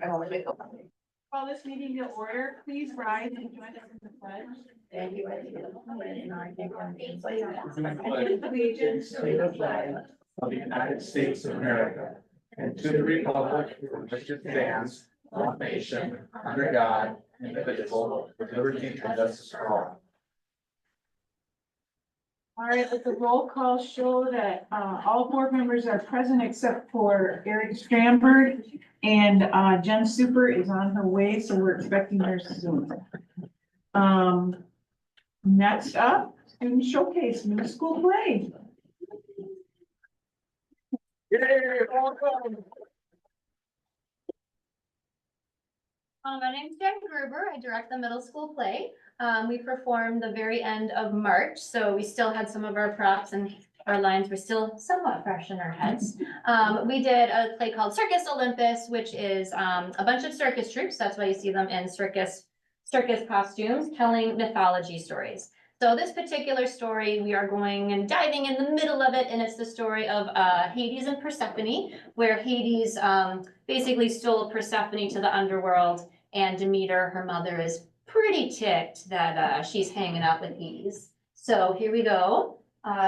Call this meeting to order. Please rise and join us in the pledge. Thank you. Allegiance to the flag of the United States of America and to the republic for which it stands, one nation, under God, indivisible, with liberty and justice for all. All right, let the roll call show that all board members are present except for Eric Stramberg, and Jen Super is on her way, so we're expecting her soon. Next up, student showcase, new school play. My name's Jen Gruber. I direct the middle school play. We performed the very end of March, so we still had some of our props and our lines were still somewhat fresh in our heads. We did a play called Circus Olympus, which is a bunch of circus troops. That's why you see them in circus costumes telling mythology stories. So this particular story, we are going and diving in the middle of it, and it's the story of Hades and Persephone, where Hades basically stole Persephone to the underworld, and Demeter, her mother, is pretty ticked that she's hanging out with Hades. So here we go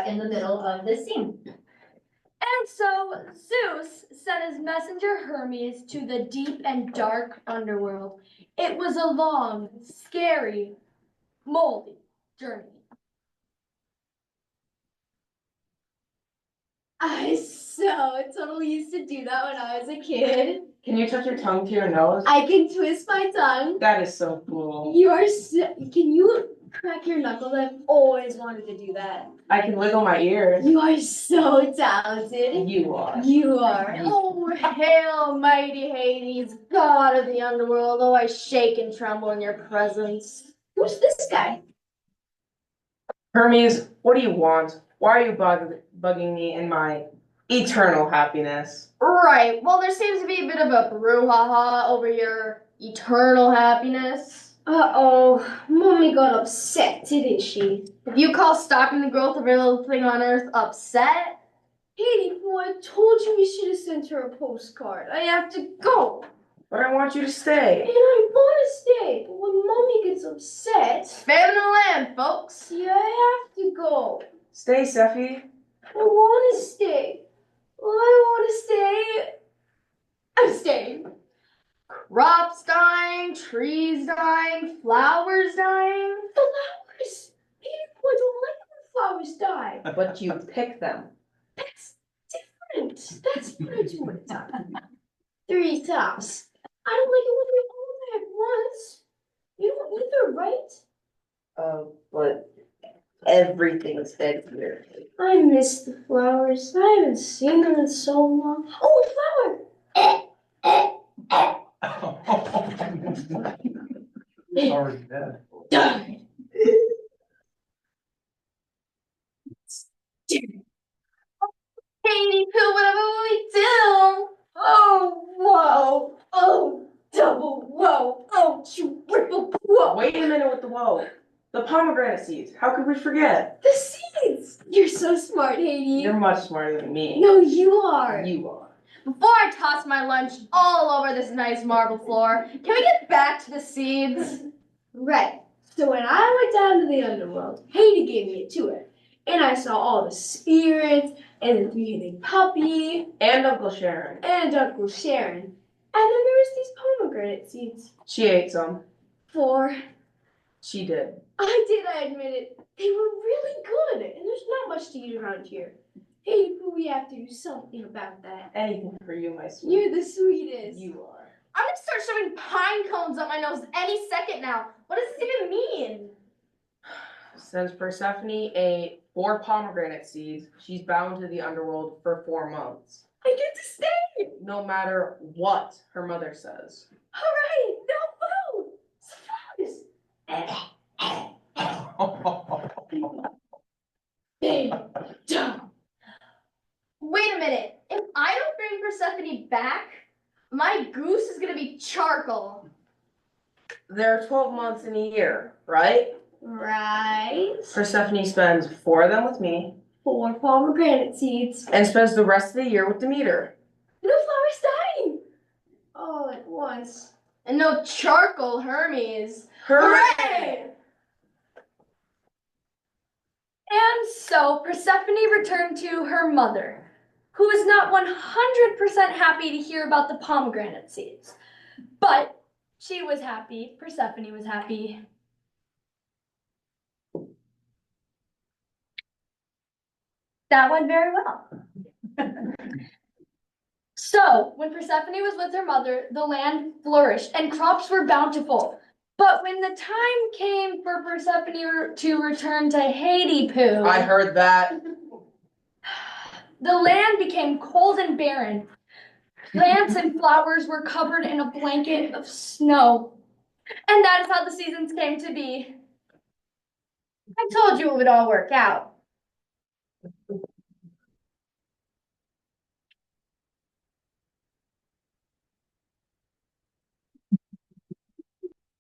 in the middle of this scene. And so Zeus sent his messenger Hermes to the deep and dark underworld. It was a long, scary, moldy journey. I so totally used to do that when I was a kid. Can you touch your tongue to your nose? I can twist my tongue. That is so cool. You are so, can you crack your knuckles? I've always wanted to do that. I can wiggle my ears. You are so talented. You are. You are. Oh, hail, mighty Hades, god of the underworld. Oh, I shake and tremble in your presence. Who's this guy? Hermes, what do you want? Why are you bugging me in my eternal happiness? Right. Well, there seems to be a bit of a brouhaha over your eternal happiness. Uh-oh. Mommy got upset, didn't she? If you call stopping the growth of every little thing on Earth upset? Katie, boy, I told you we should have sent her a postcard. I have to go. But I want you to stay. And I want to stay, but when Mommy gets upset... Famine in the land, folks. Yeah, I have to go. Stay, Seffi. I want to stay. Well, I want to stay. I'm staying. Crops dying, trees dying, flowers dying. Flowers? People don't like when flowers die. But you pick them. That's different. That's what I do with time. 3 times. I don't like it when we all die at once. You don't either, right? But everything's dead here. I miss the flowers. I haven't seen them in so long. Oh, a flower! It's already dead. Died. Katie Pooh, whatever we do. Oh, whoa. Oh, double whoa. Oh, triple whoa. Wait a minute with the whoa. The pomegranate seeds. How could we forget? The seeds. You're so smart, Hades. You're much smarter than me. No, you are. You are. Before I toss my lunch all over this nice marble floor, can we get back to the seeds? Right. So when I went down to the underworld, Hades gave me a tour. And I saw all the spirits, and the 3-headed puppy, And Uncle Sharon. and Uncle Sharon. And then there was these pomegranate seeds. She ate some. 4. She did. I admit it. They were really good, and there's not much to eat around here. Hey, we have to do something about that. Anything for you, my sweet. You're the sweetest. You are. I'm gonna start shoving pine cones up my nose any second now. What does this even mean? Since Persephone ate 4 pomegranate seeds, she's bound to the underworld for 4 months. I get to stay. No matter what her mother says. All right, no food. Surprise. Big dumb. Wait a minute. If I don't bring Persephone back, my goose is gonna be charcoal. There are 12 months in a year, right? Right. Persephone spends 4 of them with me 4 pomegranate seeds. and spends the rest of the year with Demeter. No flowers dying. all at once. And no charcoal Hermes. Hooray! And so Persephone returned to her mother, who was not 100% happy to hear about the pomegranate seeds. But she was happy, Persephone was happy. That went very well. So, when Persephone was with her mother, the land flourished and crops were bountiful. But when the time came for Persephone to return to Haiti Poo, I heard that. the land became cold and barren. Plants and flowers were covered in a blanket of snow. And that is how the seasons came to be. I told you it would all work out.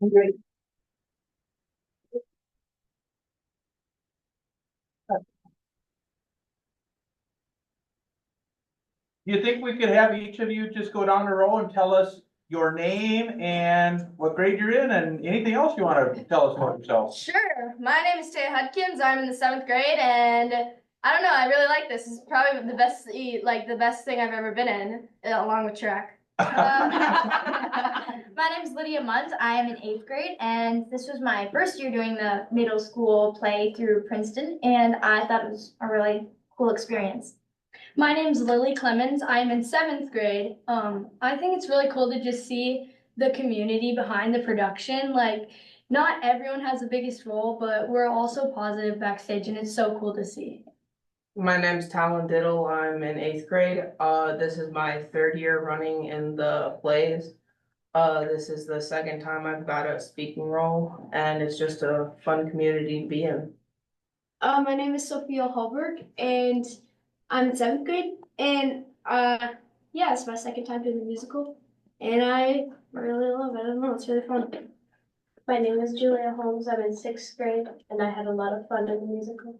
Do you think we could have each of you just go down the row and tell us your name and what grade you're in and anything else you want to tell us about yourself? Sure. My name is Taya Hudkins. I'm in the 7th grade, and I don't know. I really like this. It's probably the best thing I've ever been in, along with track. My name is Lydia Munns. I am in 8th grade, and this was my first year doing the middle school play through Princeton, and I thought it was a really cool experience. My name's Lily Clemens. I'm in 7th grade. I think it's really cool to just see the community behind the production. Like, not everyone has the biggest role, but we're also positive backstage, and it's so cool to see. My name's Talon Diddle. I'm in 8th grade. This is my 3rd year running in the plays. This is the 2nd time I've got a speaking role, and it's just a fun community to be in. My name is Sophia Holberg, and I'm in 7th grade. And yeah, it's my 2nd time doing the musical, and I really love it. I don't know, it's really fun. My name is Julia Holmes. I'm in 6th grade, and I had a lot of fun in the musical.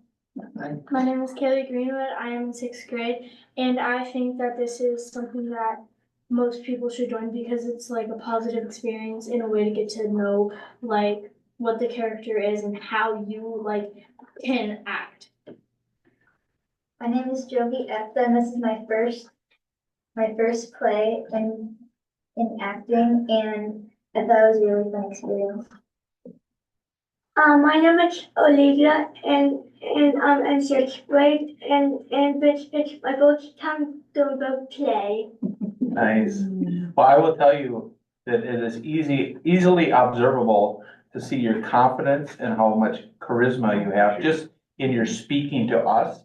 My name is Kaylee Greenwood. I am in 6th grade, and I think that this is something that most people should join because it's like a positive experience in a way to get to know like what the character is and how you like can act. My name is Jovi Epta, and this is my first play in acting, and I thought it was a really fun experience. My name is Olivia, and I'm in 6th grade, and it's my first time doing the play. Nice. Well, I will tell you that it is easily observable to see your confidence and how much charisma you have just in your speaking to us.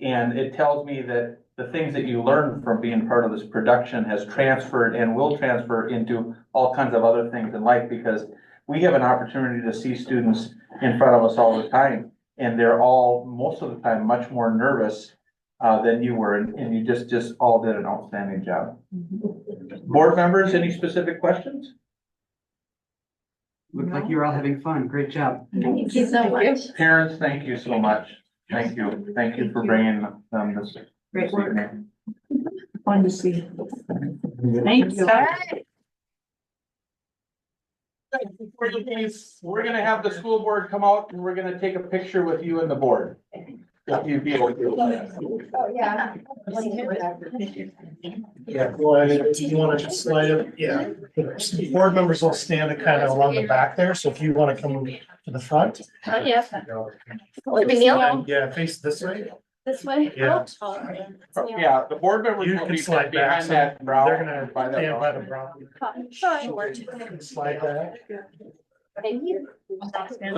And it tells me that the things that you learned from being part of this production has transferred and will transfer into all kinds of other things in life, because we have an opportunity to see students in front of us all the time, and they're all, most of the time, much more nervous than you were, and you just all did an outstanding job. Board members, any specific questions? Looked like you were all having fun. Great job. Thank you so much. Parents, thank you so much. Thank you. Thank you for bringing this. Great work. evening. Fun to see. Thank you. Before you leave, we're gonna have the school board come out and we're gonna take a picture with you and the board. If you'd be able to. Oh, yeah. Yeah, go ahead, if you wanna just slide it, yeah. The board members will stand kind of along the back there, so if you wanna come to the front. Yeah. Yeah, face this way, This way? yeah. Yeah, the board members You will can be slide back, behind so that brown. they're gonna by that stand by the brown. brown. Slide back. Thank you. So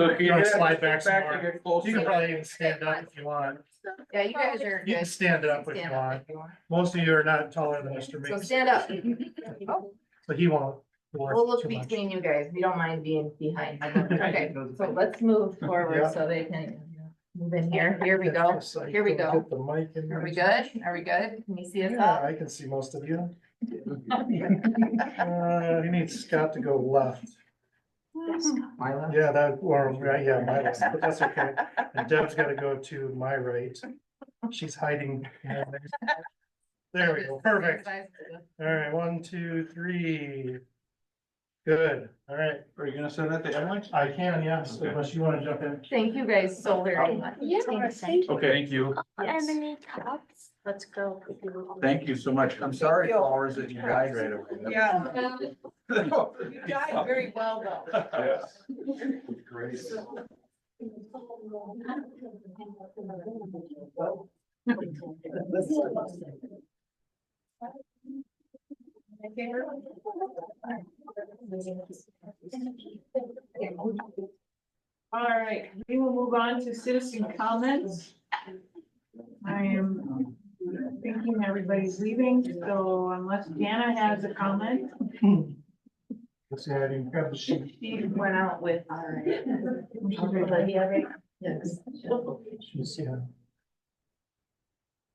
if You wanna slide back some back more. to get closer. You can probably even stand up if you want. Yeah, you guys are You can stand up if you want. Most of you are not taller than Mr. So Meeks, stand up. so he won't. work We'll look too much. between you guys. We don't mind being behind. Okay, so let's move Yeah. forward so they can move in here. Here we go. Just so you Here we can go. get the mic in Are we there. good? Are we good? Can you see us Yeah, all? I can see most of you. You need Scott to go left. My left. Yeah, that, or, right, yeah, my left, but that's okay. And Deb's gotta go to my right. She's hiding. There we go, perfect. All right, 1, 2, 3. Good, all right. Are you gonna send that to Emily? I can, yes, unless you want to jump in. Thank you guys so very much. Yeah, thank you. Okay, thank you. Emily talks. Let's go. Thank you so much. I'm sorry, Flowers, that you died right away. Yeah. You You died very well though. Yes. Great. All right, we will move on to citizen comments. I am thinking everybody's leaving, so unless Jana has a comment. Let's see, I didn't grab the sheet. She went out with our. Yes. She's, yeah.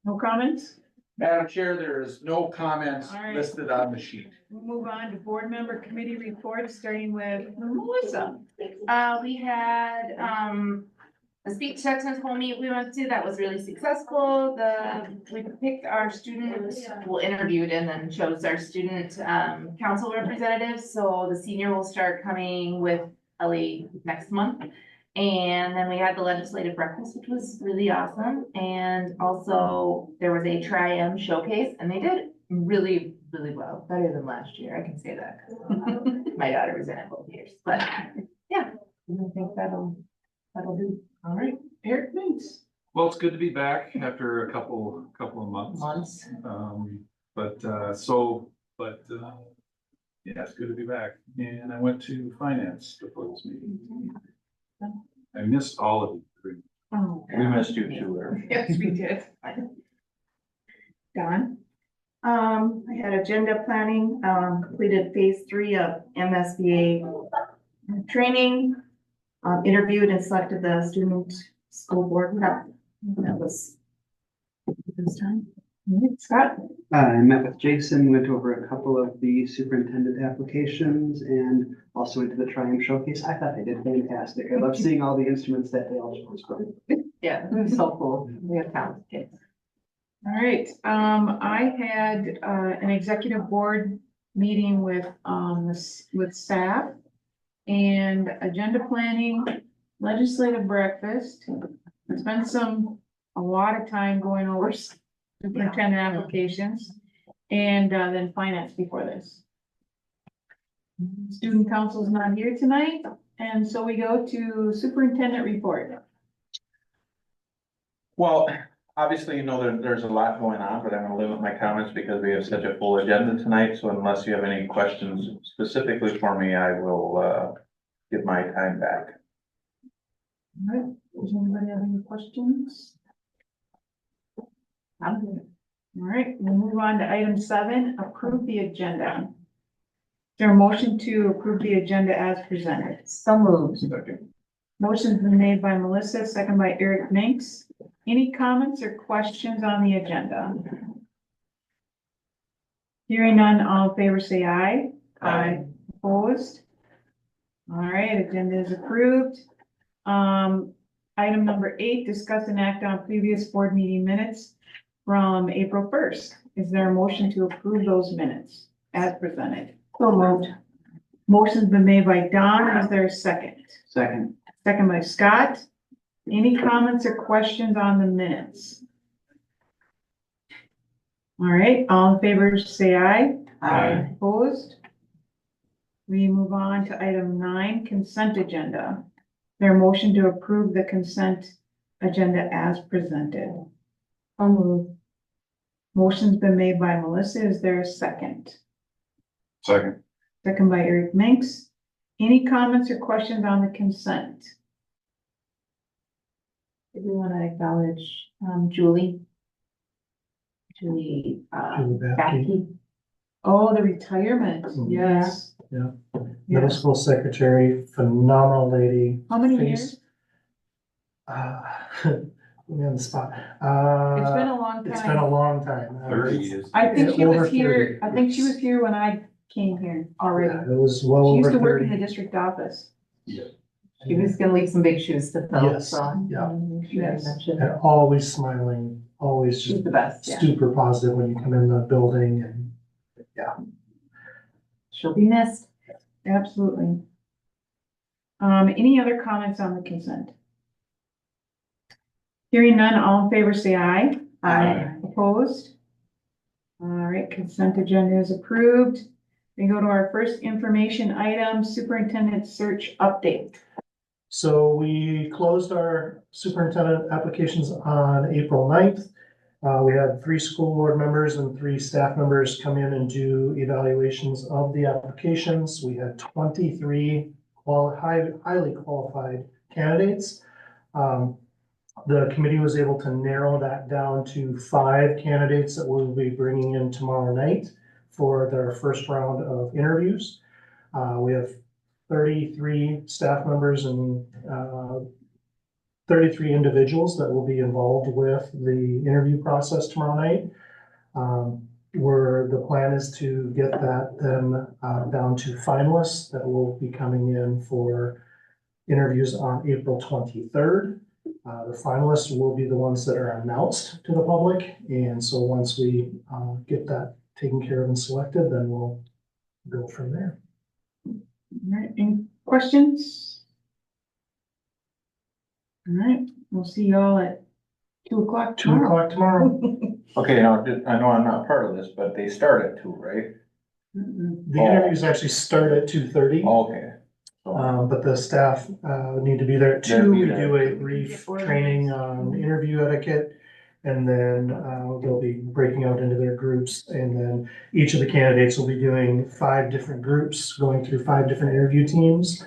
No comments? Madam Chair, there is no comments All right. listed on the sheet. We'll move on to board member committee reports, starting with Melissa. We had, a speech technical meet we went to that was really successful. We picked our student, well, interviewed and then chose our student, council representatives. So the senior will start coming with Ellie next month. And then we had the legislative breakfast, which was really awesome. And also there was a Tri-M showcase and they did really, really well, better than last year. I can say that. 'Cause my daughter was in it both years, but yeah, I think that'll do. All right, Eric, thanks. Well, it's good to be back after a couple of months. Yeah, it's good to be back. And I went to finance before this meeting. I missed all of you. Oh, We missed you too, Eric. yes, we did. Don? I had agenda planning, completed phase 3 of MSBA training. Interviewed and selected the student school board rep. That was this time. Scott? I met with Jason, went over a couple of the superintendent applications and also went to the Triumph Showcase. I thought they did fantastic. I love seeing all the instruments that they all chose. Yeah, it was so cool. We have talented kids. All right, I had, an executive board meeting with staff and agenda planning, legislative breakfast. Spent a lot of time going over superintendent applications and, then finance before this. Student council is not here tonight, and so we go to superintendent report. Well, obviously, you know, there's a lot going on, but I'm gonna limit my comments because we have such a full agenda tonight. So unless you have any questions specifically for me, I will, give my time back. All right, does anybody have any questions? I'm good. All right, we'll move on to item 7, approve the agenda. Is there a motion to approve the agenda as presented? So moved. Motion's been made by Melissa, second by Eric Minks. Any comments or questions on the agenda? Hearing none, all in favor say aye. Aye. Opposed? All right, agenda is approved. Item number 8, discuss and act on previous board meeting minutes from April 1st. Is there a motion to approve those minutes as presented? So moved. Motion's been made by Don. Is there a second? Second. Second by Scott. Any comments or questions on the minutes? All right, all in favor say aye. Aye. Opposed? We move on to item 9, consent agenda. Their motion to approve the consent agenda as presented. Motion's been made by Melissa. Is there a second? Second. Second by Eric Minks. Any comments or questions on the consent? Did we want to acknowledge, Julie? Julie Bathke. Bathke. Oh, the retirement, yes. Middle school secretary, phenomenal lady. How many Face- years? Put me on the spot. It's been a long It's been a time. long time. 30 years. I think she over was here, 30. I think she was here when I came here already. Yeah, it was well She used over to work in the 30. district office. She was gonna leave some big shoes to fill, Yes, so. yeah. She had Yes. mentioned. And always smiling, always She's just the best, yeah. super positive when you come in the building and, yeah. She'll be missed. Absolutely. Any other comments on the consent? Hearing none, all in favor, say aye. Aye. Opposed? All right, consent agenda is approved. We go to our first information item, superintendent search update. So we closed our superintendent applications on April 9th. We had 3 school board members and 3 staff members come in and do evaluations of the applications. We had 23 highly qualified candidates. The committee was able to narrow that down to 5 candidates that we'll be bringing in tomorrow night for their first round of interviews. We have 33 staff members and 33 individuals that will be involved with the interview process tomorrow night. Where the plan is to get that then down to finalists that will be coming in for interviews on April 23rd. The finalists will be the ones that are announced to the public. And so once we get that taken care of and selected, then we'll go from there. All right, any questions? All right, we'll see y'all at 2:00 2 tomorrow. o'clock tomorrow. Okay, now, I know I'm not part of this, but they start at 2, right? The interviews actually start at 2:30. Okay. But the staff need to be there at They'll 2. be We there. do a brief training on interview etiquette. And then they'll be breaking out into their groups. And then each of the candidates will be doing 5 different groups, going through 5 different interview teams.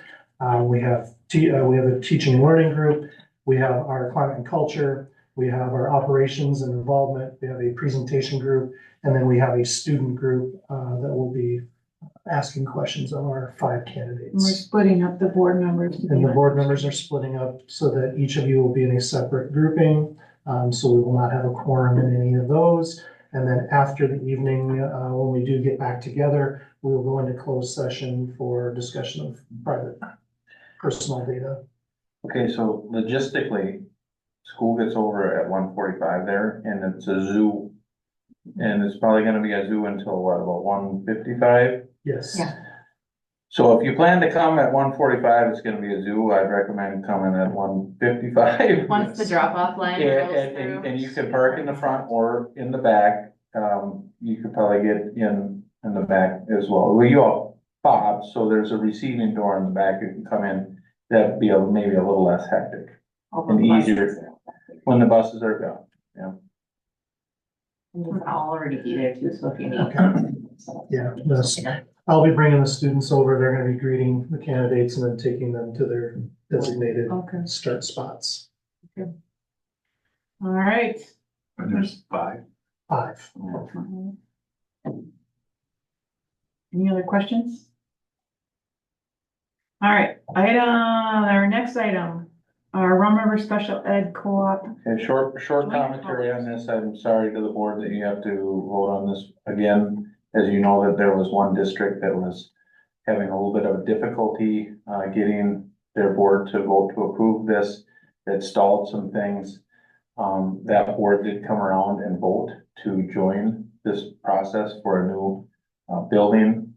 We have a teaching and learning group. We have our climate and culture. We have our operations and involvement. We have a presentation group. And then we have a student group that will be asking questions of our 5 And we're candidates. splitting up the board members. And the board members are splitting up so that each of you will be in a separate grouping. So we will not have a quorum in any of those. And then after the evening, when we do get back together, we will go into closed session for discussion of private personal data. Okay, so logistically, school gets over at 1:45 there, and it's a zoo. And it's probably gonna be a zoo until what, about 1:55? Yes. Yeah. So if you plan to come at 1:45, it's gonna be a zoo. I'd recommend coming at 1:55. Once the drop-off line rolls through. And you can park in the front or in the back. You could probably get in the back as well. Well, you all fob, so there's a receiving door in the back. You can come in. That'd be maybe a little less hectic and easier when the buses are gone. Yeah. And I'll already be there too, so if you need. Yeah, I'll be bringing the students over. They're gonna be greeting the candidates and then taking them to their designated Okay, start spots. all right. And there's 5. 5. Any other questions? All right, our next item, our Rum River Special Ed Co-op. Okay, short commentary on this. I'm sorry to the board that you have to vote on this again. As you know, that there was one district that was having a little bit of difficulty, getting their board to vote to approve this. That stalled some things. That board did come around and vote to join this process for a new, building.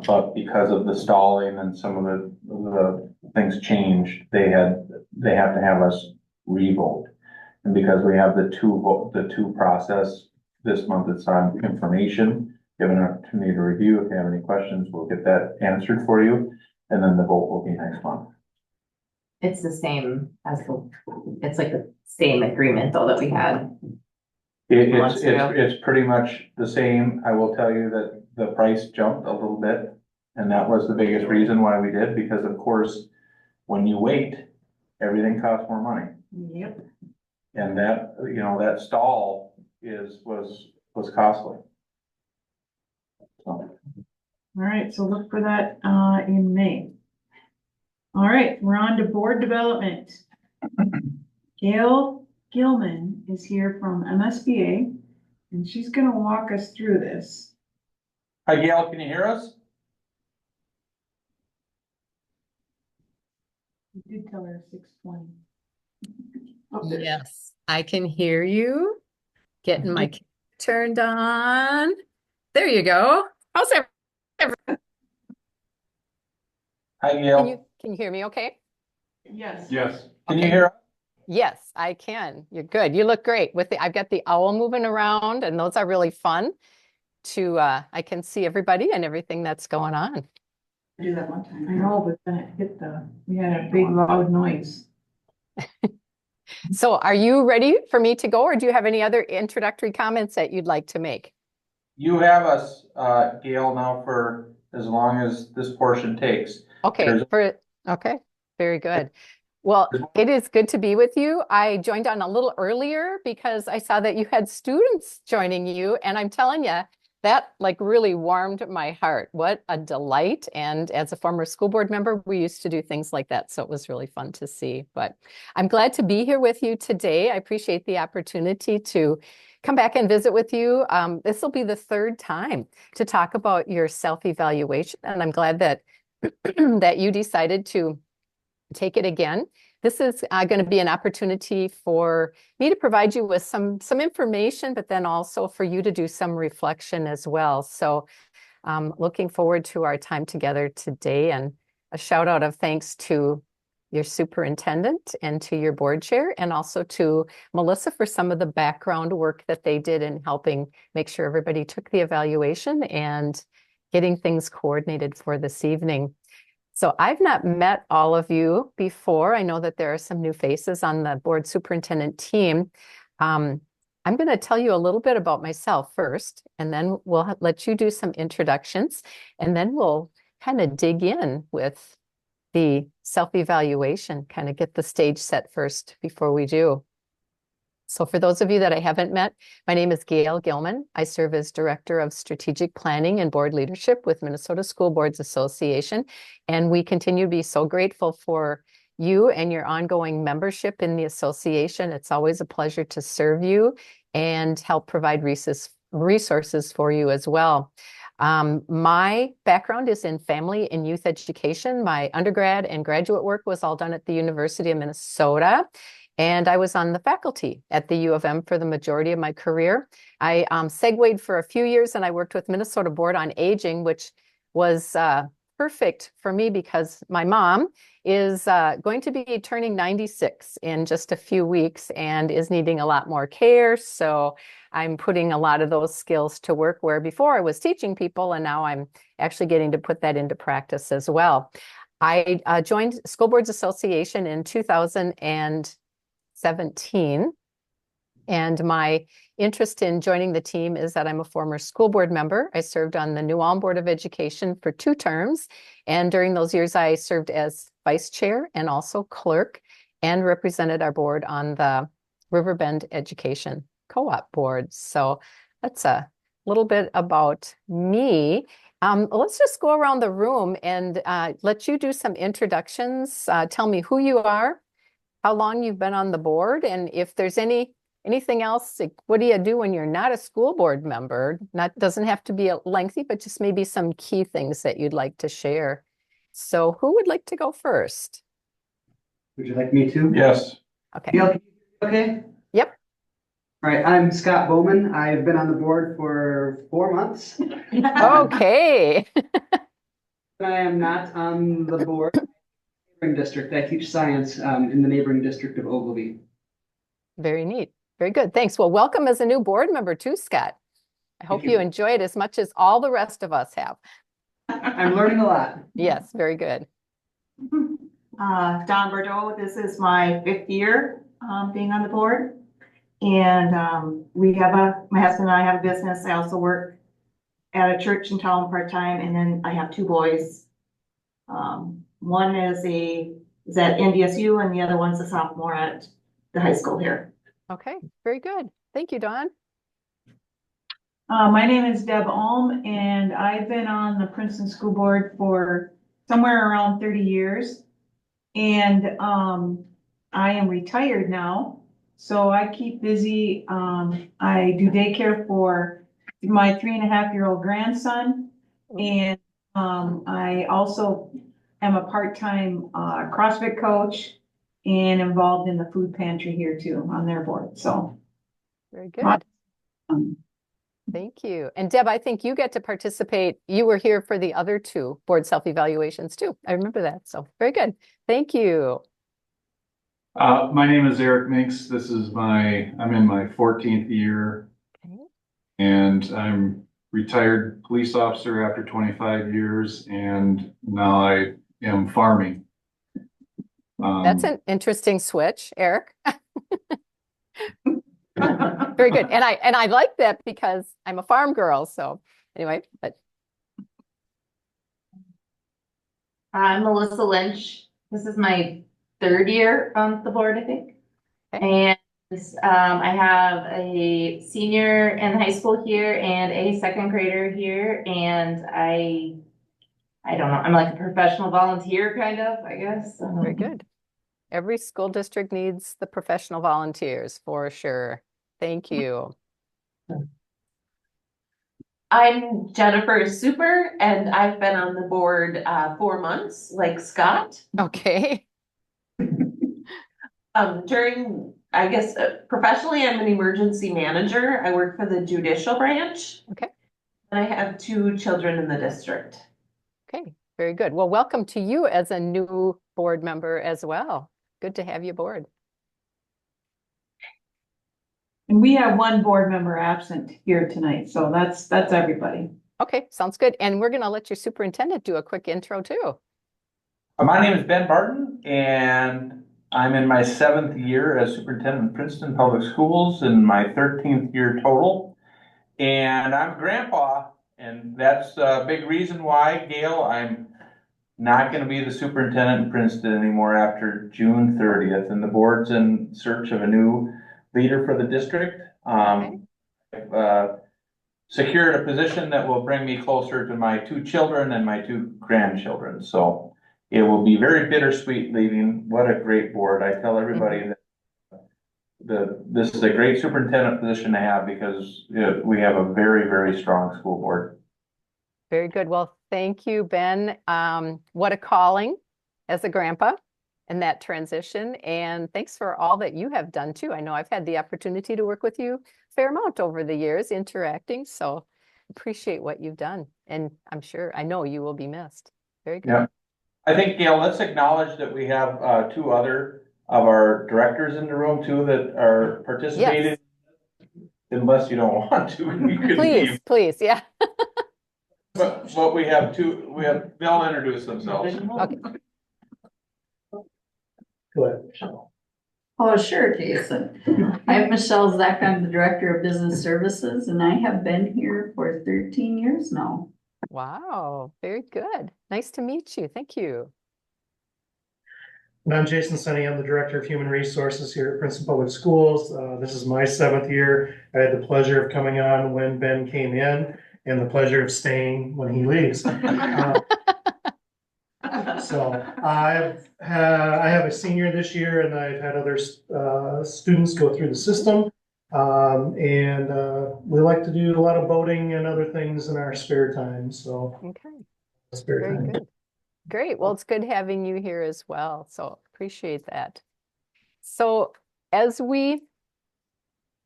But because of the stalling and some of the things changed, they have to have us re-vote. And because we have the two process, this month it's on information. You have an opportunity to review. If you have any questions, we'll get that answered for you. And then the vote will be next month. It's the same it's like the same agreement though that we had. It's pretty much the same. I will tell you that the price jumped a little bit. And that was the biggest reason why we did, because of course, when you wait, everything costs more money. Yep. And that, that stall was costly. So. All right, so look for that in May. All right, we're on to board development. Gail Gilman is here from MSBA, and she's gonna walk us through this. Hi, Gail, can you hear us? You did tell her 6:20. Yes, I can hear you. Getting my camera turned on. There you go. How's that? Hi, Can Gail. you hear me okay? Yes. Yes. Can you Okay. hear? Yes, I can. You're good. You look great with I've got the owl moving around and those are really fun to I can see everybody and everything that's going on. Do that one time. I know, but then it hit we had a big loud noise. So are you ready for me to go or do you have any other introductory comments that you'd like to make? You have us, Gail, now for as long as this portion takes. Okay, okay, very good. Well, it is good to be with you. I joined on a little earlier because I saw that you had students joining you, and I'm telling you, that like really warmed my heart. What a delight. And as a former school board member, we used to do things like that. So it was really fun to see. But I'm glad to be here with you today. I appreciate the opportunity to come back and visit with you. This will be the third time to talk about your self-evaluation. And I'm glad that that you decided to take it again. This is going to be an opportunity for me to provide you with some information, but then also for you to do some reflection as well. So looking forward to our time together today, and a shout out of thanks to your superintendent and to your board chair, and also to Melissa for some of the background work that they did in helping make sure everybody took the evaluation and getting things coordinated for this evening. So I've not met all of you before. I know that there are some new faces on the board superintendent team. I'm going to tell you a little bit about myself first, and then we'll let you do some introductions, and then we'll kind of dig in with the self-evaluation, kind of get the stage set first before we do. So for those of you that I haven't met, my name is Gail Gilman. I serve as Director of Strategic Planning and Board Leadership with Minnesota School Boards Association. And we continue to be so grateful for you and your ongoing membership in the association. It's always a pleasure to serve you and help provide resources for you as well. My background is in family and youth education. My undergrad and graduate work was all done at the University of Minnesota. And I was on the faculty at the U of M for the majority of my career. I segued for a few years and I worked with Minnesota Board on Aging, which was perfect for me because my mom is going to be turning 96 in just a few weeks and is needing a lot more care. So I'm putting a lot of those skills to work where before I was teaching people and now I'm actually getting to put that into practice as well. I joined School Boards Association in 2017. And my interest in joining the team is that I'm a former school board member. I served on the New Ulm Board of Education for 2 terms. And during those years, I served as vice chair and also clerk and represented our board on the Riverbend Education Co-op board. So that's a little bit about me. Let's just go around the room and let you do some introductions. Tell me who you are, how long you've been on the board, and if there's anything else, like what do you do when you're not a school board member? Doesn't have to be lengthy, but just maybe some key things that you'd like to share. So who would like to go first? Would you like me to? Yes. Okay. Gail, okay. Yep. All right, I'm Scott Bowman. I've been on the board for 4 months. Okay. I am not on the board. Neighboring district. I teach science in the neighboring district of Ogilvy. Very neat. Very good. Thanks. Well, welcome as a new board member too, Scott. I hope you enjoy it as much as all the rest of us have. I'm learning a lot. Yes, very good. Don Bordeaux, this is my 5th year being on the board. And my husband and I have a business. I also work at a church in town part-time, and then I have 2 boys. One is at NDSU and the other one's a sophomore at the high school here. Okay, very good. Thank you, Dawn. My name is Deb Alm, and I've been on the Princeton School Board for somewhere around 30 years. And I am retired now, so I keep busy. I do daycare for my 3.5-year-old grandson, and I also am a part-time CrossFit coach and involved in the food pantry here too on their board. So very good. Thank you. And Deb, I think you get to participate. You were here for the other two board self-evaluations too. I remember that. So very good. Thank you. My name is Eric Minks. I'm in my 14th year. Okay. And I'm retired police officer after 25 years, and now I am farming. That's an interesting switch, Eric. Very good. And I like that because I'm a farm girl. So anyway, but I'm Melissa Lynch. This is my third year on the board, I think. Okay. And I have a senior in high school here and a second grader here. And I don't know, I'm like a professional volunteer kind of, I guess. Very good. Every school district needs the professional volunteers for sure. Thank you. I'm Jennifer Super, and I've been on the board 4 months, like Scott. Okay. I guess, professionally, I'm an emergency manager. I work for the judicial branch. Okay. And I have 2 children in the district. Okay. Very good. Well, welcome to you as a new board member as well. Good to have you aboard. And we have one board member absent here tonight, so that's everybody. Okay, sounds good. And we're going to let your superintendent do a quick intro too. My name is Ben Barton, and I'm in my 7th year as superintendent of Princeton Public Schools and my 13th year total. And I'm a grandpa, and that's a big reason why, Gail, I'm not going to be the superintendent in Princeton anymore after June 30th, and the board's in search of a new leader for the district. I've secured a position that will bring me closer to my 2 children and my 2 grandchildren. So it will be very bittersweet leaving. What a great board. I tell everybody that this is a great superintendent position to have because we have a very, very strong school board. Very good. Well, thank you, Ben. What a calling as a grandpa in that transition. And thanks for all that you have done too. I know I've had the opportunity to work with you a fair amount over the years interacting. So appreciate what you've done. And I know you will be missed. Very good. Yeah. I think, Gail, let's acknowledge that we have 2 other of our directors in the room too that are participating. Yes. Unless you don't want to, you can leave. Please, yeah. But we have 2, they'll introduce themselves. Okay. Go ahead, Michelle. Oh, sure, Jason. I'm Michelle Zach. I'm the Director of Business Services, and I have been here for 13 years now. Wow, very good. Nice to meet you. Thank you. And I'm Jason Sunny. I'm the Director of Human Resources here at Princeton Public Schools. This is my 7th year. I had the pleasure of coming on when Ben came in and the pleasure of staying when he leaves. So I have a senior this year, and I've had other students go through the system. We like to do a lot of boating and other things in our spare time. So okay, very good. Great. Well, it's good having you here as well. So appreciate that. So as we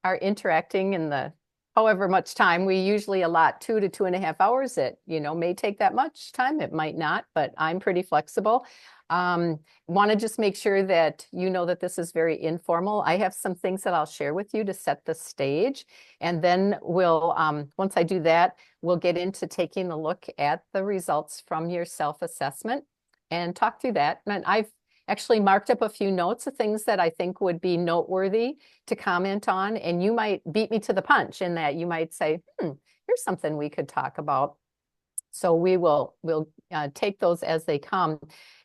are interacting in the however much time, we usually allot 2 to 2.5 hours. It, may take that much time. It might not, but I'm pretty flexible. Want to just make sure that you know that this is very informal. I have some things that I'll share with you to set the stage. And then we'll, once I do that, we'll get into taking a look at the results from your self-assessment and talk through that. And I've actually marked up a few notes of things that I think would be noteworthy to comment on. And you might beat me to the punch in that you might say, here's something we could talk about. So we'll take those as they come.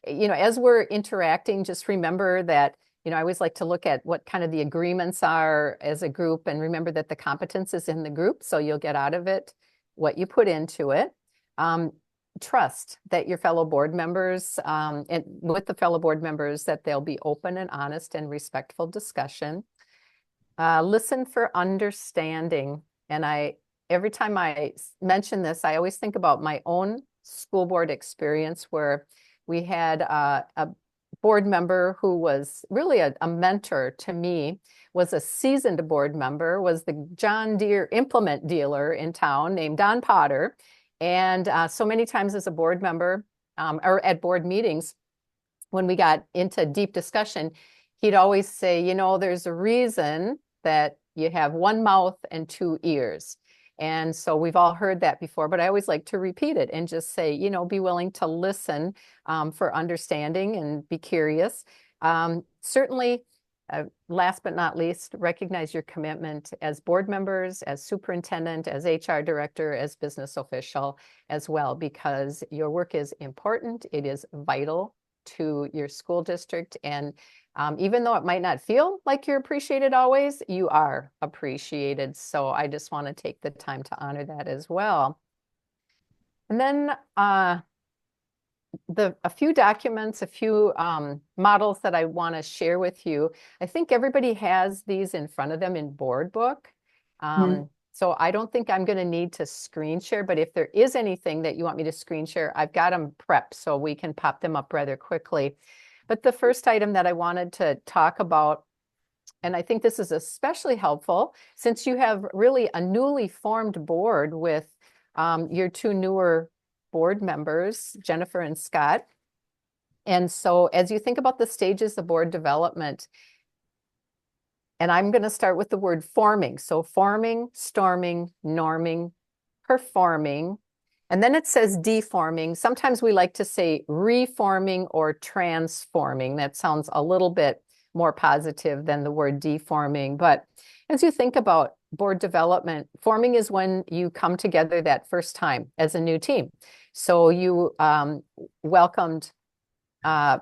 As we're interacting, just remember that, I always like to look at what kind of the agreements are as a group, and remember that the competence is in the group. So you'll get out of it what you put into it. Trust that your fellow board members, and with the fellow board members, that they'll be open and honest and respectful discussion. Listen for understanding. And every time I mention this, I always think about my own school board experience where we had a board member who was really a mentor to me, was a seasoned board member, was the John Deere implement dealer in town named Don Potter. And so many times as a board member or at board meetings, when we got into deep discussion, he'd always say, you know, there's a reason that you have one mouth and two ears. And so we've all heard that before, but I always like to repeat it and just say, you know, be willing to listen for understanding and be curious. Certainly, last but not least, recognize your commitment as board members, as superintendent, as HR director, as business official as well, because your work is important. It is vital to your school district. And even though it might not feel like you're appreciated always, you are appreciated. So I just want to take the time to honor that as well. And then a few documents, a few models that I want to share with you. I think everybody has these in front of them in board book. So I don't think I'm going to need to screen share, but if there is anything that you want me to screen share, I've got them prepped so we can pop them up rather quickly. But the first item that I wanted to talk about, and I think this is especially helpful since you have really a newly formed board with your two newer board members, Jennifer and Scott. And so as you think about the stages of board development, and I'm going to start with the word forming. So forming, storming, norming, performing, and then it says deforming. Sometimes we like to say reforming or transforming. That sounds a little bit more positive than the word deforming. But as you think about board development, forming is when you come together that first time as a new team. So you welcomed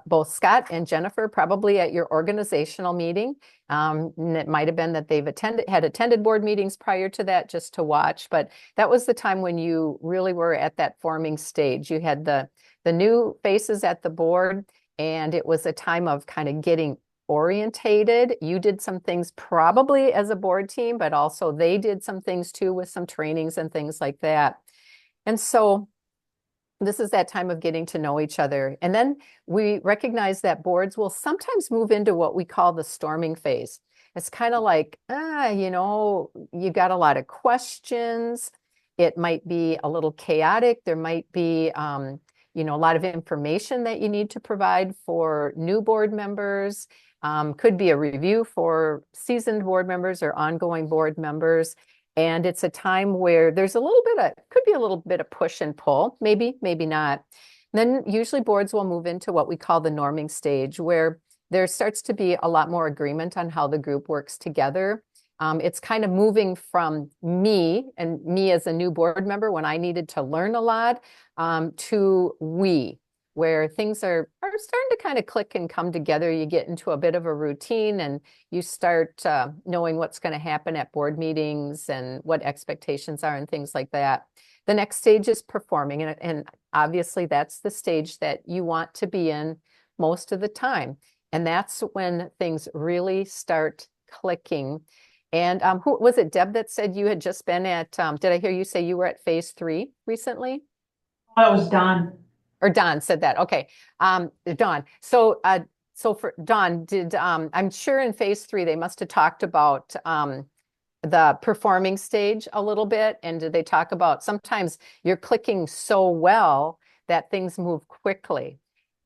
both Scott and Jennifer probably at your organizational meeting. And it might have been that they've had attended board meetings prior to that just to watch, but that was the time when you really were at that forming stage. You had the new faces at the board, and it was a time of kind of getting orientated. You did some things probably as a board team, but also they did some things too with some trainings and things like that. And so this is that time of getting to know each other. And then we recognize that boards will sometimes move into what we call the storming phase. It's kind of like, you know, you got a lot of questions. It might be a little chaotic. There might be, you know, a lot of information that you need to provide for new board members. Could be a review for seasoned board members or ongoing board members. And it's a time where there's could be a little bit of push and pull, maybe, maybe not. Then usually boards will move into what we call the norming stage, where there starts to be a lot more agreement on how the group works together. It's kind of moving from me as a new board member when I needed to learn a lot, to we, where things are starting to kind of click and come together. You get into a bit of a routine and you start knowing what's going to happen at board meetings and what expectations are and things like that. The next stage is performing, and obviously that's the stage that you want to be in most of the time. And that's when things really start clicking. And who was it, Deb, that said you had just been at, did I hear you say you were at phase 3 recently? That was Don. Or Don said that. Okay. Don. So for Don, I'm sure in phase 3, they must have talked about the performing stage a little bit. And did they talk about sometimes you're clicking so well that things move quickly?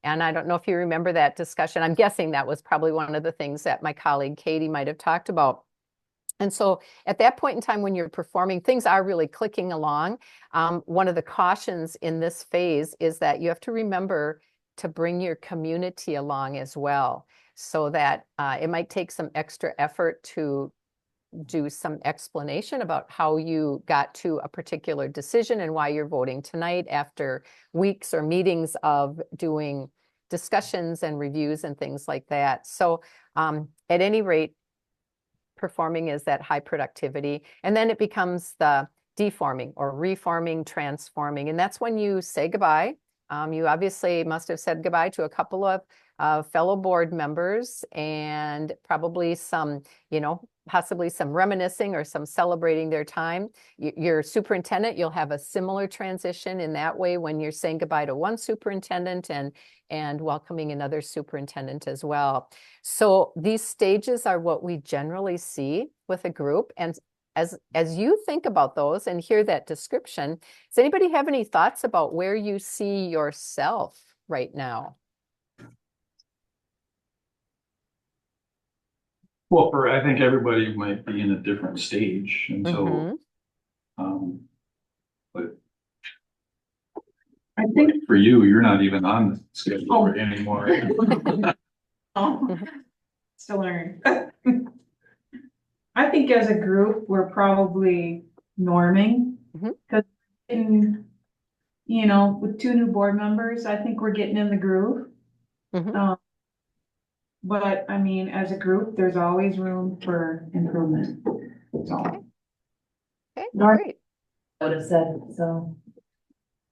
And I don't know if you remember that discussion. I'm guessing that was probably one of the things that my colleague Katie might have talked about. And so at that point in time, when you're performing, things are really clicking along. One of the cautions in this phase is that you have to remember to bring your community along as well, so that it might take some extra effort to do some explanation about how you got to a particular decision and why you're voting tonight after weeks or meetings of doing discussions and reviews and things like that. So at any rate, performing is that high productivity. And then it becomes the deforming or reforming, transforming. And that's when you say goodbye. You obviously must have said goodbye to a couple of fellow board members and probably some, you know, possibly some reminiscing or some celebrating their time. Your superintendent, you'll have a similar transition in that way when you're saying goodbye to one superintendent and welcoming another superintendent as well. So these stages are what we generally see with a group. And as you think about those and hear that description, does anybody have any thoughts about where you see yourself right now? Well, I think everybody might be in a different stage, and so, but I think, like for you, you're not even on the schedule anymore. Oh, still learning. I think as a group, we're probably norming. Because, you know, with 2 new board members, I think we're getting in the groove. But I mean, as a group, there's always room for improvement. So. Okay, great. I would have said, so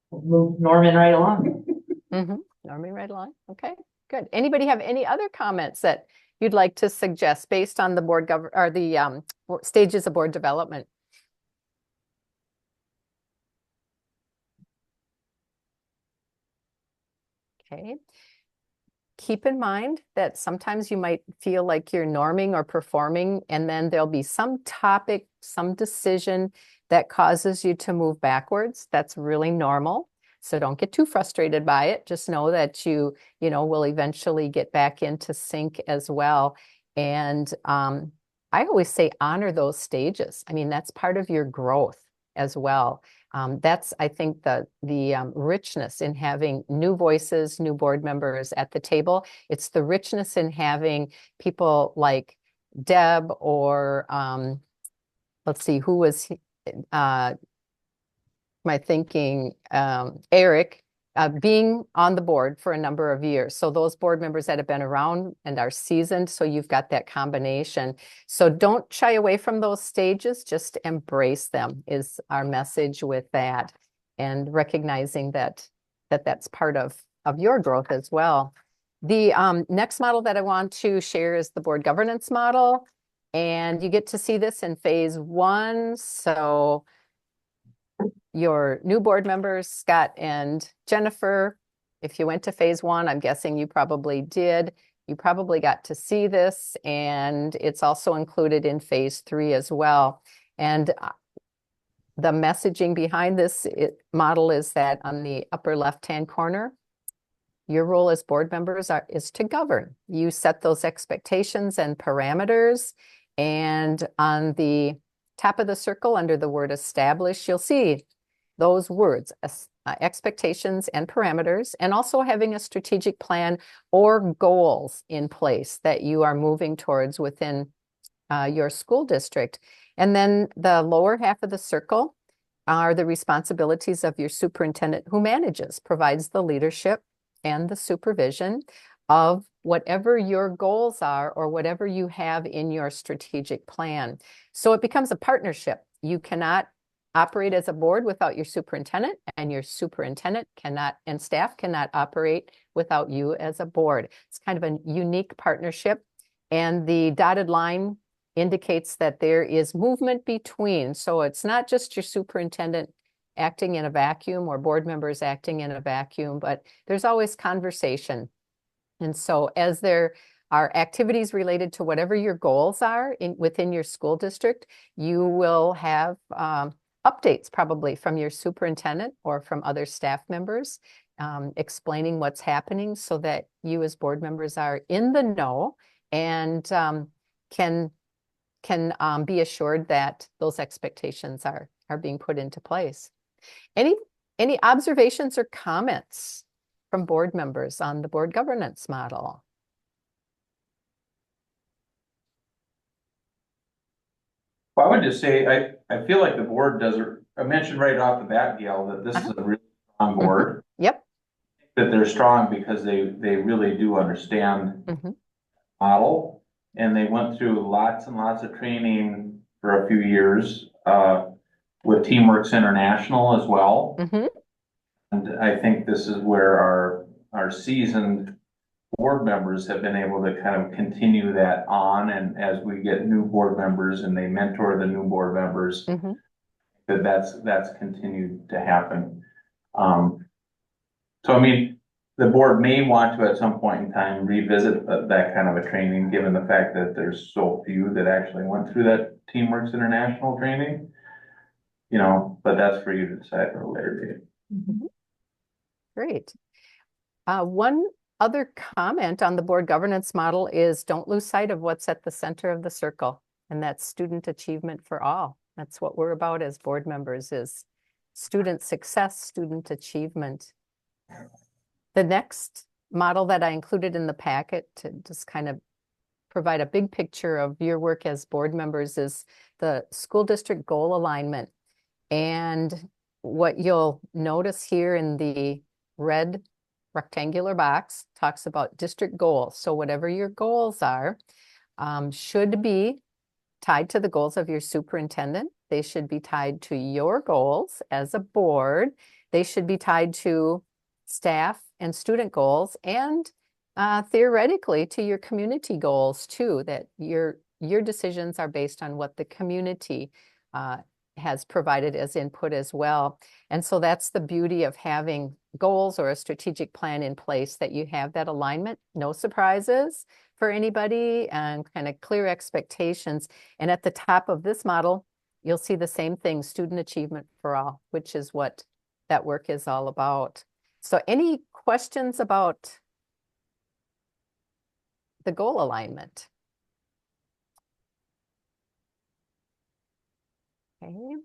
we'll move Norman right along. Norming right along. Okay, good. Anybody have any other comments that you'd like to suggest based on the board or the stages of board development? Okay. Keep in mind that sometimes you might feel like you're norming or performing, and then there'll be some topic, some decision that causes you to move backwards. That's really normal. So don't get too frustrated by it. Just know that you will eventually get back into sync as well. And I always say honor those stages. I mean, that's part of your growth as well. That's, I think, the richness in having new voices, new board members at the table. It's the richness in having people like Deb or let's see, who was my thinking, Eric, being on the board for a number of years. So those board members that have been around and are seasoned, so you've got that combination. So don't shy away from those stages, just embrace them is our message with that. And recognizing that that's part of your growth as well. The next model that I want to share is the board governance model. And you get to see this in phase 1. So your new board members, Scott and Jennifer, if you went to phase 1, I'm guessing you probably did. You probably got to see this, and it's also included in phase 3 as well. And the messaging behind this model is that on the upper left-hand corner, your role as board members is to govern. You set those expectations and parameters, and on the top of the circle under the word establish, you'll see those words, expectations and parameters, and also having a strategic plan or goals in place that you are moving towards within your school district. And then the lower half of the circle are the responsibilities of your superintendent, who manages, provides the leadership and the supervision of whatever your goals are or whatever you have in your strategic plan. So it becomes a partnership. You cannot operate as a board without your superintendent, and your superintendent cannot, and staff cannot operate without you as a board. It's kind of a unique partnership, and the dotted line indicates that there is movement between. So it's not just your superintendent acting in a vacuum or board members acting in a vacuum, but there's always conversation. And so as there are activities related to whatever your goals are within your school district, you will have updates probably from your superintendent or from other staff members explaining what's happening, so that you as board members are in the know and can be assured that those expectations are being put into place. Any observations or comments from board members on the board governance model? Well, I would just say, I feel like the board I mentioned right off the bat, Gail, that this is a really strong board. Yep. That they're strong because they really do understand the model, and they went through lots and lots of training for a few years with Teamworks International as well. And I think this is where our seasoned board members have been able to kind of continue that on, and as we get new board members and they mentor the new board members, Mhm. that's continued to happen. So I mean, the board may want to at some point in time revisit that kind of a training, given the fact that there's so few that actually went through that Teamworks International training. You know, but that's for you to decide for a later date. Mhm. Great. One other comment on the board governance model is don't lose sight of what's at the center of the circle, and that's student achievement for all. That's what we're about as board members, is student success, student achievement. The next model that I included in the packet to just kind of provide a big picture of your work as board members is the school district goal alignment. And what you'll notice here in the red rectangular box talks about district goals. So whatever your goals are, should be tied to the goals of your superintendent. They should be tied to your goals as a board. They should be tied to staff and student goals, and theoretically to your community goals too, that your decisions are based on what the community has provided as input as well. And so that's the beauty of having goals or a strategic plan in place, that you have that alignment, no surprises for anybody, and kind of clear expectations. And at the top of this model, you'll see the same thing, student achievement for all, which is what that work is all about. So any questions about the goal alignment? Okay.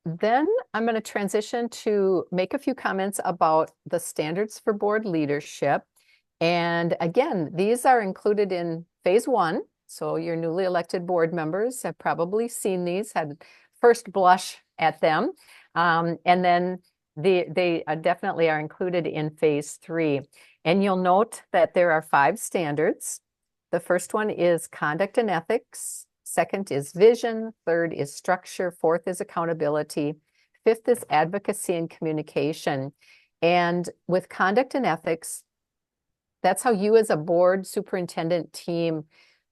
Then I'm going to transition to make a few comments about the standards for board leadership. And again, these are included in phase 1. So your newly elected board members have probably seen these, had first blush at them. And then they definitely are included in phase 3. And you'll note that there are 5 standards. The first one is conduct and ethics. Second is vision. Third is structure. Fourth is accountability. Fifth is advocacy and communication. And with conduct and ethics, that's how you as a board superintendent team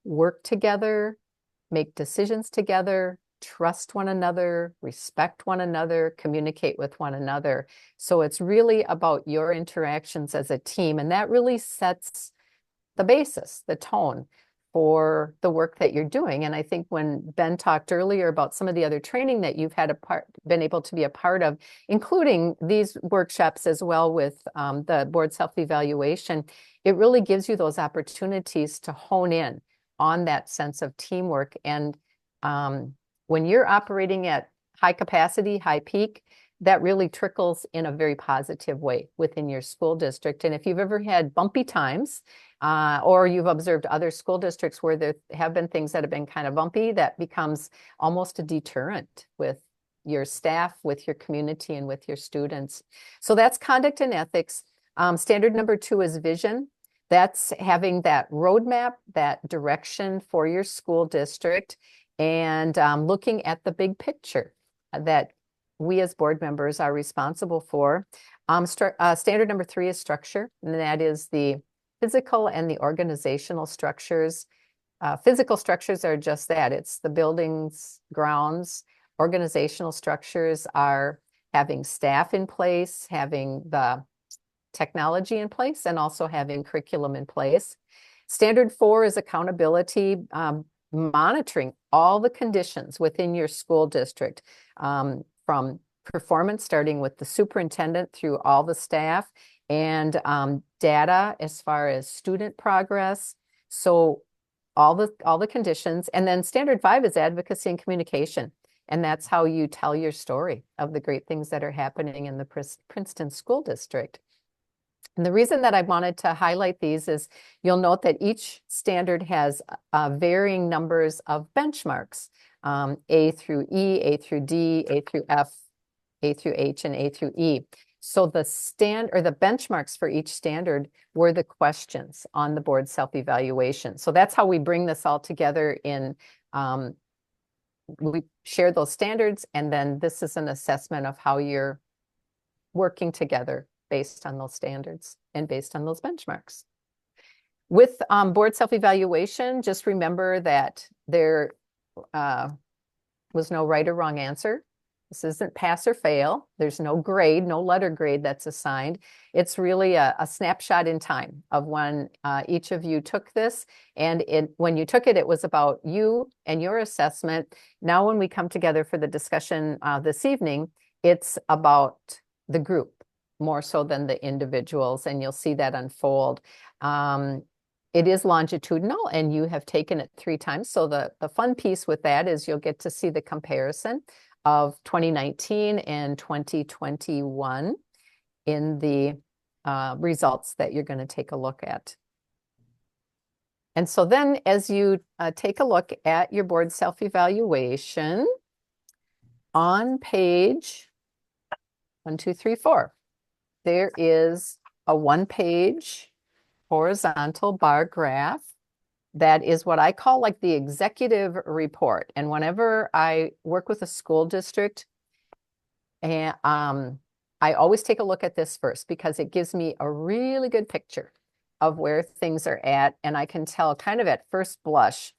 work together, make decisions together, trust one another, respect one another, communicate with one another. So it's really about your interactions as a team, and that really sets the basis, the tone for the work that you're doing. And I think when Ben talked earlier about some of the other training that you've been able to be a part of, including these workshops as well with the board self-evaluation, it really gives you those opportunities to hone in on that sense of teamwork. And when you're operating at high capacity, high peak, that really trickles in a very positive way within your school district. And if you've ever had bumpy times, or you've observed other school districts where there have been things that have been kind of bumpy, that becomes almost a deterrent with your staff, with your community, and with your students. So that's conduct and ethics. Standard number 2 is vision. That's having that roadmap, that direction for your school district, and looking at the big picture that we as board members are responsible for. Standard number 3 is structure, and that is the physical and the organizational structures. Physical structures are just that. It's the buildings, grounds. Organizational structures are having staff in place, having the technology in place, and also having curriculum in place. Standard 4 is accountability, monitoring all the conditions within your school district, from performance, starting with the superintendent through all the staff, and data as far as student progress. So all the conditions. And then standard 5 is advocacy and communication. And that's how you tell your story of the great things that are happening in the Princeton School District. And the reason that I wanted to highlight these is you'll note that each standard has varying numbers of benchmarks, A through E, A through D, A through F, A through H, and A through E. So the benchmarks for each standard were the questions on the board self-evaluation. So that's how we bring this all together in, we share those standards, and then this is an assessment of how you're working together based on those standards and based on those benchmarks. With board self-evaluation, just remember that there was no right or wrong answer. This isn't pass or fail. There's no grade, no letter grade that's assigned. It's really a snapshot in time of when each of you took this. And when you took it, it was about you and your assessment. Now, when we come together for the discussion this evening, it's about the group more so than the individuals, and you'll see that unfold. It is longitudinal, and you have taken it 3 times. So the fun piece with that is you'll get to see the comparison of 2019 and 2021 in the results that you're going to take a look at. And so then as you take a look at your board self-evaluation on page 1, 2, 3, 4, there is a 1-page horizontal bar graph that is what I call like the executive report. And whenever I work with a school district, and I always take a look at this first because it gives me a really good picture of where things are at, and I can tell kind of at first blush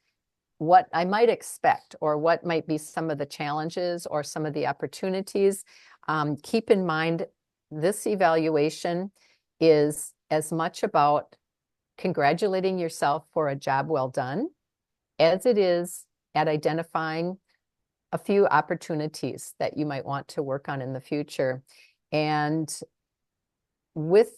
what I might expect or what might be some of the challenges or some of the opportunities. Keep in mind, this evaluation is as much about congratulating yourself for a job well done as it is at identifying a few opportunities that you might want to work on in the future. And with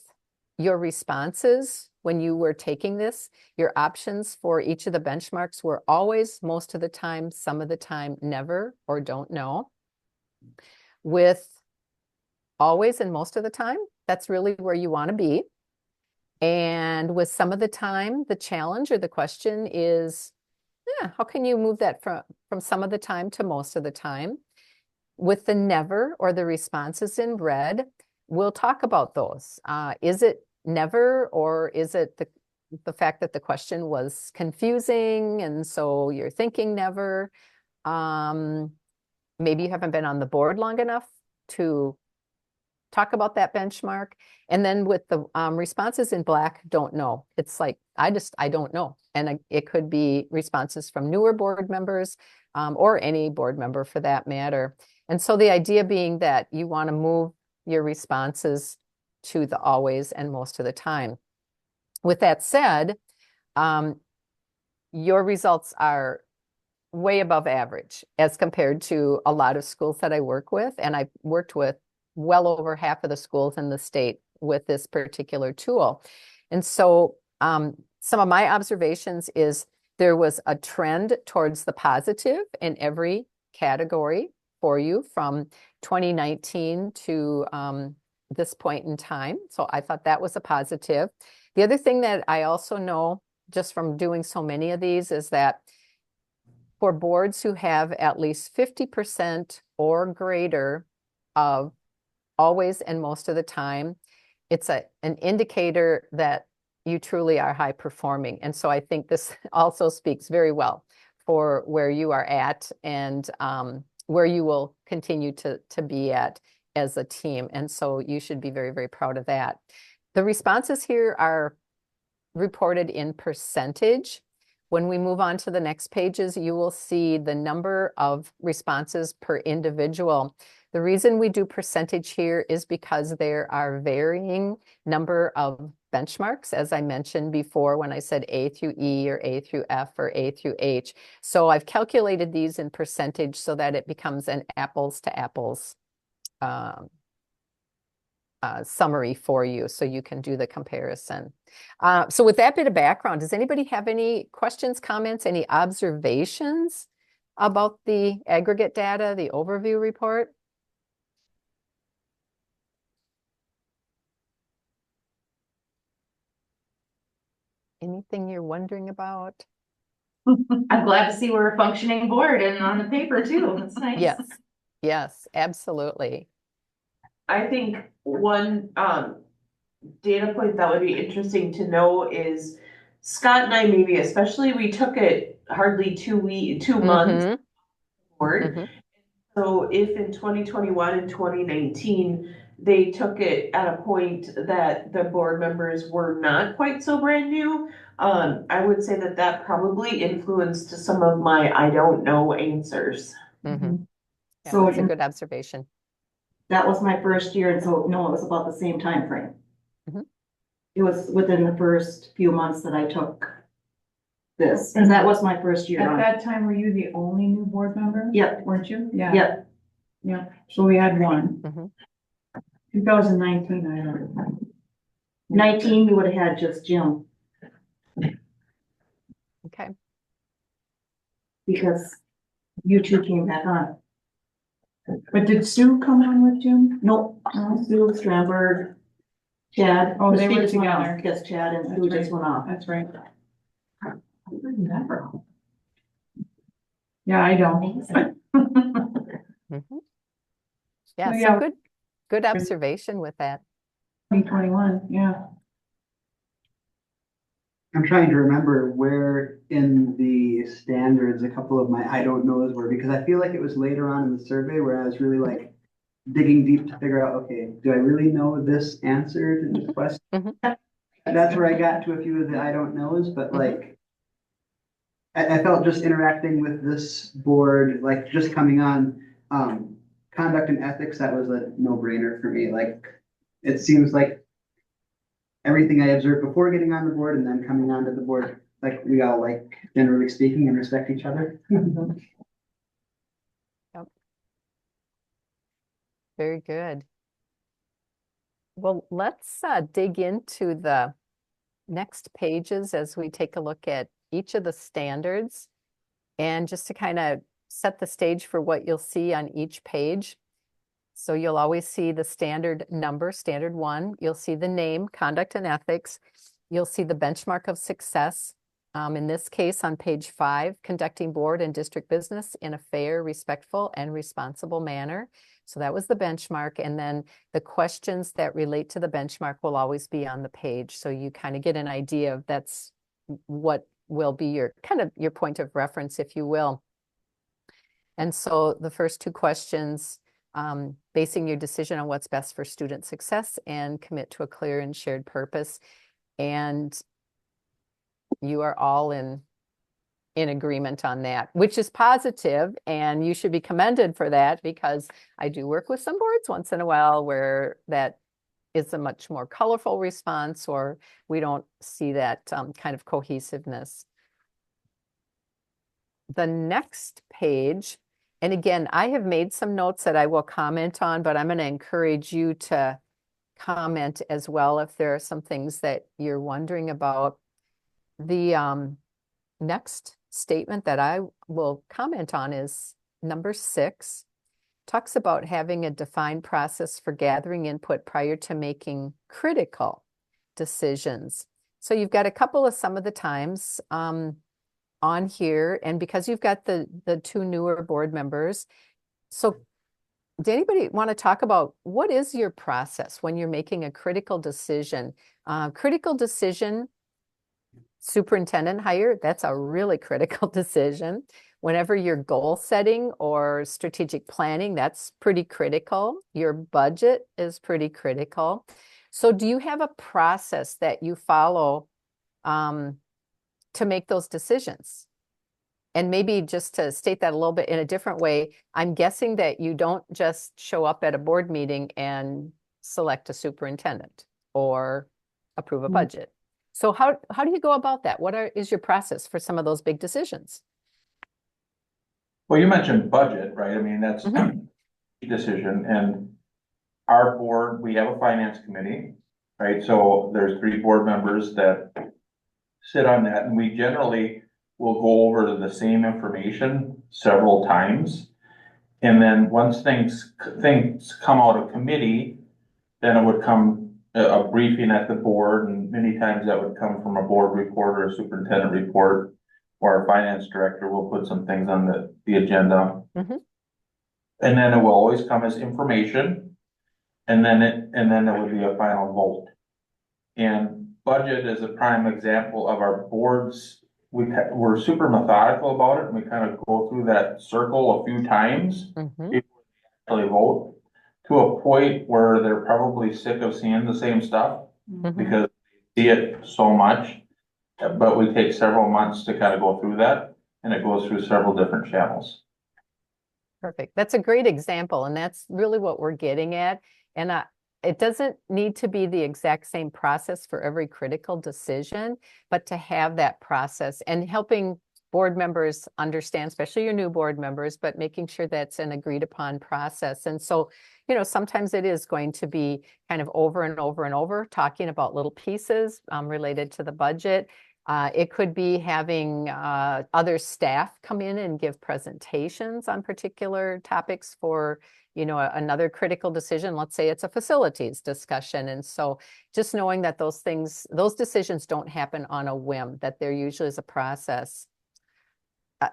your responses, when you were taking this, your options for each of the benchmarks were always, most of the time, some of the time, never or don't know. With always and most of the time, that's really where you want to be. And with some of the time, the challenge or the question is, how can you move that from some of the time to most of the time? With the never or the responses in red, we'll talk about those. Is it never, or is it the fact that the question was confusing and so you're thinking never? Maybe you haven't been on the board long enough to talk about that benchmark. And then with the responses in black, don't know. It's like, I don't know. And it could be responses from newer board members or any board member for that matter. And so the idea being that you want to move your responses to the always and most of the time. With that said, your results are way above average as compared to a lot of schools that I work with. And I've worked with well over half of the schools in the state with this particular tool. And so some of my observations is there was a trend towards the positive in every category for you from 2019 to this point in time. So I thought that was a positive. The other thing that I also know just from doing so many of these is that for boards who have at least 50% or greater of always and most of the time, it's an indicator that you truly are high performing. And so I think this also speaks very well for where you are at and where you will continue to be at as a team. And so you should be very, very proud of that. The responses here are reported in percentage. When we move on to the next pages, you will see the number of responses per individual. The reason we do percentage here is because there are varying number of benchmarks, as I mentioned before when I said A through E or A through F or A through H. So I've calculated these in percentage so that it becomes an apples to apples summary for you so you can do the comparison. So with that bit of background, does anybody have any questions, comments, any observations about the aggregate data, the overview report? Anything you're wondering about? I'm glad to see we're a functioning board and on the paper too. That's nice. Yes, yes, absolutely. I think one data point that would be interesting to know is Scott and I maybe especially, we took it hardly 2 months board. So if in 2021 and 2019 they took it at a point that the board members were not quite so brand new. I would say that that probably influenced some of my I don't know answers. Mm-hmm. Yeah, So that's a good observation. that was my first year, and so, no, it was about the same time frame. Mhm. It was within the first few months that I took this, and that was my first year At on it. that time, were you the only new board member? Yep, Weren't you? Yeah. yep. Yeah, so we had one. Mhm. 2019, I don't know. 19, we would have had just Jim, Okay. because you two came back on. But did Sue come on with Jim? Nope, Sue Stramberg, Chad. Oh, they Christine were just went off, together. because Chad and That's Sue just right. went off. That's right. Yeah, I don't. Mhm. Yeah, So, so yeah. good observation with that. 2021, yeah. I'm trying to remember where in the standards a couple of my I don't knows were, because I feel like it was later on in the survey where I was really like digging deep to figure out, okay, do I really know this answer to this question? Mhm. That's where I got to a few of the I don't knows, but Mhm. like I felt just interacting with this board, like just coming on, conduct and ethics, that was a no-brainer for me. Like, it seems like everything I observed before getting on the board and then coming onto the board, like we all like, generally speaking, and respect each other. Yep. Very good. Well, let's dig into the next pages as we take a look at each of the standards. And just to kind of set the stage for what you'll see on each page. So you'll always see the standard number, standard 1. You'll see the name, conduct and ethics. You'll see the benchmark of success. In this case, on page 5, conducting board and district business in a fair, respectful, and responsible manner. So that was the benchmark. And then the questions that relate to the benchmark will always be on the page. So you kind of get an idea of that's what will be your kind of your point of reference, if you will. And so the first 2 questions, basing your decision on what's best for student success and commit to a clear and shared purpose. And you are all in agreement on that, which is positive, and you should be commended for that, because I do work with some boards once in a while where that is a much more colorful response, or we don't see that kind of cohesiveness. The next page, and again, I have made some notes that I will comment on, but I'm going to encourage you to comment as well if there are some things that you're wondering about. The next statement that I will comment on is number 6. Talks about having a defined process for gathering input prior to making critical decisions. So you've got a couple of some of the times on here, and because you've got the 2 newer board members, so does anybody want to talk about what is your process when you're making a critical decision? Critical decision, superintendent hire, that's a really critical decision. Whenever you're goal setting or strategic planning, that's pretty critical. Your budget is pretty critical. So do you have a process that you follow to make those decisions? And maybe just to state that a little bit in a different way, I'm guessing that you don't just show up at a board meeting and select a superintendent or approve a budget. So how do you go about that? What is your process for some of those big decisions? Well, you mentioned budget, right? I mean, that's a decision, and our board, we have a finance committee, right? So there's 3 board members that sit on that, and we generally will go over the same information several times. And then once things come out of committee, then it would come a briefing at the board, and many times that would come from a board report or a superintendent report, or our finance director will put some things on the agenda. Mhm. And then it will always come as information, and then it would be a final vote. And budget is a prime example of our boards. We're super methodical about it, and we kind of go through that circle a few times before we actually vote. to a point where they're probably sick of seeing the same stuff Mhm. because they see it so much. But we take several months to kind of go through that, and it goes through several different channels. Perfect. That's a great example, and that's really what we're getting at. And it doesn't need to be the exact same process for every critical decision, but to have that process and helping board members understand, especially your new board members, but making sure that's an agreed upon process. And so, sometimes it is going to be kind of over and over and over, talking about little pieces related to the budget. It could be having other staff come in and give presentations on particular topics for, another critical decision. Let's say it's a facilities discussion. And so just knowing that those decisions don't happen on a whim, that there usually is a process.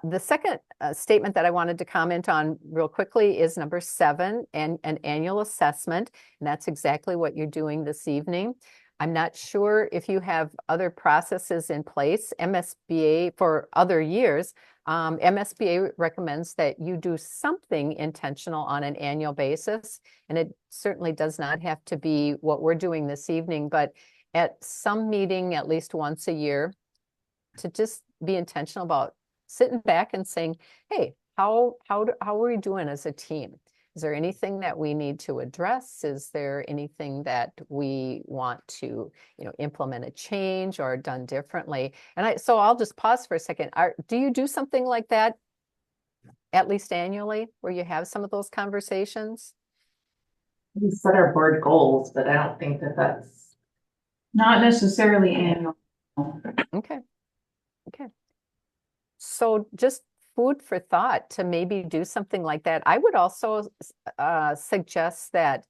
The second statement that I wanted to comment on real quickly is number 7, and an annual assessment. And that's exactly what you're doing this evening. I'm not sure if you have other processes in place. MSBA for other years, MSBA recommends that you do something intentional on an annual basis. And it certainly does not have to be what we're doing this evening, but at some meeting at least once a year, to just be intentional about sitting back and saying, hey, how are we doing as a team? Is there anything that we need to address? Is there anything that we want to, implement a change or done differently? And so I'll just pause for a second. Do you do something like that at least annually, where you have some of those conversations? We set our board goals, but I don't think that that's. Not necessarily annual. Okay. So just food for thought to maybe do something like that. I would also suggest that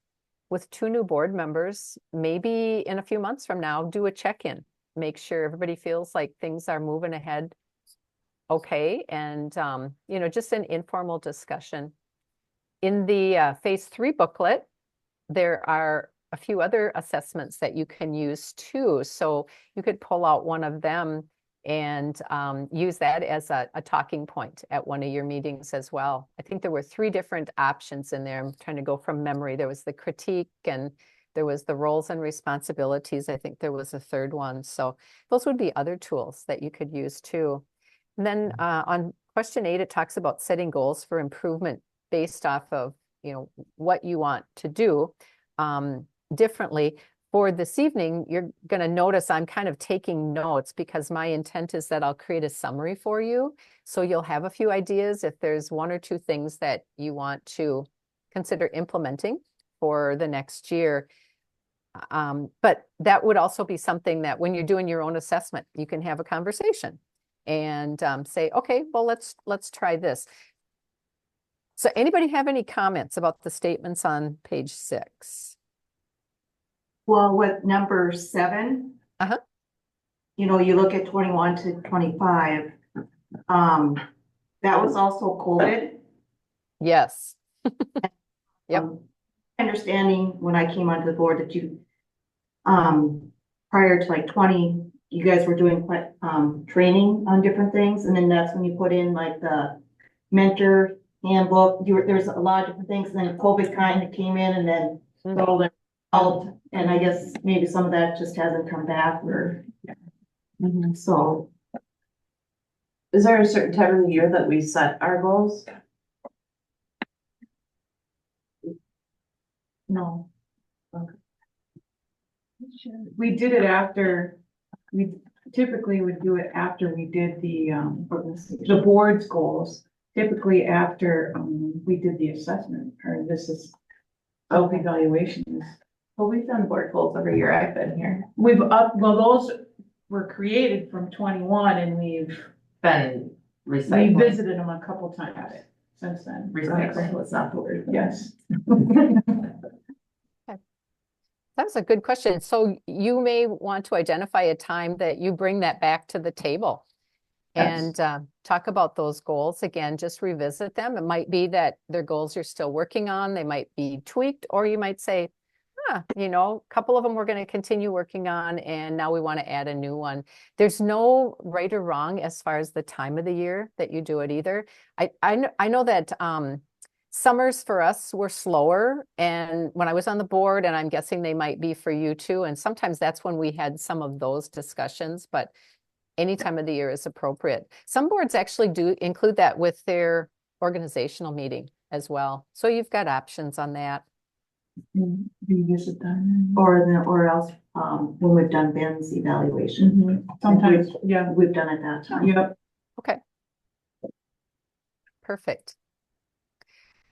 with 2 new board members, maybe in a few months from now, do a check-in. Make sure everybody feels like things are moving ahead okay. And, just an informal discussion. In the phase 3 booklet, there are a few other assessments that you can use too. So you could pull out one of them and use that as a talking point at one of your meetings as well. I think there were 3 different options in there. I'm trying to go from memory. There was the critique, and there was the roles and responsibilities. I think there was a third one. So those would be other tools that you could use too. And then on question 8, it talks about setting goals for improvement based off of, what you want to do differently. For this evening, you're going to notice I'm kind of taking notes because my intent is that I'll create a summary for you. So you'll have a few ideas if there's 1 or 2 things that you want to consider implementing for the next year. But that would also be something that when you're doing your own assessment, you can have a conversation and say, okay, well, let's try this. So anybody have any comments about the statements on page 6? Well, with number 7. You look at 21 to 25. That was also COVID. Yes. Yep. Understanding when I came onto the board that you, prior to like 20, you guys were doing training on different things, and then that's when you put in like the mentor handbook. There's a lot of different things, and then COVID kind of came in and then rolled it out, and I guess maybe some of that just hasn't come back, or so. Is there a certain time of the year that we set our goals? No. We did it after, we typically would do it after we did the board's goals. Typically after we did the assessment, or this is self-evaluations. Well, we've done board goals every year I've been here. Those were created from 21, and we've Been recycling. revisited them a couple times since then. Recycling was not the word. Yes. That's a good question. So you may want to identify a time that you bring that back to the table and talk about those goals again, just revisit them. It might be that they're goals you're still working on. They might be tweaked, or you might say, a couple of them we're going to continue working on, and now we want to add a new one. There's no right or wrong as far as the time of the year that you do it either. I know that Summers for us were slower, and when I was on the board, and I'm guessing they might be for you too, and sometimes that's when we had some of those discussions, but any time of the year is appropriate. Some boards actually do include that with their organizational meeting as well. So you've got options on that. Revisit them, or else, when we've done Ben's evaluation. Sometimes, yeah, we've done it that time. Yep. Okay. Perfect.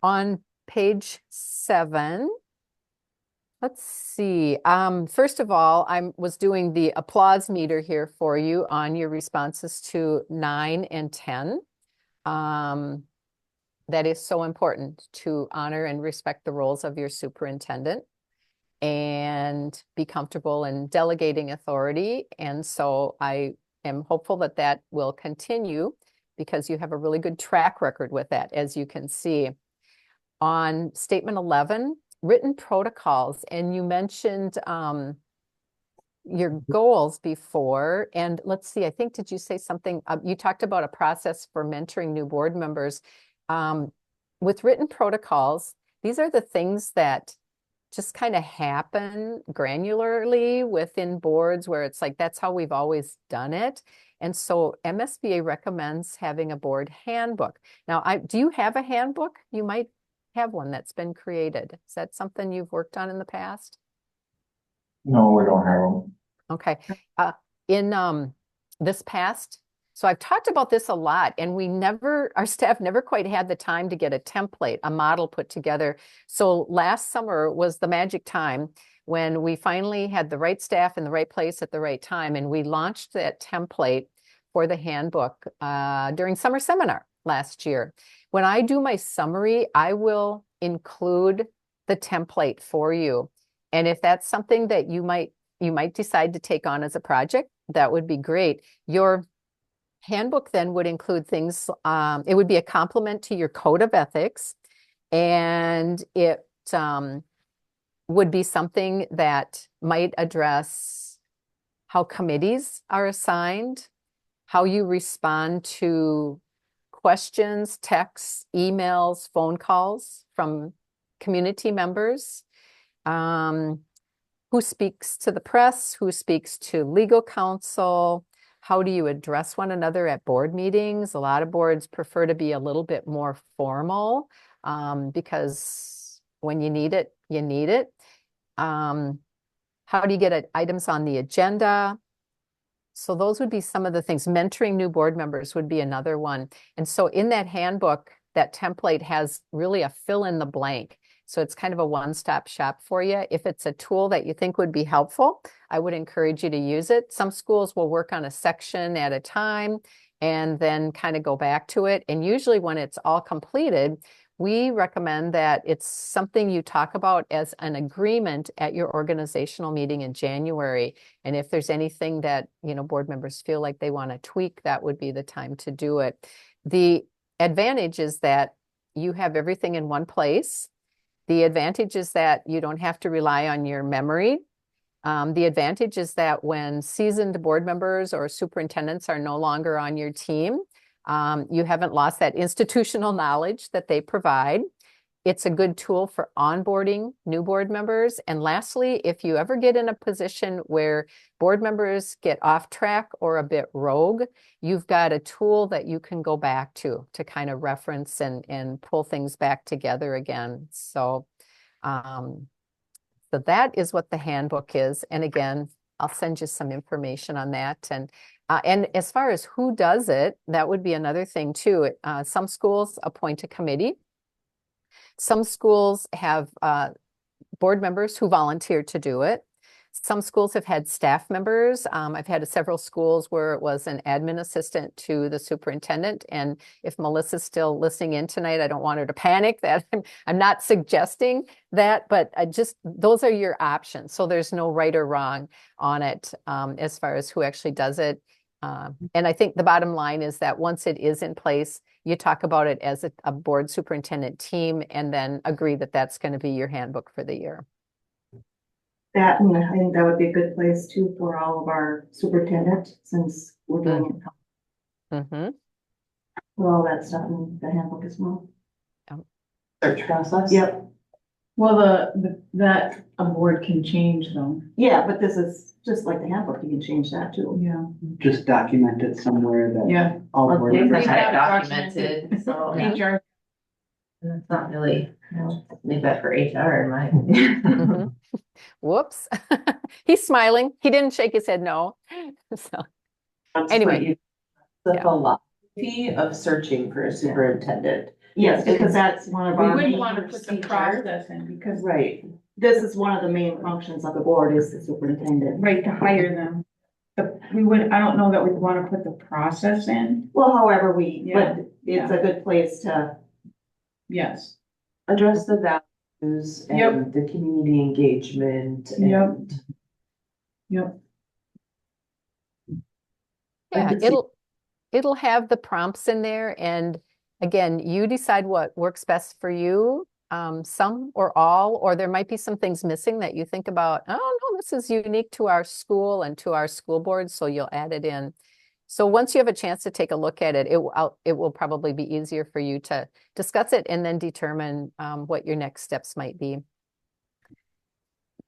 On page 7, let's see. First of all, I was doing the applause meter here for you on your responses to 9 and 10. That is so important to honor and respect the roles of your superintendent and be comfortable in delegating authority. And so I am hopeful that that will continue because you have a really good track record with that, as you can see. On statement 11, written protocols, and you mentioned your goals before, and let's see, I think, did you say something, you talked about a process for mentoring new board members. With written protocols, these are the things that just kind of happen granularly within boards where it's like, that's how we've always done it. And so MSBA recommends having a board handbook. Now, do you have a handbook? You might have one that's been created. Is that something you've worked on in the past? No, we don't have them. Okay. In this past, so I've talked about this a lot, and our staff never quite had the time to get a template, a model put together. So last summer was the magic time when we finally had the right staff in the right place at the right time, and we launched that template for the handbook during summer seminar last year. When I do my summary, I will include the template for you. And if that's something that you might decide to take on as a project, that would be great. Your handbook then would include things, it would be a complement to your code of ethics, and it would be something that might address how committees are assigned, how you respond to questions, texts, emails, phone calls from community members, who speaks to the press, who speaks to legal counsel, how do you address one another at board meetings? A lot of boards prefer to be a little bit more formal because when you need it, you need it. How do you get items on the agenda? So those would be some of the things. Mentoring new board members would be another one. And so in that handbook, that template has really a fill in the blank. So it's kind of a one-stop shop for you. If it's a tool that you think would be helpful, I would encourage you to use it. Some schools will work on a section at a time and then kind of go back to it. And usually when it's all completed, we recommend that it's something you talk about as an agreement at your organizational meeting in January. And if there's anything that, board members feel like they want to tweak, that would be the time to do it. The advantage is that you have everything in one place. The advantage is that you don't have to rely on your memory. The advantage is that when seasoned board members or superintendents are no longer on your team, you haven't lost that institutional knowledge that they provide. It's a good tool for onboarding new board members. And lastly, if you ever get in a position where board members get off track or a bit rogue, you've got a tool that you can go back to kind of reference and pull things back together again. So, so that is what the handbook is. And again, I'll send you some information on that. And as far as who does it, that would be another thing too. Some schools appoint a committee. Some schools have board members who volunteer to do it. Some schools have had staff members. I've had several schools where it was an admin assistant to the superintendent. And if Melissa's still listening in tonight, I don't want her to panic that I'm not suggesting that, but those are your options. So there's no right or wrong on it as far as who actually does it. And I think the bottom line is that once it is in place, you talk about it as a board superintendent team and then agree that that's going to be your handbook for the year. That, and I think that would be a good place too for all of our superintendents, since we're doing it. Mm-hmm. With all that stuff in the handbook as well. search process. Yep, Well, that a board can change though. yeah, but this is just like the handbook, you can change that too. Yeah. Just document it somewhere that Yeah. all board They've members. got it documented. documented, so HR. it's not really, leave that for HR in my opinion. Mhm. Whoops. He's smiling. He didn't shake his head no. So, anyway. The Yeah. philosophy of searching for a superintendent. Yes, because that's one of We our wouldn't main want to put the procedures. process in because, Right. This is one of the main functions of the board is the superintendent. right, to hire them. But we would, I don't know that we'd want to put the process in. Well, however we, Yeah, but it's a good place to, Yes. Address the values Yep. and the community engagement Yep. and Yep. Yeah, it'll have the prompts in there, and again, you decide what works best for you, some or all, or there might be some things missing that you think about, oh no, this is unique to our school and to our school board, so you'll add it in. So once you have a chance to take a look at it, it will probably be easier for you to discuss it and then determine what your next steps might be.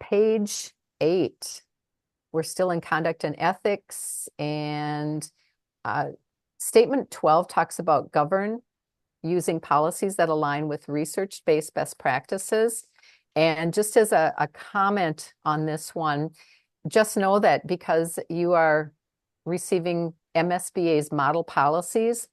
Page 8. We're still in conduct and ethics, and statement 12 talks about govern using policies that align with research-based best practices. And just as a comment on this one, just know that because you are receiving MSBA's model policies,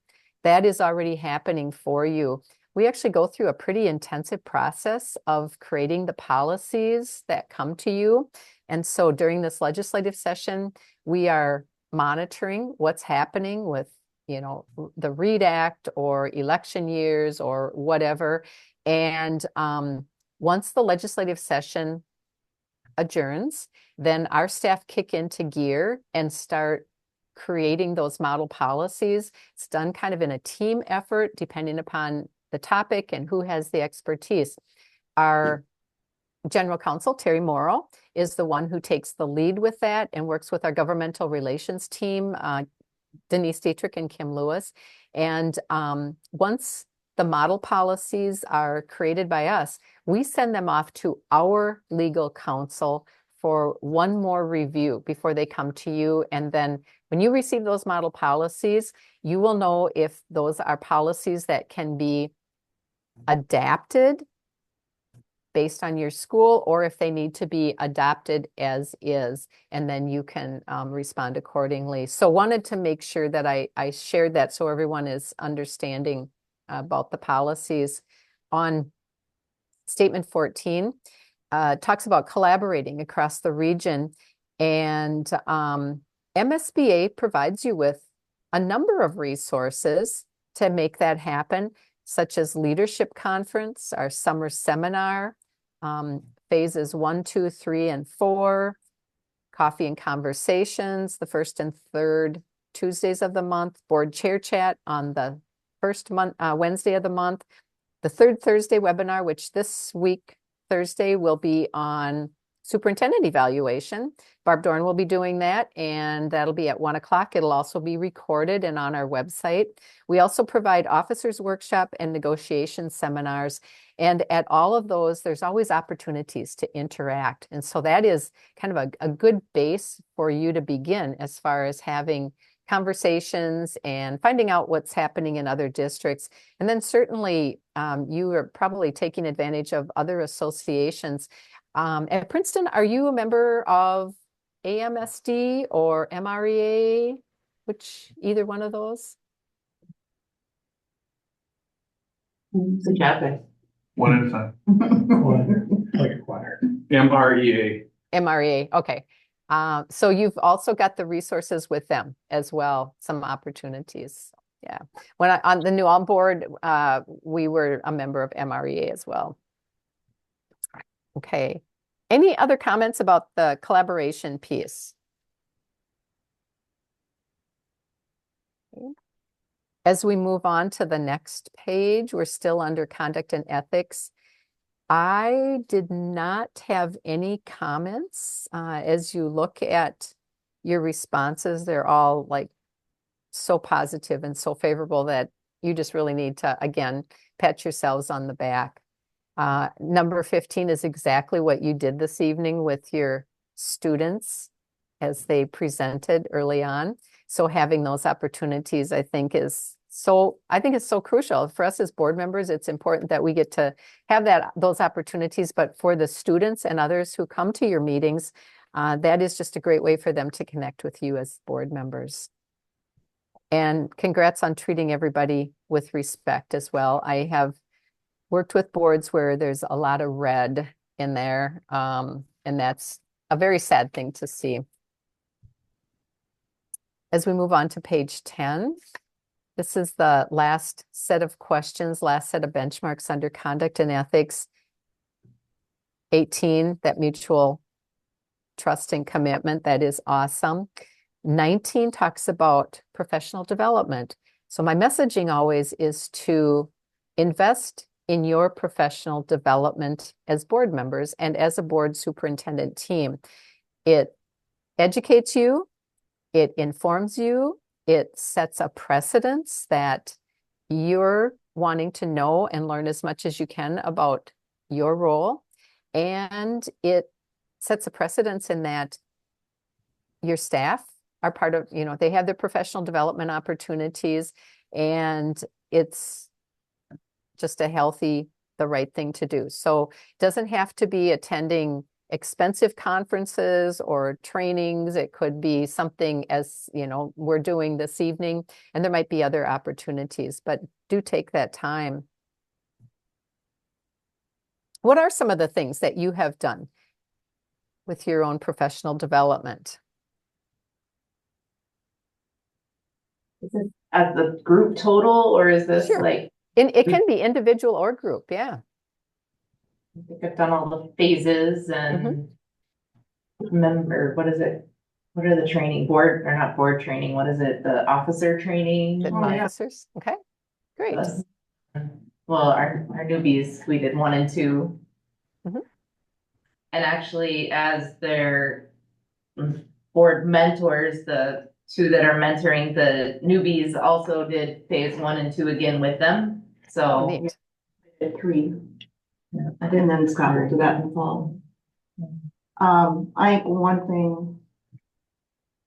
that is already happening for you. We actually go through a pretty intensive process of creating the policies that come to you. And so during this legislative session, we are monitoring what's happening with, the READ Act or election years or whatever. And once the legislative session adjourns, then our staff kick into gear and start creating those model policies. It's done kind of in a team effort, depending upon the topic and who has the expertise. Our General Counsel, Terry Morrow, is the one who takes the lead with that and works with our governmental relations team, Denise Dietrich and Kim Lewis. And once the model policies are created by us, we send them off to our legal counsel for one more review before they come to you. And then when you receive those model policies, you will know if those are policies that can be adapted based on your school, or if they need to be adopted as is, and then you can respond accordingly. So wanted to make sure that I shared that so everyone is understanding about the policies. On statement 14, talks about collaborating across the region, and MSBA provides you with a number of resources to make that happen, such as Leadership Conference, our summer seminar, phases 1, 2, 3, and 4, Coffee and Conversations, the first and third Tuesdays of the month, Board Chair Chat on the first Wednesday of the month, the third Thursday webinar, which this week, Thursday, will be on superintendent evaluation. Barb Dorn will be doing that, and that'll be at 1 o'clock. It'll also be recorded and on our website. We also provide officers workshop and negotiation seminars. And at all of those, there's always opportunities to interact. And so that is kind of a good base for you to begin as far as having conversations and finding out what's happening in other districts. And then certainly you are probably taking advantage of other associations. At Princeton, are you a member of AMSD or MREA? Either one of those? Good job, guys. One at a time. Like a choir. MREA. MREA, okay. So you've also got the resources with them as well, some opportunities. Yeah. When on the New Ulm board, we were a member of MREA as well. Okay. Any other comments about the collaboration piece? Okay. As we move on to the next page, we're still under conduct and ethics. I did not have any comments. As you look at your responses, they're all like so positive and so favorable that you just really need to, again, pat yourselves on the back. Number 15 is exactly what you did this evening with your students as they presented early on. So having those opportunities, I think is so crucial for us as board members. It's important that we get to have those opportunities, but for the students and others who come to your meetings, that is just a great way for them to connect with you as board members. And congrats on treating everybody with respect as well. I have worked with boards where there's a lot of red in there, and that's a very sad thing to see. As we move on to page 10, this is the last set of questions, last set of benchmarks under conduct and ethics. 18, that mutual trust and commitment, that is awesome. 19 talks about professional development. So my messaging always is to invest in your professional development as board members and as a board superintendent team. It educates you, it informs you, it sets a precedence that you're wanting to know and learn as much as you can about your role. And it sets a precedence in that your staff are part of, they have their professional development opportunities, and it's just the right thing to do. So it doesn't have to be attending expensive conferences or trainings. It could be something as, we're doing this evening, and there might be other opportunities, but do take that time. What are some of the things that you have done with your own professional development? Is this as the group total, or is this Sure. like? It can be individual or group, yeah. I think I've done all the phases and remember, what is it? What are the training board or not board training? What is it? The officer training? Good officers. Okay, great. Well, our newbies, we did 1 and 2. Mhm. And actually, as their board mentors, the 2 that are mentoring the newbies also did phase 1 and 2 again with them. So Neat. I did 3, yeah, and then Scott will do that in the fall. I think one thing,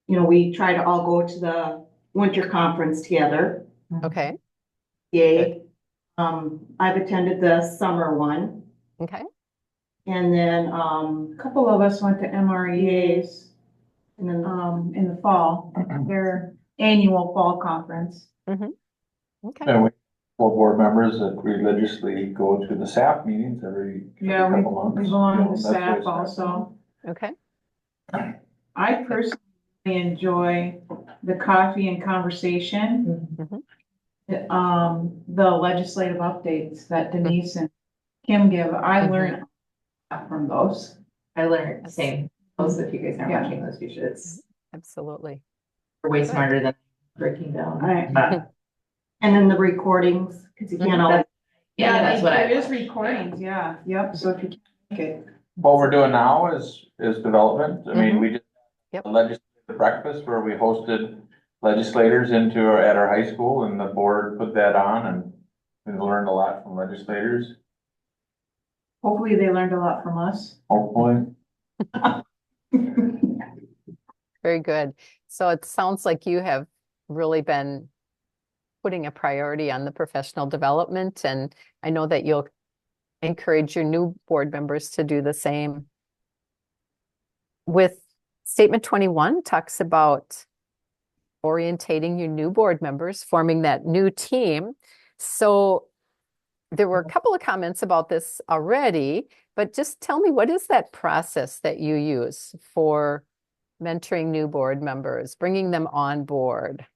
we try to all go to the winter conference together. Okay, Yay. I've attended the summer one, okay. and then, A couple of us went to MREA's and then, in the fall, their annual fall conference. Okay. And we, for board members that religiously go to the SAP meetings every Yeah, we couple months. belong to the That's staff where it's at. also. Okay. I personally enjoy the coffee and conversation. The legislative updates that Denise and Kim give, I learn a lot from those. I learned the same. Those, if you guys aren't Yeah. watching those, you should. It's Absolutely. way smarter than breaking down. and then the recordings, because you can't always. Yeah, that's what There I. is recordings, yeah, yep, so if you can make it. What we're doing now is development. I mean, we just Yep. had a legislative breakfast where we hosted legislators at our high school, and the board put that on, and we learned a lot from legislators, Hopefully they learned a lot from us. hopefully. Very good. So it sounds like you have really been putting a priority on the professional development, and I know that you'll encourage your new board members to do the same. With statement 21 talks about orientating your new board members, forming that new team. So there were a couple of comments about this already, but just tell me, what is that process that you use for mentoring new board members, bringing them on board?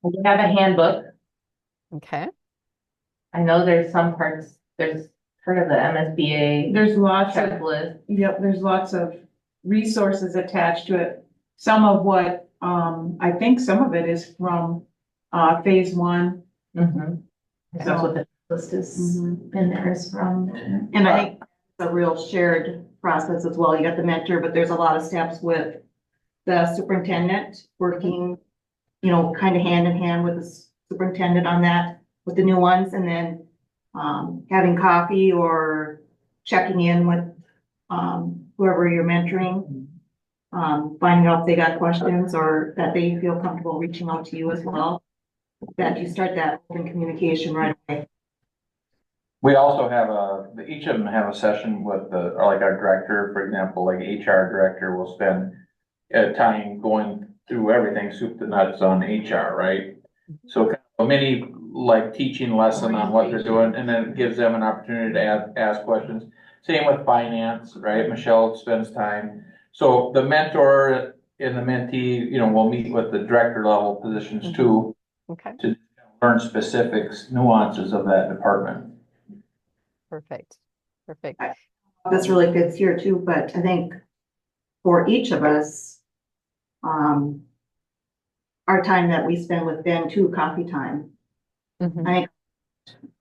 We have a handbook. Okay. I know there's some parts, there's part of the MSBA There's lots of, checklist. yep, there's lots of resources attached to it. Some of what, I think some of it is from, phase 1. That's what the list is in there is from. And I think it's a real shared process as well. You got the mentor, but there's a lot of steps with the superintendent working, kind of hand in hand with the superintendent on that, with the new ones. And then, having coffee or checking in with, whoever you're mentoring. Finding out if they got questions or that they feel comfortable reaching out to you as well. That you start that open communication right away. We also have each of them have a session with or like our director, for example, like HR director will spend time going through everything, soup to nuts on HR, right? So kind of a mini like teaching lesson on what they're doing, and then it gives them an opportunity to ask questions. Same with finance, right? Michelle spends time. So the mentor and the mentee, will meet with the director level positions too. Okay. To learn specifics, nuances of that department. Perfect. Perfect. This really fits here too, but I think for each of us, our time that we spend with Ben too, coffee time. I think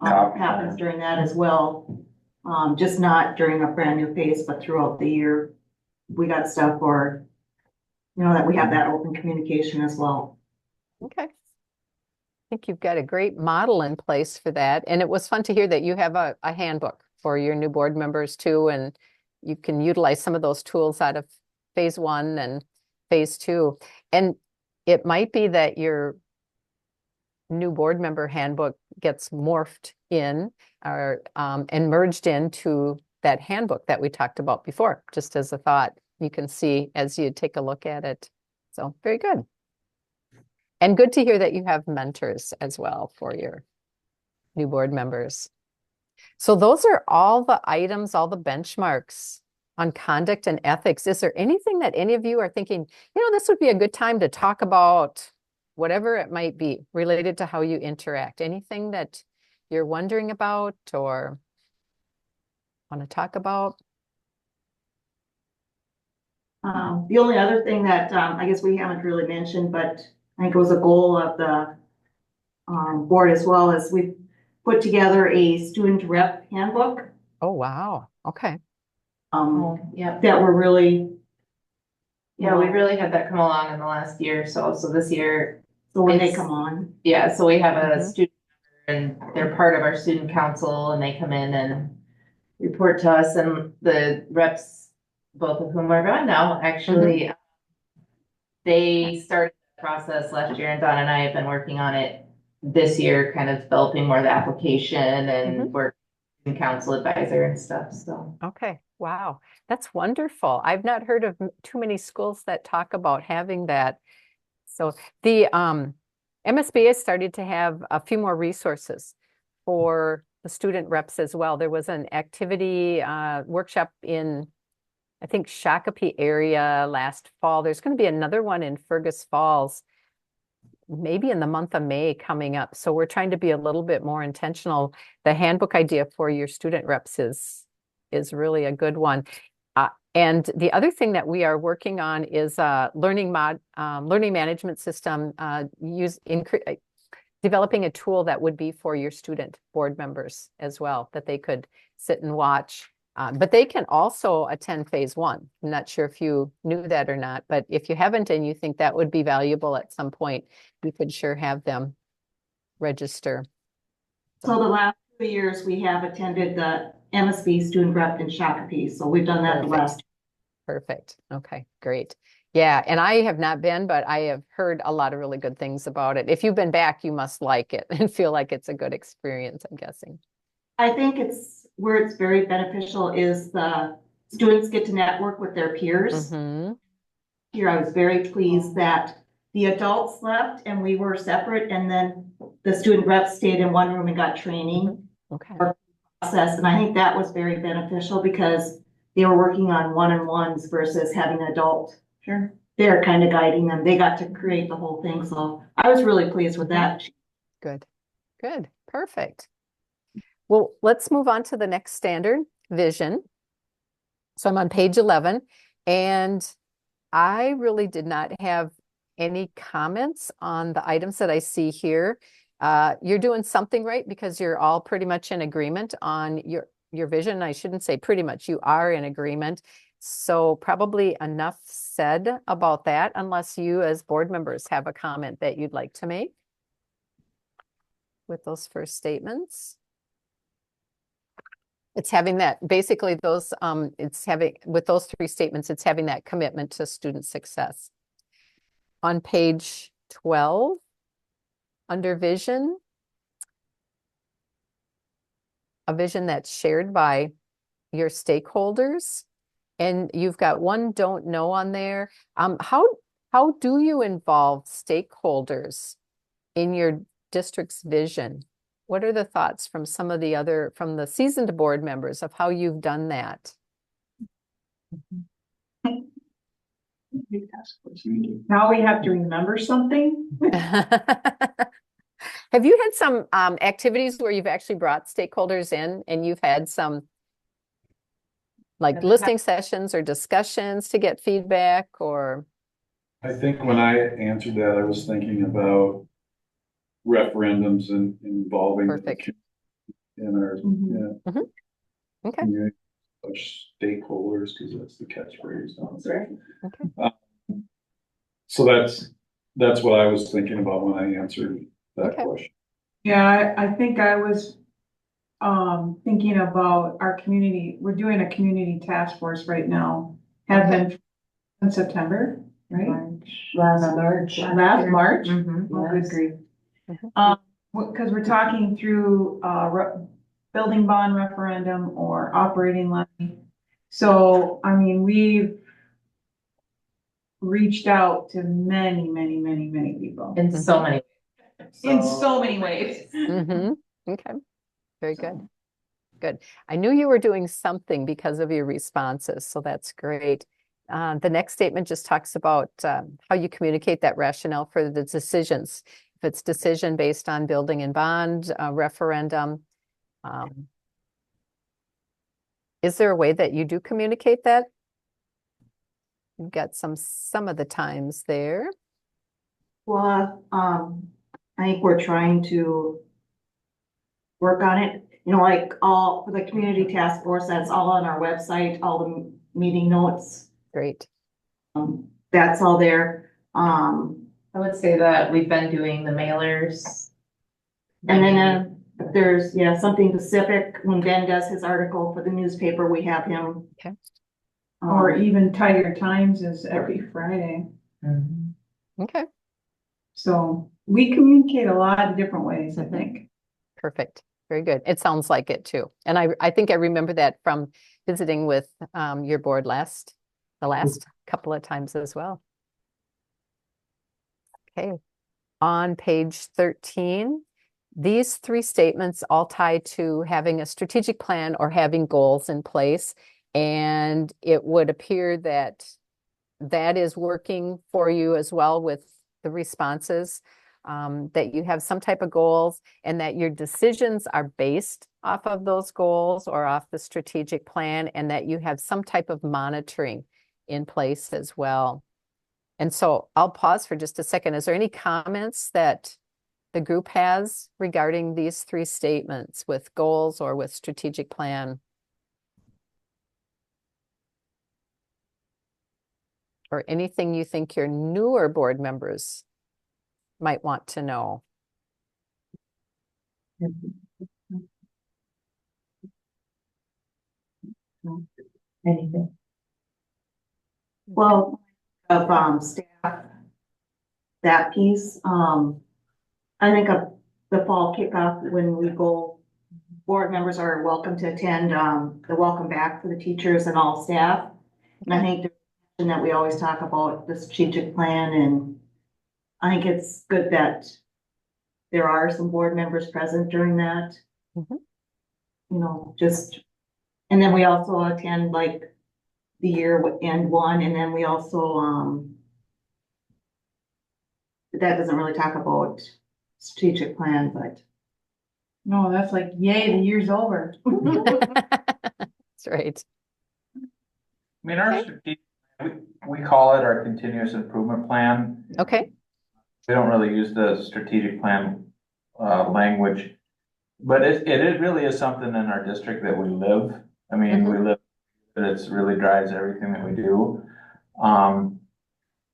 happens during that as well. Just not during a brand new phase, but throughout the year, we got stuff or, that we have that open communication as well. Okay. I think you've got a great model in place for that. And it was fun to hear that you have a handbook for your new board members too. And you can utilize some of those tools out of phase 1 and phase 2. And it might be that your new board member handbook gets morphed in or and merged into that handbook that we talked about before, just as a thought you can see as you take a look at it. So very good. And good to hear that you have mentors as well for your new board members. So those are all the items, all the benchmarks on conduct and ethics. Is there anything that any of you are thinking, this would be a good time to talk about, whatever it might be related to how you interact? Anything that you're wondering about or want to talk about? The only other thing that I guess we haven't really mentioned, but I think it was a goal of the board as well, as we put together a student rep handbook. Oh, wow. Okay. Yeah. That we're really. Yeah, we really had that come along in the last year or so. So this year. So when they come on. Yeah, so we have a student and they're part of our student council and they come in and report to us, and the reps, both of whom are gone now, actually, they started the process last year, and Dawn and I have been working on it this year, kind of developing more of the application and working with council advisor and stuff, so. Okay, wow, that's wonderful. I've not heard of too many schools that talk about having that. So the MSBA started to have a few more resources for the student reps as well. There was an activity workshop in, I think, Shakopee area last fall. There's going to be another one in Fergus Falls, maybe in the month of May coming up. So we're trying to be a little bit more intentional. The handbook idea for your student reps is really a good one. And the other thing that we are working on is learning management system, developing a tool that would be for your student board members as well, that they could sit and watch. But they can also attend phase 1. I'm not sure if you knew that or not, but if you haven't and you think that would be valuable at some point, you could sure have them register. So the last 2 years, we have attended the MSB student rep in Shakopee. So we've done that the last. Perfect. Okay, great. Yeah, and I have not been, but I have heard a lot of really good things about it. If you've been back, you must like it and feel like it's a good experience, I'm guessing. I think where it's very beneficial is the students get to network with their peers. Here, I was very pleased that the adults left and we were separate, and then the student reps stayed in one room and got training. Process, and I think that was very beneficial because they were working on one-on-ones versus having an adult. They're kind of guiding them. They got to create the whole thing, so I was really pleased with that. Good, perfect. Well, let's move on to the next standard, vision. So I'm on page 11, and I really did not have any comments on the items that I see here. You're doing something right because you're all pretty much in agreement on your vision. I shouldn't say pretty much, you are in agreement. So probably enough said about that, unless you as board members have a comment that you'd like to make with those first statements. It's having that, basically those, it's having, with those three statements, it's having that commitment to student success. On page 12, under vision, a vision that's shared by your stakeholders. And you've got one don't know on there. How do you involve stakeholders in your district's vision? What are the thoughts from some of from the seasoned board members of how you've done that? Now we have to remember something? Have you had some activities where you've actually brought stakeholders in and you've had some like listening sessions or discussions to get feedback, or? I think when I answered that, I was thinking about referendums and involving the Perfect. in our Okay. community of stakeholders, because that's the catchphrase. That's right. Okay. So that's what I was thinking about when I answered that question. Yeah, I think I was thinking about our community. We're doing a community task force right now. Have been in September, right? Last March. Last March? Oh, good grief. Because we're talking through building bond referendum or operating levy. So, I mean, we've reached out to many, many, many, many people. In so many. In so many ways. Okay. Very good. Good. I knew you were doing something because of your responses, so that's great. The next statement just talks about how you communicate that rationale for the decisions. If it's decision based on building and bond referendum, is there a way that you do communicate that? You've got some of the times there. Well, I think we're trying to work on it. You know, like all for the community task force, that's all on our website, all the meeting notes. Great. That's all there. I would say that we've been doing the mailers. And then if there's, something specific, when Ben does his article for the newspaper, we have him. Okay. Or even Tiger Times is every Friday. Okay. So we communicate a lot of different ways, I think. Perfect. Very good. It sounds like it too. And I think I remember that from visiting with your board the last couple of times as well. Okay. On page 13, these three statements all tie to having a strategic plan or having goals in place. And it would appear that that is working for you as well with the responses, that you have some type of goals and that your decisions are based off of those goals or off the strategic plan, and that you have some type of monitoring in place as well. And so I'll pause for just a second. Is there any comments that the group has regarding these three statements with goals or with strategic plan? Or anything you think your newer board members might want to know? Anything. Well, of staff, that piece, I think of the fall kickoff when we go, board members are welcome to attend, the welcome back for the teachers and all staff. And I think that we always talk about the strategic plan, and I think it's good that there are some board members present during that. You know, and then we also attend like the year end one, and then we also, that doesn't really talk about strategic plan, but. No, that's like, yay, the year's over. That's right. I mean, our strategic, we call it our continuous improvement plan. Okay. We don't really use the strategic plan language, but it really is something in our district that we live. I mean, we live, it really drives everything that we do.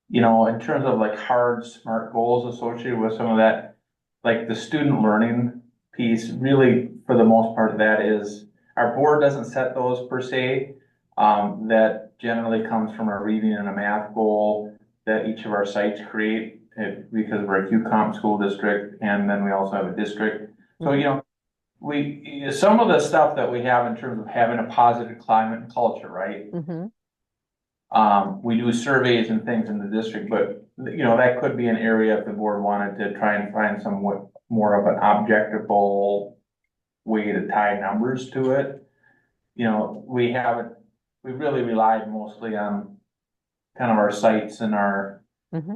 You know, in terms of like hard, smart goals associated with some of that, like the student learning piece, really, for the most part, that is our board doesn't set those per se. That generally comes from a reading and a math goal that each of our sites create because we're a QComp school district, and then we also have a district. So, you know, some of the stuff that we have in terms of having a positive climate and culture, right? Mm-hmm. We do surveys and things in the district, but you know, that could be an area if the board wanted to try and find somewhat more of an objectable way to tie numbers to it. You know, we really relied mostly on kind of our sites and our Mm-hmm.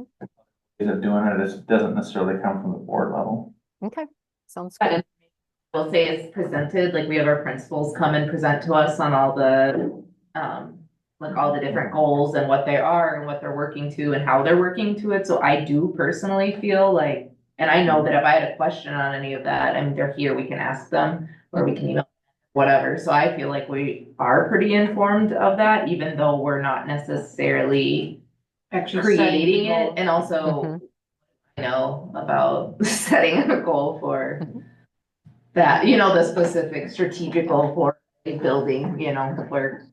ways of doing it. It doesn't necessarily come from the board level. Okay, sounds good. We'll say it's presented, like we have our principals come and present to us on all the, like all the different goals and what they are and what they're working to and how they're working to it. So I do personally feel like, and I know that if I had a question on any of that, I mean, they're here, we can ask them or we can email, whatever. So I feel like we are pretty informed of that, even though we're not necessarily Actually creating setting it. And also, you know, about setting a goal for that, you know, the specific strategic goal for a building, you know, where.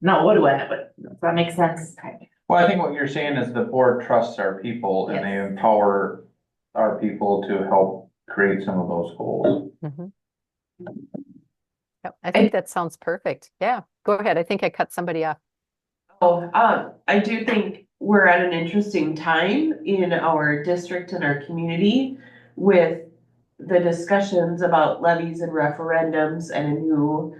No, what do I, but does that make sense? Well, I think what you're saying is the board trusts our people and they empower our people to help create some of those goals. Mm-hmm. Yep, I think that sounds perfect. Yeah, go ahead. I think I cut somebody off. I do think we're at an interesting time in our district and our community with the discussions about levies and referendums and a new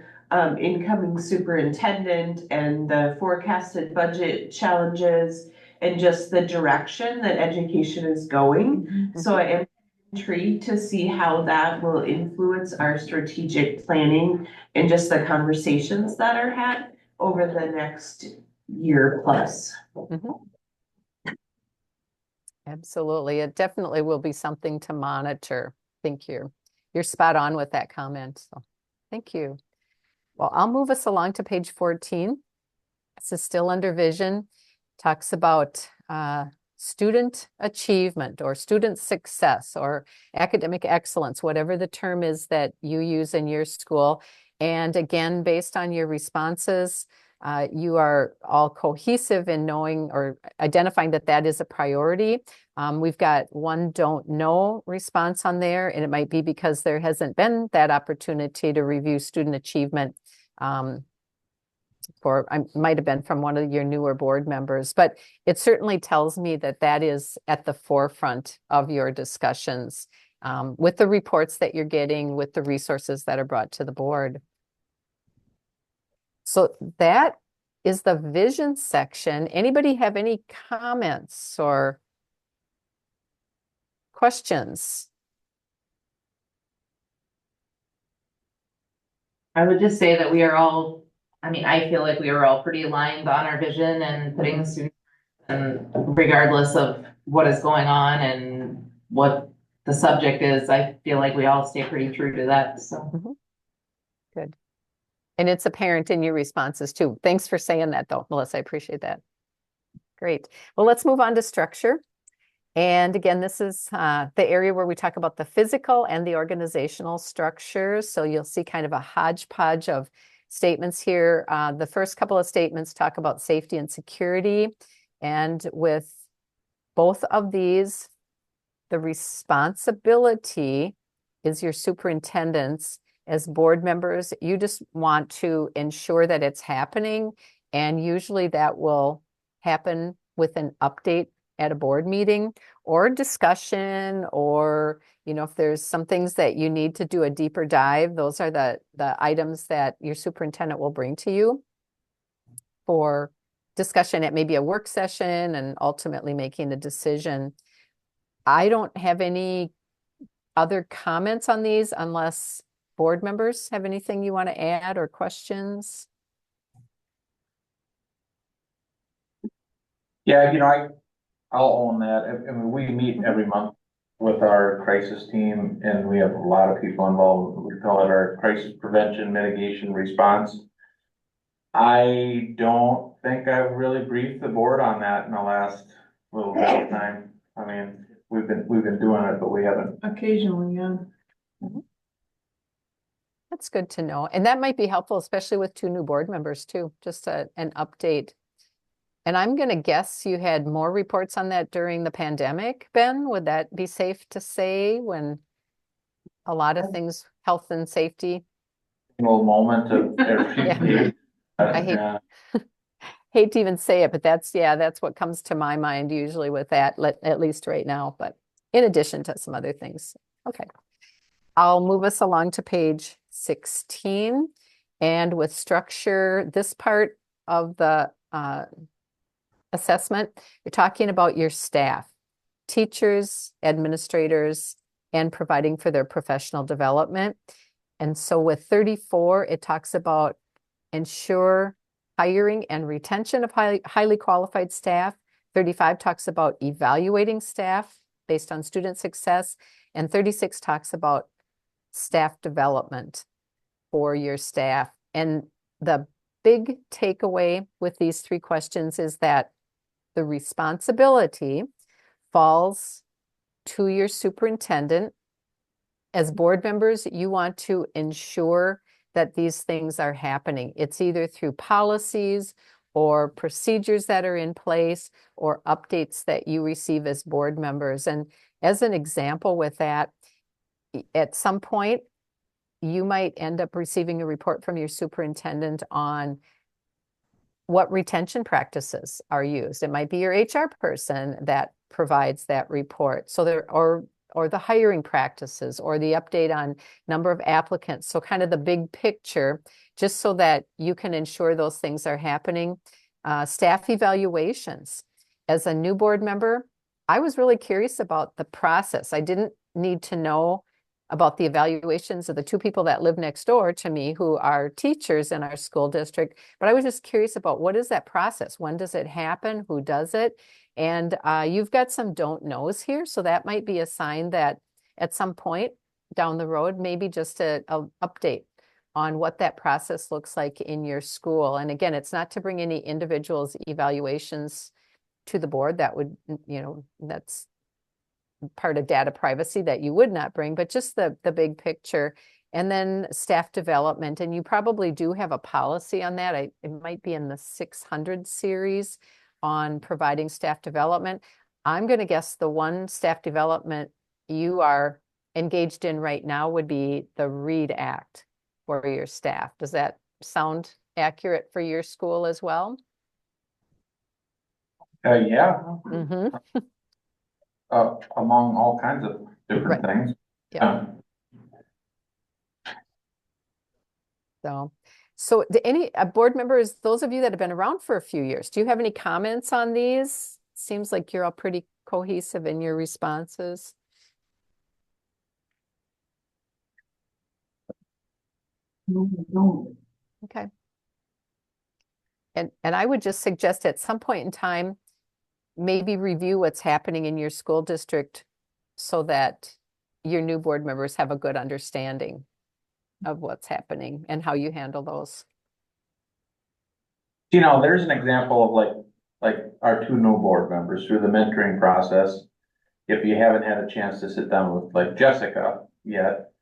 incoming superintendent and the forecasted budget challenges and just the direction that education is going. So I am intrigued to see how that will influence our strategic planning and just the conversations that are had over the next year plus. Absolutely. It definitely will be something to monitor. Thank you. You're spot on with that comment. So thank you. Well, I'll move us along to page 14. This is still under vision. Talks about student achievement or student success or academic excellence, whatever the term is that you use in your school. And again, based on your responses, you are all cohesive in knowing or identifying that that is a priority. We've got one don't know response on there, and it might be because there hasn't been that opportunity to review student achievement. I might have been from one of your newer board members, but it certainly tells me that that is at the forefront of your discussions with the reports that you're getting, with the resources that are brought to the board. So that is the vision section. Anybody have any comments or questions? I would just say that we are all, I mean, I feel like we are all pretty aligned on our vision and putting the students, and regardless of what is going on and what the subject is, I feel like we all stay pretty true to that, so. Good. And it's apparent in your responses too. Thanks for saying that though, Melissa, I appreciate that. Great. Well, let's move on to structure. And again, this is the area where we talk about the physical and the organizational structures. So you'll see kind of a hodgepodge of statements here. The first couple of statements talk about safety and security. And with both of these, the responsibility is your superintendent's. As board members, you just want to ensure that it's happening. And usually that will happen with an update at a board meeting or discussion, or, you know, if there's some things that you need to do a deeper dive, those are the items that your superintendent will bring to you for discussion at maybe a work session and ultimately making the decision. I don't have any other comments on these unless board members have anything you want to add or questions? Yeah, you know, I'll own that. I mean, we meet every month with our crisis team and we have a lot of people involved. We call it our crisis prevention, mitigation, response. I don't think I've really briefed the board on that in the last little bit of time. I mean, we've been doing it, but we haven't. Occasionally, yeah. That's good to know. And that might be helpful, especially with 2 new board members too, just an update. And I'm going to guess you had more reports on that during the pandemic, Ben. Would that be safe to say when a lot of things, health and safety? Little moment of. Yeah. I hate, hate to even say it, but that's what comes to my mind usually with that, at least right now, but in addition to some other things. Okay. I'll move us along to page 16. And with structure, this part of the assessment, you're talking about your staff, teachers, administrators, and providing for their professional development. And so with 34, it talks about ensure hiring and retention of highly qualified staff. 35 talks about evaluating staff based on student success. And 36 talks about staff development for your staff. And the big takeaway with these 3 questions is that the responsibility falls to your superintendent. As board members, you want to ensure that these things are happening. It's either through policies or procedures that are in place or updates that you receive as board members. And as an example with that, at some point, you might end up receiving a report from your superintendent on what retention practices are used. It might be your HR person that provides that report. So there, or the hiring practices or the update on number of applicants. So kind of the big picture, just so that you can ensure those things are happening. Staff evaluations. As a new board member, I was really curious about the process. I didn't need to know about the evaluations of the 2 people that live next door to me who are teachers in our school district, but I was just curious about what is that process? When does it happen? Who does it? And you've got some don't knows here, so that might be a sign that at some point down the road, maybe just a update on what that process looks like in your school. And again, it's not to bring any individuals' evaluations to the board. That would, that's part of data privacy that you would not bring, but just the big picture. And then staff development, and you probably do have a policy on that. It might be in the 600 series on providing staff development. I'm going to guess the one staff development you are engaged in right now would be the READ Act for your staff. Does that sound accurate for your school as well? Yeah. Mm-hmm. Among all kinds of different things. Yeah. So do any board members, those of you that have been around for a few years, do you have any comments on these? Seems like you're all pretty cohesive in your responses. No. Okay. And I would just suggest at some point in time, maybe review what's happening in your school district so that your new board members have a good understanding of what's happening and how you handle those. There's an example of like our 2 new board members through the mentoring process. If you haven't had a chance to sit down with like Jessica yet,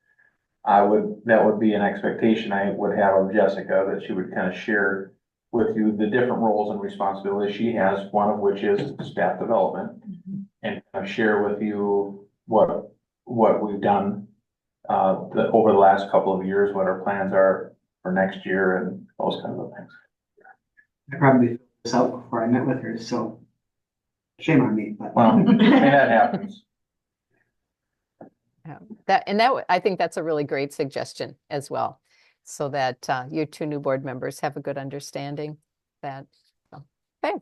that would be an expectation I would have of Jessica, that she would kind of share with you the different roles and responsibilities she has, one of which is staff development, and kind of share with you what we've done over the last couple of years, what our plans are for next year, and those kinds of things. I probably filled this out before I met with her, so shame on me, but. Well, that happens. I think that's a really great suggestion as well, so that your 2 new board members have a good understanding of that. Okay.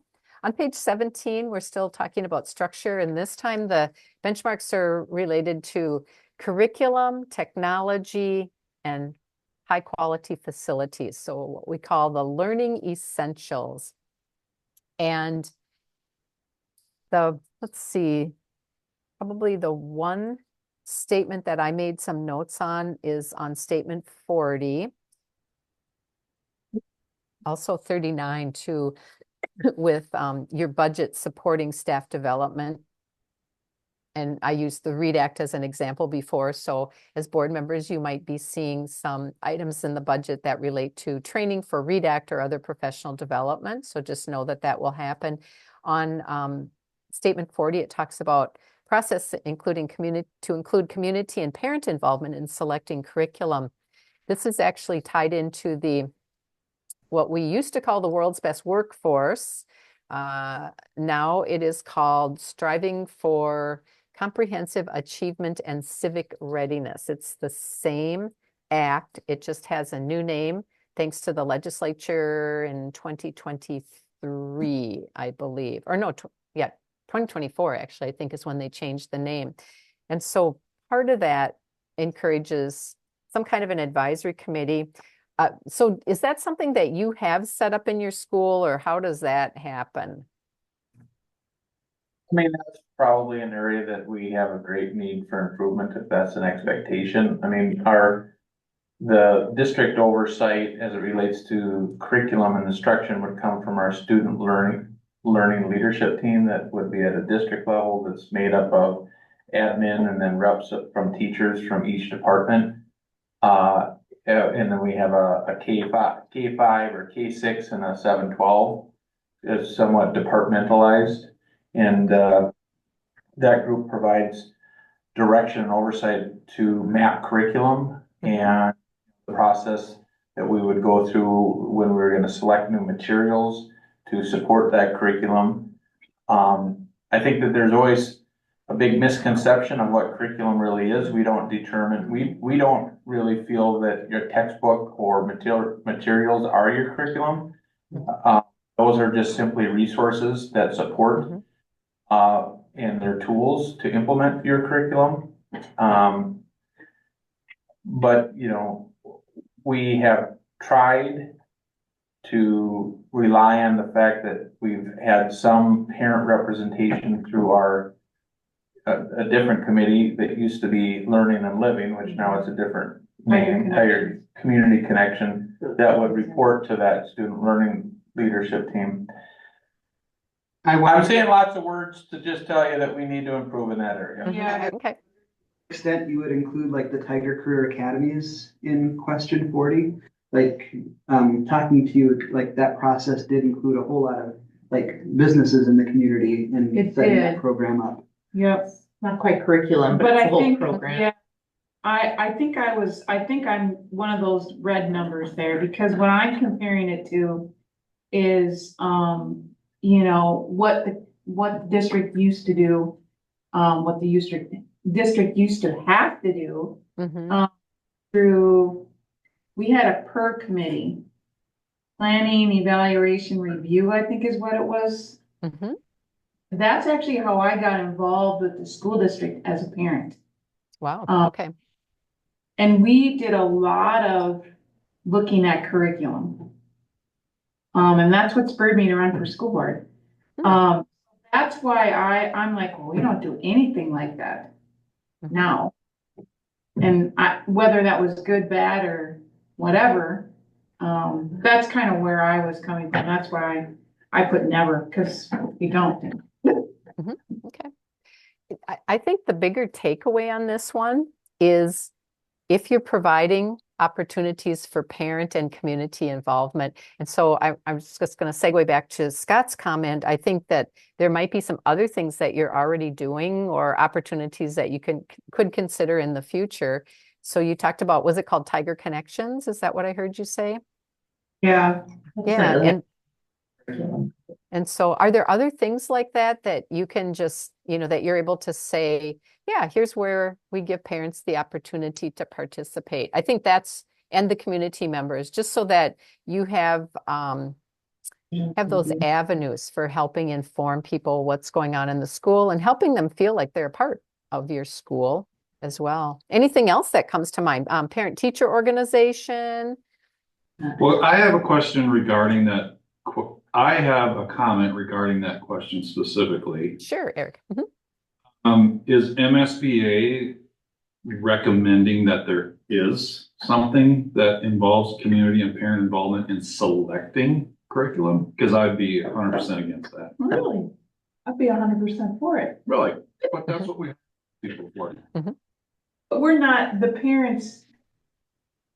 On page 17, we're still talking about structure, and this time the benchmarks are related to curriculum, technology, and high quality facilities. So what we call the learning essentials. And let's see, probably the one statement that I made some notes on is on statement 40. Also 39 too, with your budget supporting staff development. and I used the READ Act as an example before. So as board members, you might be seeing some items in the budget that relate to training for READ Act or other professional development. So just know that that will happen. On Statement 40, it talks about process including to include community and parent involvement in selecting curriculum. This is actually tied into what we used to call the world's best workforce. Now it is called Striving for Comprehensive Achievement and Civic Readiness. It's the same act. It just has a new name thanks to the legislature in 2023, I believe. Or no, 2024 actually, I think is when they changed the name. And so part of that encourages some kind of an advisory committee. So is that something that you have set up in your school, or how does that happen? I mean, that's probably an area that we have a great need for improvement, if that's an expectation. I mean, the district oversight as it relates to curriculum and instruction would come from our student learning leadership team that would be at a district level that's made up of admin and then reps from teachers from each department. And then we have a K5 or K6 and a 712. It's somewhat departmentalized, and that group provides direction and oversight to map curriculum and the process that we would go through when we were going to select new materials to support that curriculum. I think that there's always a big misconception of what curriculum really is. We don't really feel that your textbook or materials are your curriculum. Those are just simply resources that support and they're tools to implement your curriculum. But we have tried to rely on the fact that we've had some parent representation through a different committee that used to be Learning and Living, which now is a different name, Tiger Community Connection, that would report to that student learning leadership team. I'm saying lots of words to just tell you that we need to improve in that area. Yeah. Okay. Extent you would include like the Tiger Career Academies in question 40, like talking to you, like that process did include a whole lot of like businesses in the community and setting that program up. Yep. Not quite curriculum, but it's a whole program. Yeah, I think I'm one of those red numbers there, because what I'm comparing it to is, what the district used to do, what the district used to have to do, through, we had a PER committee, planning, evaluation, review, I think is what it was. That's actually how I got involved with the school district as a parent. Wow, okay. And we did a lot of looking at curriculum. And that's what spurred me to run for school board. That's why I'm like, well, we don't do anything like that now. And whether that was good, bad, or whatever, that's kind of where I was coming from. That's why I put never, because we don't. Okay. I think the bigger takeaway on this one is if you're providing opportunities for parent and community involvement. And so I'm just going to segue back to Scott's comment. I think that there might be some other things that you're already doing or opportunities that you could consider in the future. So you talked about, was it called Tiger Connections? Is that what I heard you say? Yeah. Yeah. And so are there other things like that you can just, that you're able to say, yeah, here's where we give parents the opportunity to participate. I think and the community members, just so that you have those avenues for helping inform people what's going on in the school and helping them feel like they're a part of your school as well. Anything else that comes to mind? Parent-teacher organization? Well, I have a question regarding that. I have a comment regarding that question specifically. Sure, Eric. Is MSBA recommending that there is something that involves community and parent involvement in selecting curriculum? Because I'd be 100% against that. Really? I'd be 100% for it. Really, but that's what we have people for. But we're not, the parents,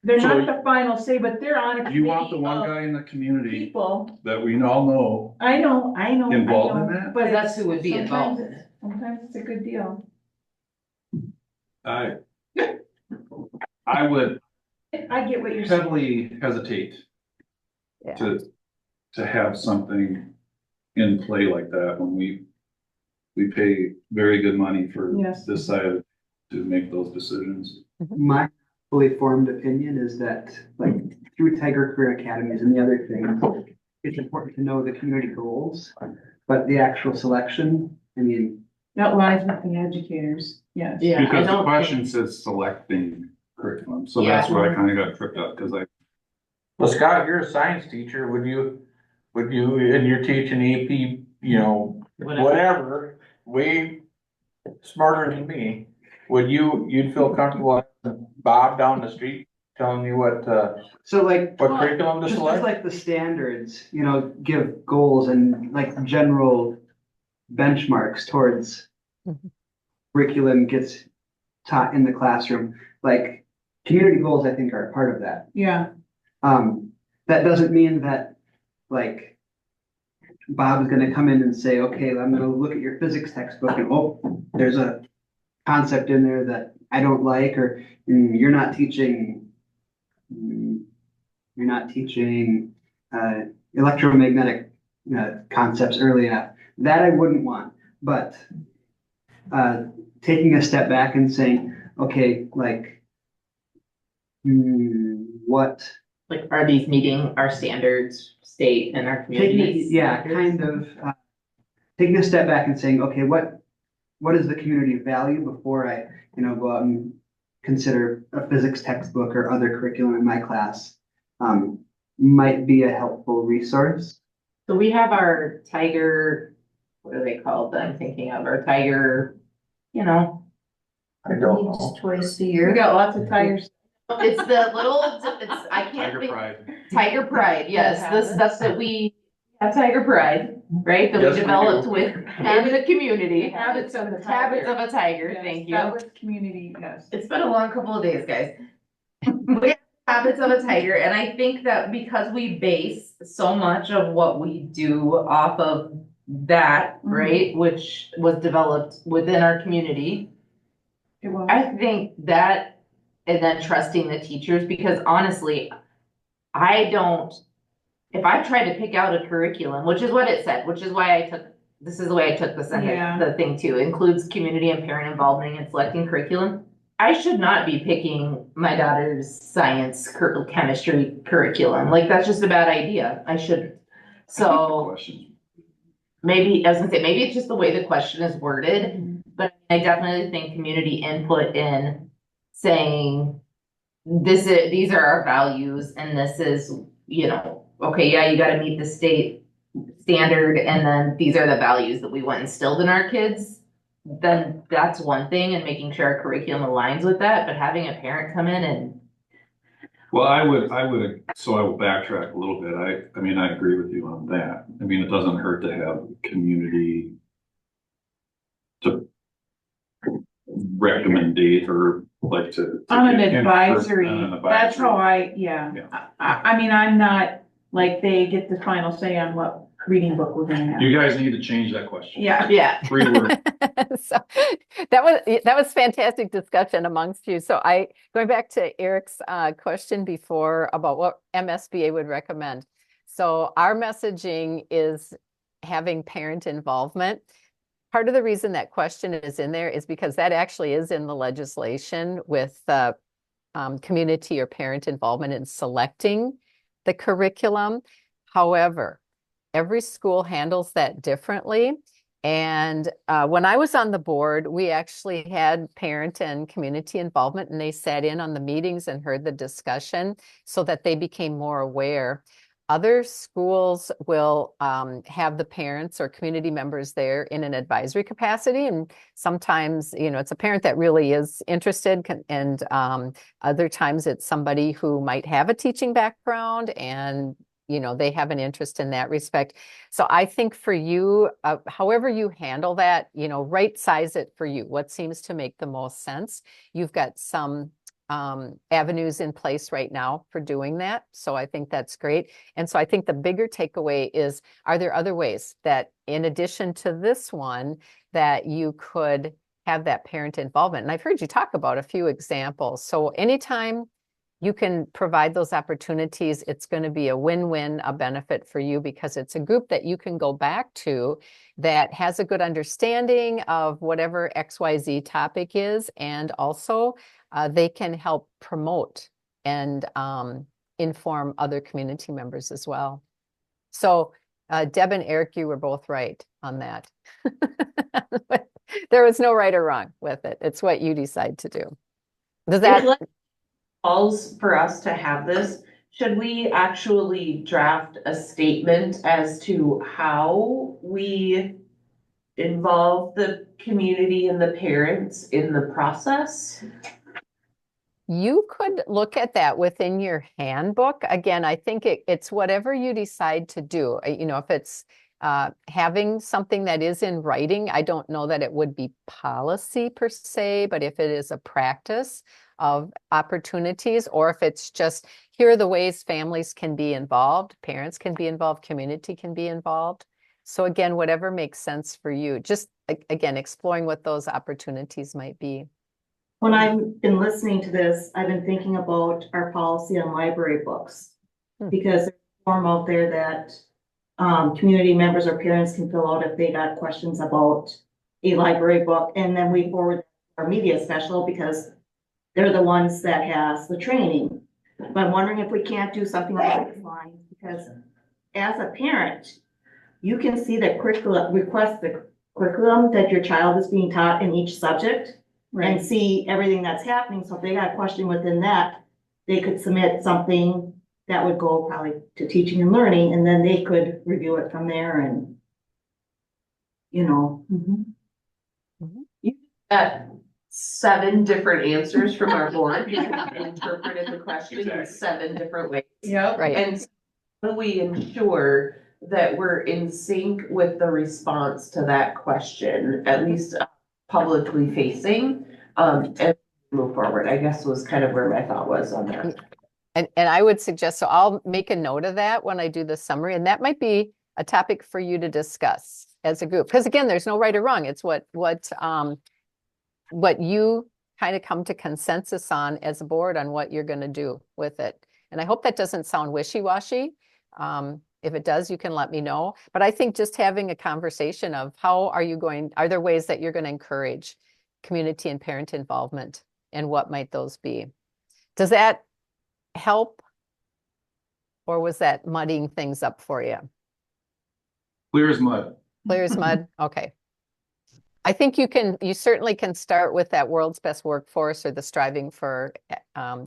they're So not the final say, but they're on a You want the committee one of guy in the community people. that we all know I know. Involved in that? But That's who would be sometimes involved in it. Sometimes it's a good deal. I would I get what you're saying. heavily hesitate Yeah. to have something in play like that when we pay very good money for Yes. this side to make those decisions. My fully formed opinion is that, like, through Tiger Career Academies and the other things, it's important to know the community goals, but the actual selection, I mean, That lies with the educators, yes. Yeah, I Because the don't question think- says selecting curriculum, so Yeah. that's where I kind of got tripped up, because Well, Scott, you're a science teacher, would you, and you're teaching AP, you know, whatever, way smarter than me, you'd feel comfortable having Bob down the street telling you what so like, curriculum to just select? like the standards, give goals and like general benchmarks towards curriculum gets taught in the classroom, like community goals, I think are a part of that. Yeah, That doesn't mean that, like, Bob's gonna come in and say, okay, I'm gonna look at your physics textbook and, oh, there's a concept in there that I don't like, or you're not teaching electromagnetic concepts early enough. That I wouldn't want, but taking a step back and saying, okay, like, what? Like, are these meeting our standards, state and our communities? Kind of taking a step back and saying, okay, what is the community value before I, go out and consider a physics textbook or other curriculum in my class, might be a helpful resource. So we have our Tiger, what are they called that I'm thinking of, our Tiger, I don't know. Just twice a we year. got lots of tigers. it's the little, I can't Tiger think. Pride. Tiger Pride, yes, that's that we have Tiger Pride, right, that Yes, we we developed do. with, in the community. Habits of the Habits tiger. of a tiger, Yes, thank you. That was community, yes. It's been a long couple of days, guys. We have habits of a tiger, and I think that because we base so much of what we do off of that, right, which was developed within our community, It was. I think that, and then trusting the teachers, because honestly, if I tried to pick out a curriculum, which is what it said, which is why this is the way I took the Yeah. sentence, the thing too, includes community and parent involvement in selecting curriculum. I should not be picking my daughter's science, chemistry curriculum. Like, that's just a bad idea. I shouldn't. So Questions. maybe, I was gonna say, maybe it's just the way the question is worded, but I definitely think community input in saying, these are our values, and this is, okay, yeah, you gotta meet the state standard, and then these are the values that we want instilled in our kids, then that's one thing, and making sure our curriculum aligns with that, but having a parent come in and. Well, so I will backtrack a little bit. I mean, I agree with you on that. I mean, it doesn't hurt to have community to recommendate or like to. On an get input advisory, on an that's how advisory. yeah. Yeah. I mean, I'm not, like, they get the final say on what reading book we're gonna have. You guys need to change that question. Yeah. 3 words. So that was fantastic discussion amongst you. So going back to Eric's question before about what MSBA would recommend. So our messaging is having parent involvement. Part of the reason that question is in there is because that actually is in the legislation with community or parent involvement in selecting the curriculum. However, every school handles that differently. And when I was on the board, we actually had parent and community involvement, and they sat in on the meetings and heard the discussion so that they became more aware. Other schools will have the parents or community members there in an advisory capacity. And sometimes, it's a parent that really is interested, and other times it's somebody who might have a teaching background and they have an interest in that respect. So I think for you, however you handle that, right size it for you. What seems to make the most sense? You've got some avenues in place right now for doing that. So I think that's great. And so I think the bigger takeaway is, are there other ways that in addition to this one, that you could have that parent involvement? And I've heard you talk about a few examples. So anytime you can provide those opportunities, it's going to be a win-win, a benefit for you, because it's a group that you can go back to that has a good understanding of whatever XYZ topic is, and also they can help promote and inform other community members as well. So Deb and Eric, you were both right on that. There was no right or wrong with it. It's what you decide to do. Does that calls for us to have this? Should we actually draft a statement as to how we involve the community and the parents in the process? You could look at that within your handbook. Again, I think it's whatever you decide to do. If it's having something that is in writing, I don't know that it would be policy per se, but if it is a practice of opportunities, or if it's just, here are the ways families can be involved, parents can be involved, community can be involved. So again, whatever makes sense for you, just again, exploring what those opportunities might be. When I've been listening to this, I've been thinking about our policy on library books. Because there's a form out there that community members or parents can fill out if they got questions about a library book, and then we forward our media special because they're the ones that has the training. But I'm wondering if we can't do something along these lines, because as a parent, you can see the curriculum, request the curriculum that your child is being taught in each subject. And see everything that's happening. So if they got a question within that, they could submit something that would go probably to teaching and learning, and then they could review it from there and, You got 7 different answers from our board. You interpreted the question in 7 different ways. Yep. Right. And so we ensure that we're in sync with the response to that question, at least publicly facing, and move forward, I guess, was kind of where my thought was on that. And I would suggest, so I'll make a note of that when I do the summary, and that might be a topic for you to discuss as a group. Because again, there's no right or wrong. It's what you kind of come to consensus on as a board on what you're going to do with it. And I hope that doesn't sound wishy-washy. If it does, you can let me know. But I think just having a conversation of are there ways that you're going to encourage community and parent involvement, and what might those be? Does that help? Or was that muddying things up for you? Clear as mud. Clear as mud? Okay. I think you certainly can start with that world's best workforce, or the striving for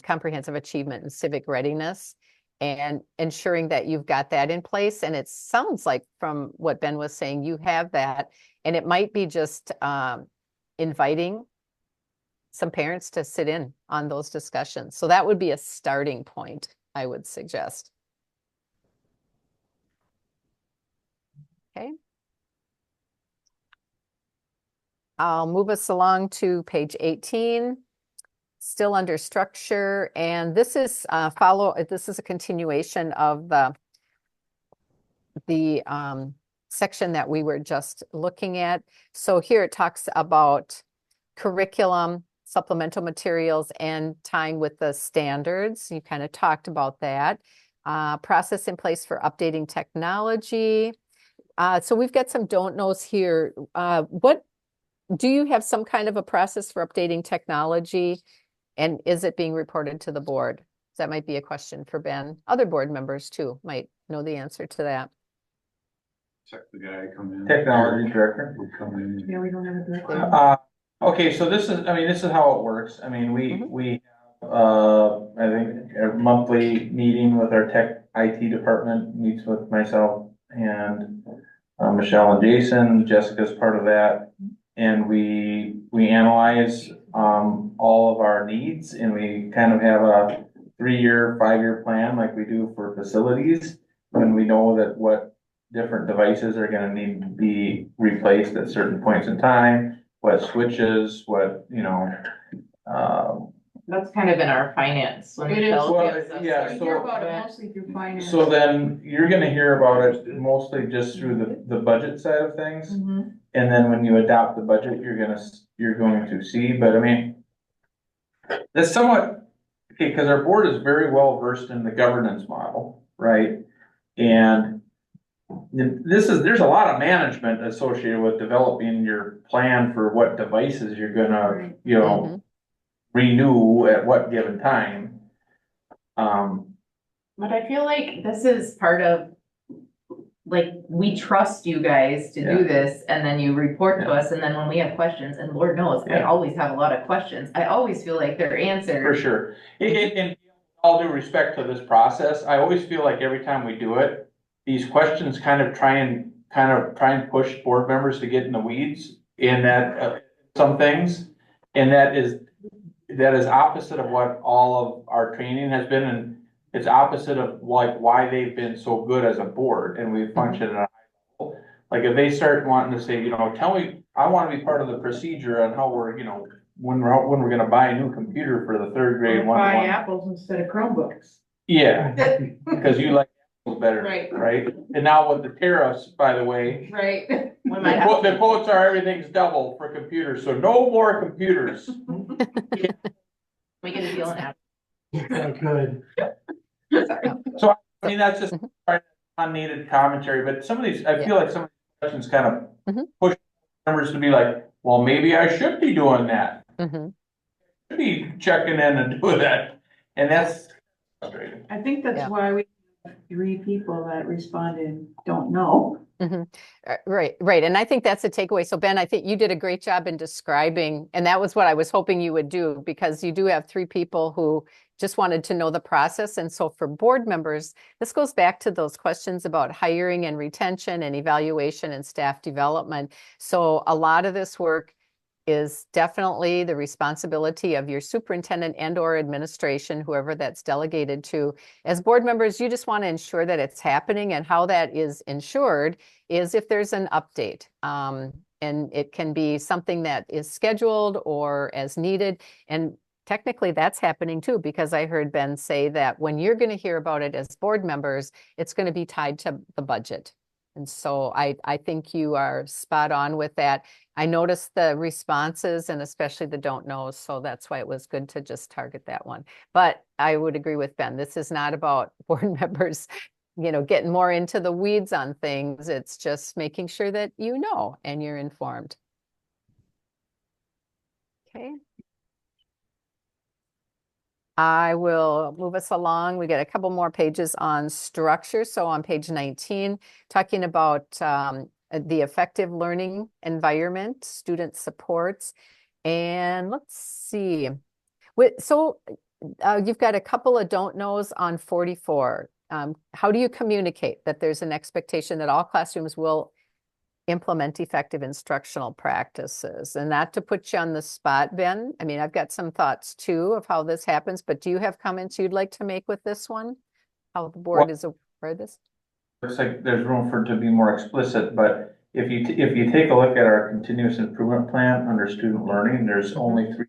comprehensive achievement and civic readiness, and ensuring that you've got that in place. And it sounds like from what Ben was saying, you have that, and it might be just inviting some parents to sit in on those discussions. So that would be a starting point, I would suggest. Okay. I'll move us along to page 18. Still under structure, and this is this is a continuation of the section that we were just looking at. So here it talks about curriculum, supplemental materials, and tying with the standards. You kind of talked about that. Process in place for updating technology. So we've got some don't knows here. What do you have some kind of a process for updating technology? And is it being reported to the board? That might be a question for Ben. Other board members too might know the answer to that. Check the guy come in. Technology director. Would come in. Yeah, we don't have a director. Okay, so this is how it works. I mean, we have, I think a monthly meeting with our tech IT department, meets with myself and Michelle and Jason. Jessica's part of that. And we analyze all of our needs, and we kind of have a 3-year, 5-year plan like we do for facilities. when we know that what different devices are gonna need to be replaced at certain points in time, what switches, what, That's kind of in our finance. when It is. Michelle Well, gives us yeah, our- We hear about it mostly through finance. so then you're gonna hear about it mostly just through the budget side of things. Mhm. And then when you adopt the budget, you're going to see, but I mean, that's somewhat, okay, cause our board is very well versed in the governance model, right? And there's a lot of management associated with developing your plan for what devices you're gonna, renew at what given time. But I feel like this is part of, like, we trust you guys to Yeah. do this, and then you report to Yeah. us, and then when we have questions, and Lord knows, I Yeah. always have a lot of questions, I always feel like they're answered. For sure. In all due respect to this process, I always feel like every time we do it, these questions kind of try and push board members to get in the weeds in that, some things. And that is opposite of what all of our training has been, and it's opposite of like why they've been so good as a board and we function at a high level. Like if they start wanting to say, tell me, I wanna be part of the procedure on how we're, when we're gonna buy a new computer for the third grade one. Buy apples instead of Chromebooks. Yeah, because you like apples better, Right. right? And now with the tariffs, by the way, Right. We the might have, the quotes are everything's double for computers, so no more computers. we get a deal on that. Good. Sorry. So, I mean, that's just unneeded commentary, but some of these, I feel like some of these questions kind of push members to be like, well, maybe I should be doing that. Should be checking in and doing that, and that's frustrating. I think that's why we have 3 people that responded, don't know. Right, right. And I think that's a takeaway. So Ben, I think you did a great job in describing, and that was what I was hoping you would do, because you do have 3 people who just wanted to know the process. And so for board members, this goes back to those questions about hiring and retention and evaluation and staff development. So a lot of this work is definitely the responsibility of your superintendent and or administration, whoever that's delegated to. As board members, you just want to ensure that it's happening, and how that is ensured is if there's an update. And it can be something that is scheduled or as needed. And technically that's happening too, because I heard Ben say that when you're going to hear about it as board members, it's going to be tied to the budget. And so I think you are spot on with that. I noticed the responses and especially the don't knows, so that's why it was good to just target that one. But I would agree with Ben. This is not about board members, getting more into the weeds on things. It's just making sure that you know and you're informed. Okay. I will move us along. We get a couple more pages on structure. So on page 19, talking about the effective learning environment, student supports. And let's see. So you've got a couple of don't knows on 44. How do you communicate that there's an expectation that all classrooms will implement effective instructional practices? And not to put you on the spot, Ben. I mean, I've got some thoughts too of how this happens, but do you have comments you'd like to make with this one? How the board is aware of this? Looks like there's room for it to be more explicit, but if you take a look at our continuous improvement plan under student learning, there's only 3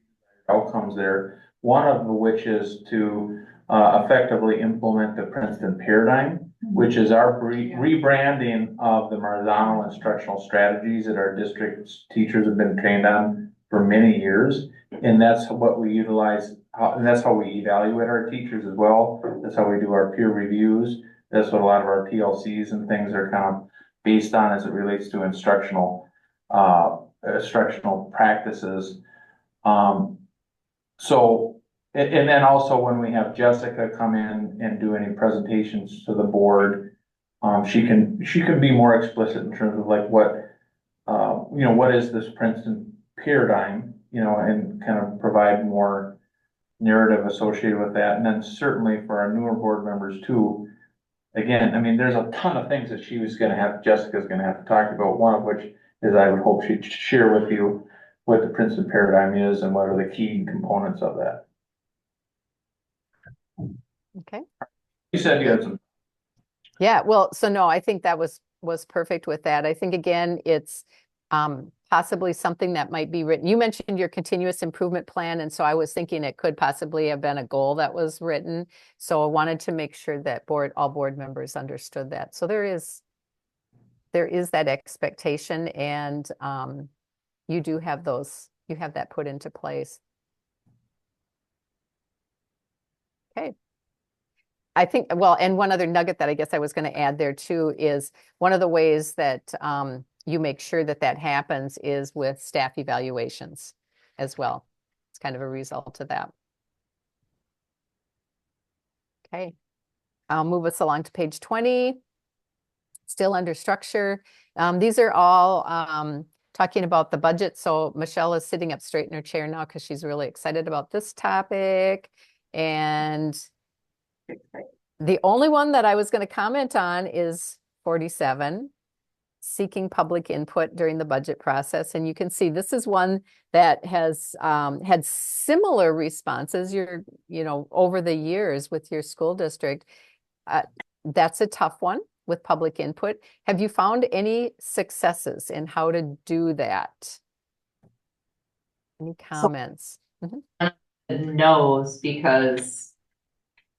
outcomes there. One of which is to effectively implement the Princeton paradigm, which is our rebranding of the Marzano instructional strategies that our district teachers have been trained on for many years. And that's what we utilize, and that's how we evaluate our teachers as well. That's how we do our peer reviews. That's what a lot of our PLCs and things are kind of based on as it relates to instructional practices. And then also when we have Jessica come in and do any presentations to the board, she can be more explicit in terms of like what is this Princeton paradigm, and kind of provide more narrative associated with that. And then certainly for our newer board members too, again, I mean, there's a ton of things that Jessica's gonna have to talk about, one of which is I would hope she'd share with you what the Princeton paradigm is and what are the key components of that. Okay. You said you had some. Yeah, well, so no, I think that was perfect with that. I think again, it's possibly something that might be written. You mentioned your continuous improvement plan, and so I was thinking it could possibly have been a goal that was written. So I wanted to make sure that all board members understood that. So there is that expectation, and you do have you have that put into place. Okay. I think, well, and one other nugget that I guess I was going to add there too is one of the ways that you make sure that that happens is with staff evaluations as well. It's kind of a result of that. Okay. I'll move us along to page 20. Still under structure. These are all talking about the budget. So Michelle is sitting up straight in her chair now because she's really excited about this topic. And the only one that I was going to comment on is 47, seeking public input during the budget process. And you can see this is one that has had similar responses over the years with your school district. That's a tough one with public input. Have you found any successes in how to do that? Any comments? Knows because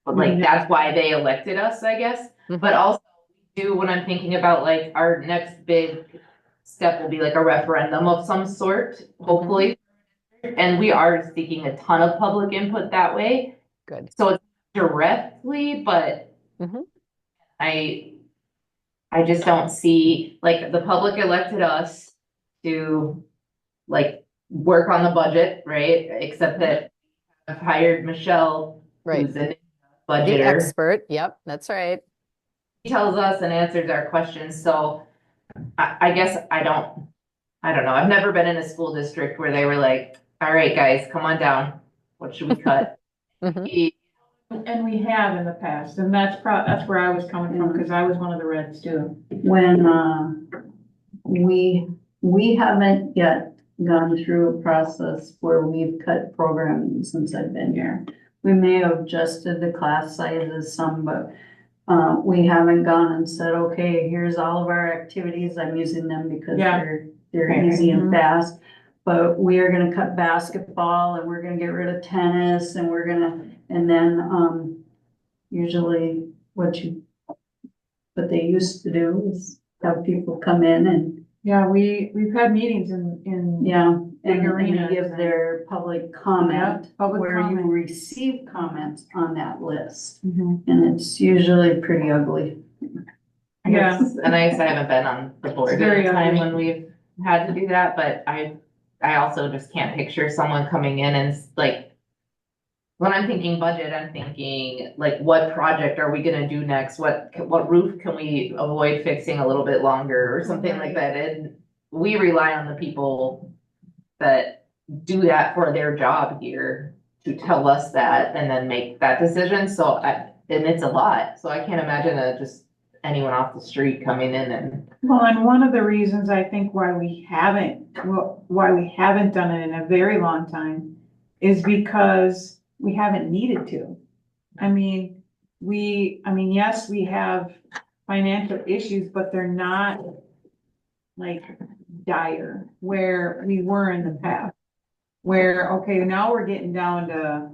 like that's why they elected us, I guess. But also when I'm thinking about like our next big step will be like a referendum of some sort, hopefully. And we are seeking a ton of public input that way. Good. So it's directly, but I just don't see, like, the public elected us to like work on the budget, right? Except that I've hired Michelle, who's a budgeter. The expert, yep, that's right. He tells us and answers our questions, so I guess I don't know. I've never been in a school district where they were like, all right, guys, come on down. What should we cut? And we have in the past, and that's where I was coming from, because I was one of the Reds too. When we haven't yet gone through a process where we've cut programming since I've been here. We may have adjusted the class sizes some, but we haven't gone and said, okay, here's all of our activities. I'm using them because they're easy and fast. But we are gonna cut basketball and we're gonna get rid of tennis and and then usually what they used to do is have people come in and we've had meetings in and give their public comment you receive comments on that list. And it's usually pretty ugly. Yeah, and I haven't been on the board at a time when we've had to do that, but I also just can't picture someone coming in and like, when I'm thinking budget, I'm thinking like, what project are we gonna do next? What roof can we avoid fixing a little bit longer or something like that? And we rely on the people that do that for their job here to tell us that and then make that decision. So and it's a lot. So I can't imagine just anyone off the street coming in and. Well, and one of the reasons I think why we haven't done it in a very long time is because we haven't needed to. I mean, yes, we have financial issues, but they're not like dire where we were in the past. Where, okay, now we're getting down to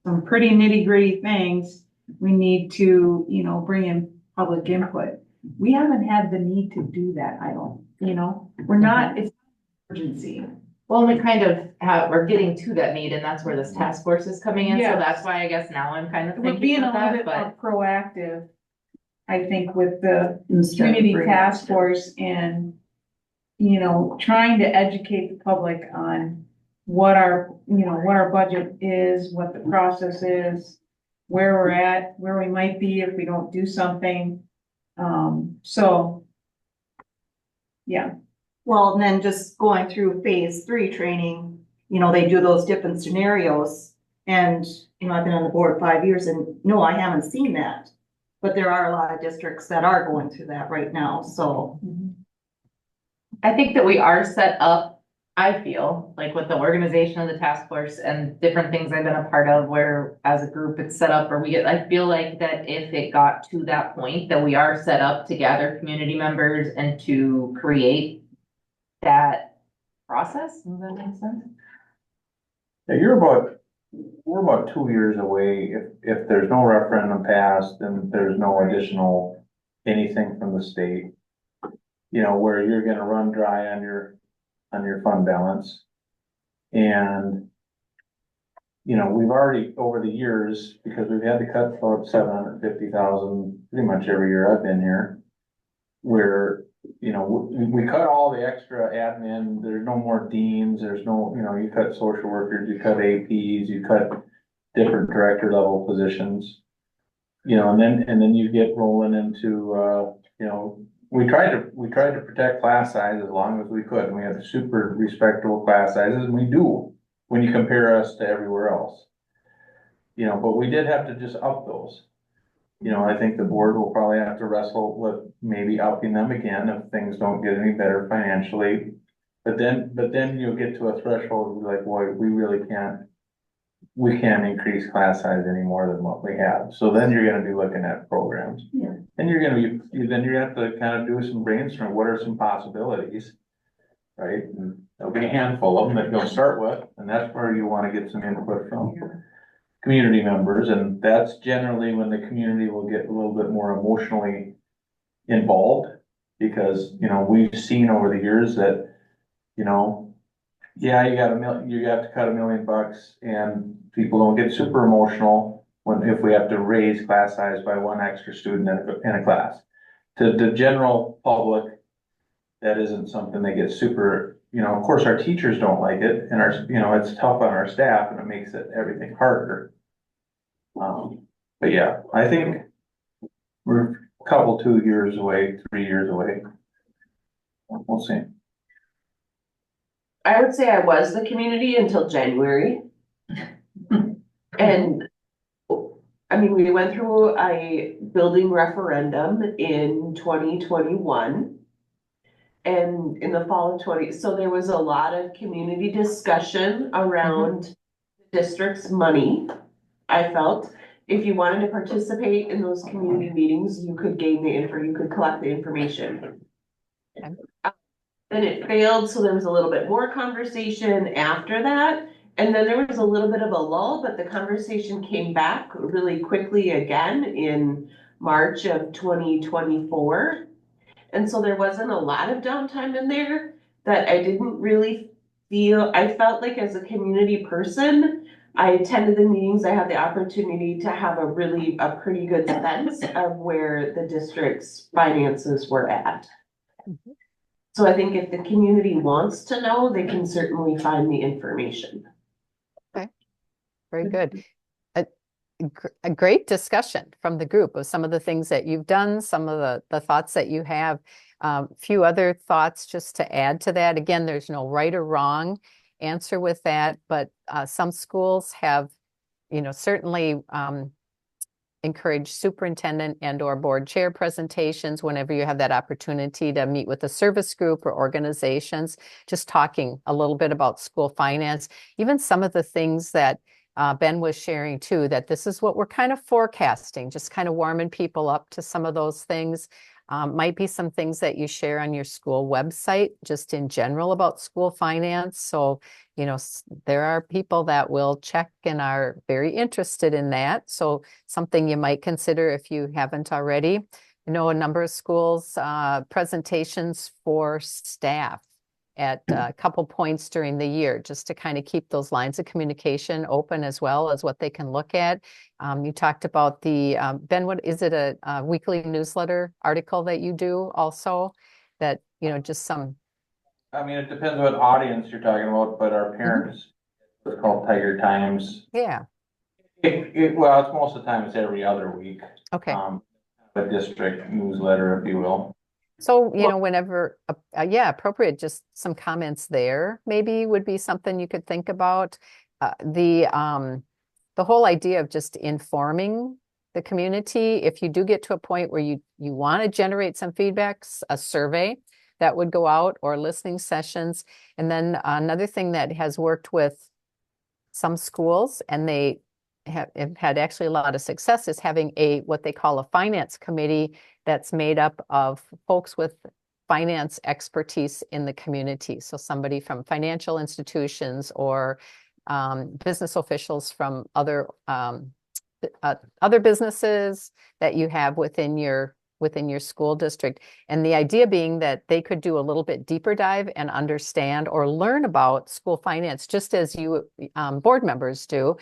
some pretty nitty gritty things. We need to, bring in public input. We haven't had the need to do that, we're not, it's urgency. Well, we kind of we're getting to that need, and that's where this task force is coming in, so that's why I guess now I'm kind of thinking we're being a little bit more proactive, I think, with the community task force and, trying to educate the public on what our budget is, what the process is, where we're at, where we might be if we don't do something. Well, and then just going through phase 3 training, they do those different scenarios. And, I've been on the board 5 years and no, I haven't seen that. But there are a lot of districts that are going through that right now, so. I think that we are set up. I feel like with the organization of the task force and different things I've been a part of where as a group it's set up or I feel like that if it got to that point, that we are set up to gather community members and to create that process. Does that make sense? Yeah, we're about 2 years away. If there's no referendum passed, then there's no additional anything from the state. You know, where you're gonna run dry on your fund balance. And, you know, we've already, over the years, because we've had to cut about 750,000 pretty much every year I've been here. Where, you know, we cut all the extra admin, there's no more deans, there's no, you know, you cut social workers, you cut APs, you cut different director level positions. You know, and then you get rolling into, you know, we tried to protect class size as long as we could, and we had super respectable class sizes, and we do when you compare us to everywhere else. You know, but we did have to just up those. You know, I think the board will probably have to wrestle with maybe upping them again if things don't get any better financially. But then you'll get to a threshold like, boy, we can't increase class size any more than what we have. So then you're gonna be looking at programs. Yeah. And then you have to kind of do some brainstorming, what are some possibilities? Right, and there'll be a handful of them that you'll start with, and that's where you wanna get some input from community members, and that's generally when the community will get a little bit more emotionally involved. Because, you know, we've seen over the years that, you know, yeah, you got to cut $1 million, and people don't get super emotional if we have to raise class size by one extra student in a class. To the general public, that isn't something they get super, you know, of course, our teachers don't like it, and you know, it's tough on our staff, and it makes everything harder. But yeah, I think we're a couple, 2 years away, 3 years away. We'll see. I would say I was the community until January. And I mean, we went through a building referendum in 2021. And in the fall of so there was a lot of community discussion around the district's money. I felt if you wanted to participate in those community meetings, you could gain you could collect the information. Okay. Then it failed, so there was a little bit more conversation after that. And then there was a little bit of a lull, but the conversation came back really quickly again in March of 2024. And so there wasn't a lot of downtime in there that I didn't really I felt like as a community person, I attended the meetings, I had the opportunity to have a pretty good sense of where the district's finances were at. So I think if the community wants to know, they can certainly find the information. Okay, very good. A great discussion from the group of some of the things that you've done, some of the thoughts that you have. Few other thoughts just to add to that. Again, there's no right or wrong answer with that, but some schools have, you know, certainly encourage superintendent and or board chair presentations whenever you have that opportunity to meet with a service group or organizations, just talking a little bit about school finance, even some of the things that Ben was sharing too, that this is what we're kind of forecasting, just kind of warming people up to some of those things. Might be some things that you share on your school website, just in general about school finance. So, you know, there are people that will check and are very interested in that. So something you might consider if you haven't already. I know a number of schools, presentations for staff at a couple points during the year, just to kind of keep those lines of communication open as well as what they can look at. You talked about the, Ben, what is it, a weekly newsletter article that you do also that, you know, just some. I mean, it depends what audience you're talking about, but our parents, it's called Tiger Times. Yeah. Well, it's most of the time it's every other week. Okay. A district newsletter, if you will. So, you know, whenever, yeah, appropriate, just some comments there maybe would be something you could think about. The whole idea of just informing the community, if you do get to a point where you want to generate some feedbacks, a survey that would go out, or listening sessions. And then another thing that has worked with some schools, and they have had actually a lot of success, is having what they call a finance committee that's made up of folks with finance expertise in the community. So somebody from financial institutions or business officials from other businesses that you have within your school district. And the idea being that they could do a little bit deeper dive and understand or learn about school finance, just as you board members do,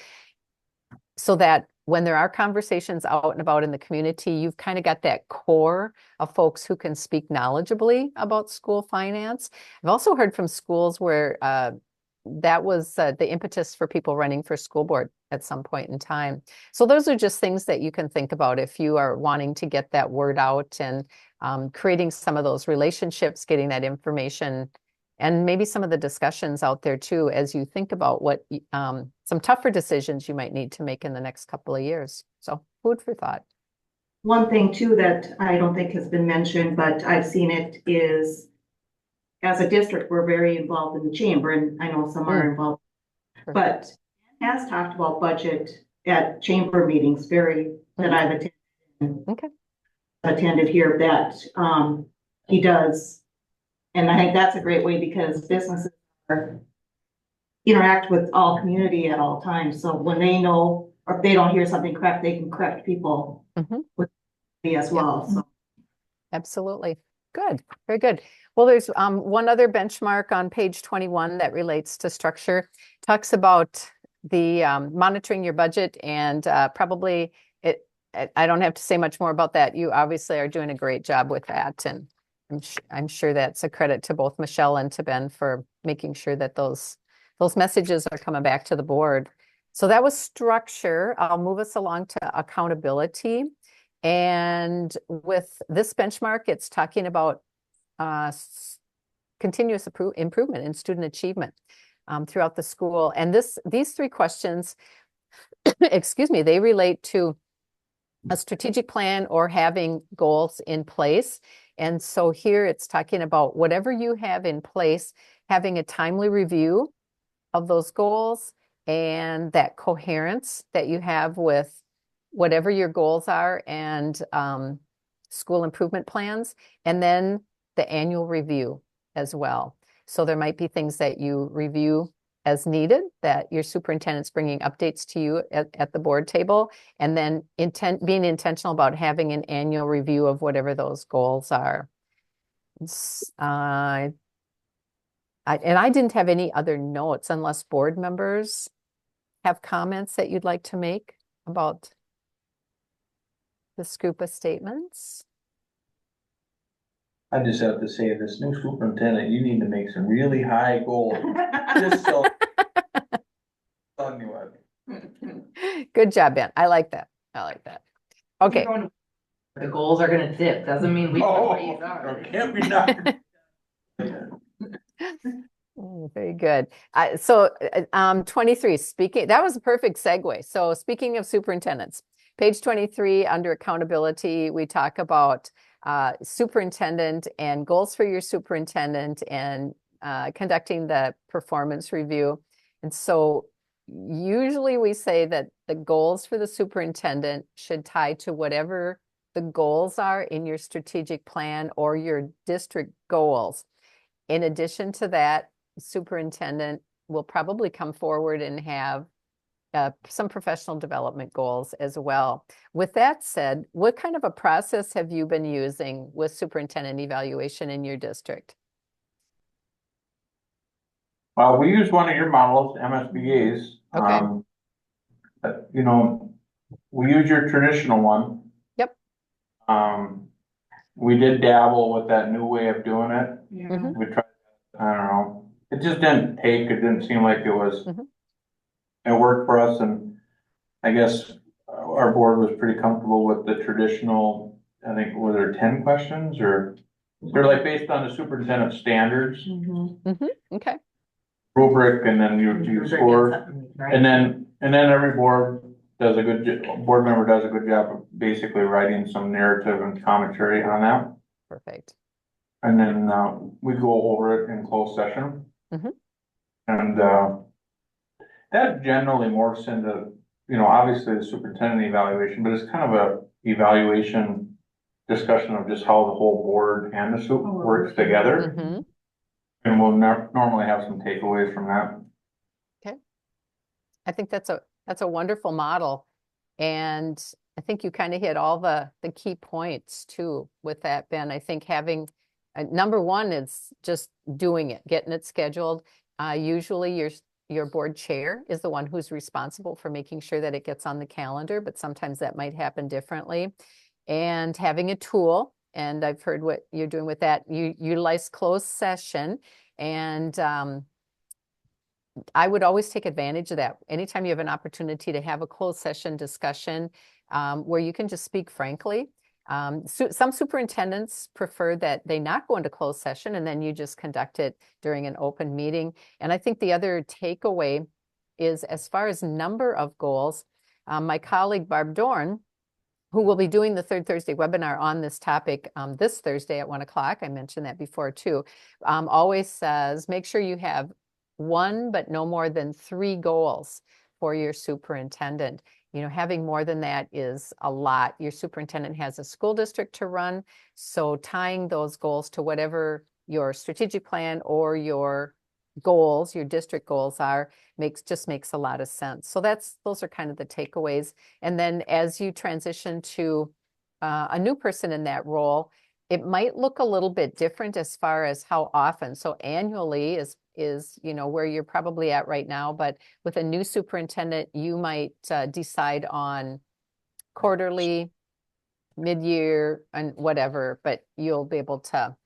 so that when there are conversations out and about in the community, you've kind of got that core of folks who can speak knowledgeably about school finance. I've also heard from schools where that was the impetus for people running for school board at some point in time. So those are just things that you can think about if you are wanting to get that word out, and creating some of those relationships, getting that information, and maybe some of the discussions out there too, as you think about what some tougher decisions you might need to make in the next couple of years. So food for thought. One thing too that I don't think has been mentioned, but I've seen it, is as a district, we're very involved in the chamber, and I know some are involved, but has talked about budget at chamber meetings that I've attended here, that he does. And I think that's a great way, because businesses interact with all community at all times. So when they know, or if they don't hear something correct, they can correct people with me as well. So. Absolutely. Good. Very good. Well, there's one other benchmark on page 21 that relates to structure. Talks about the monitoring your budget, and probably I don't have to say much more about that. You obviously are doing a great job with that, and I'm sure that's a credit to both Michelle and to Ben for making sure that those messages are coming back to the board. So that was structure. I'll move us along to accountability. And with this benchmark, it's talking about continuous improvement in student achievement throughout the school. And these three questions, excuse me, they relate to a strategic plan or having goals in place. And so here it's talking about whatever you have in place, having a timely review of those goals and that coherence that you have with whatever your goals are and school improvement plans, and then the annual review as well. So there might be things that you review as needed, that your superintendent's bringing updates to you at the board table, and then being intentional about having an annual review of whatever those goals are. And I didn't have any other notes unless board members have comments that you'd like to make about the SCUPA statements. I just have to say, this new superintendent, you need to make some really high goals. Just so. Good job, Ben. I like that. Okay. The goals are gonna dip, doesn't mean we raise ours. Can't be not. Very good. So 23, that was a perfect segue. So speaking of superintendents, page 23 under accountability, we talk about superintendent and goals for your superintendent, and conducting the performance review. And so usually we say that the goals for the superintendent should tie to whatever the goals are in your strategic plan or your district goals. In addition to that, superintendent will probably come forward and have some professional development goals as well. With that said, what kind of a process have you been using with superintendent evaluation in your district? We use one of your models, MSBA's. Okay. You know, we use your traditional one. Yep. We did dabble with that new way of doing it. Yeah. We tried, I don't know, it just didn't take, it didn't seem like it was, it worked for us, and I guess our board was pretty comfortable with the traditional, I think, were there 10 questions, or they're like based on the superintendent standards. Okay. Rubric, and then you score, and then every board member does a good job of basically writing some narrative and commentary on that. Perfect. And then, we go over it in closed session. Mhm. And, that generally morphs into, obviously the superintendent evaluation, but it's kind of a evaluation discussion of just how the whole board and the soup works together. Mhm. And we'll normally have some takeaways from that. I think that's a wonderful model. And I think you kind of hit all the key points too with that, Ben. I think having number one is just doing it, getting it scheduled. Usually your board chair is the one who's responsible for making sure that it gets on the calendar, but sometimes that might happen differently. And having a tool, and I've heard what you're doing with that. You utilize closed session, and I would always take advantage of that. Anytime you have an opportunity to have a closed session discussion where you can just speak frankly. Some superintendents prefer that they not go into closed session and then you just conduct it during an open meeting. And I think the other takeaway is as far as number of goals, my colleague Barb Dorn, who will be doing the third Thursday webinar on this topic this Thursday at 1 o'clock, I mentioned that before too, always says, make sure you have one, but no more than 3 goals for your superintendent. Having more than that is a lot. Your superintendent has a school district to run, so tying those goals to whatever your strategic plan or your goals, your district goals are, makes a lot of sense. So those are kind of the takeaways. And then as you transition to a new person in that role, it might look a little bit different as far as how often. So annually is where you're probably at right now, but with a new superintendent, you might decide on quarterly, mid-year, and whatever, but you'll be able to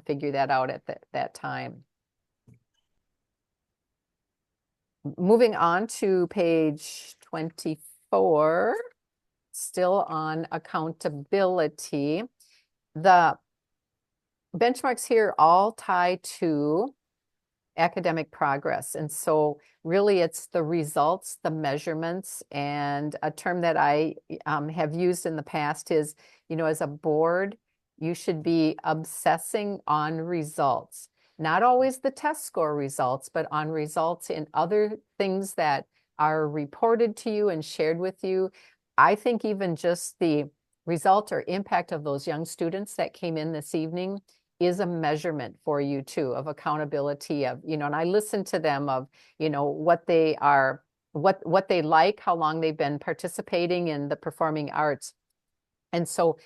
figure that out at that time. Moving on to page 24, still on accountability. The benchmarks here all tie to academic progress. And so really it's the results, the measurements, and a term that I have used in the past is, as a board, you should be obsessing on results. Not always the test score results, but on results in other things that are reported to you and shared with you. I think even just the result or impact of those young students that came in this evening is a measurement for you too, of accountability of, and I listen to them of, what they are, what they like, how long they've been participating in the performing arts. And so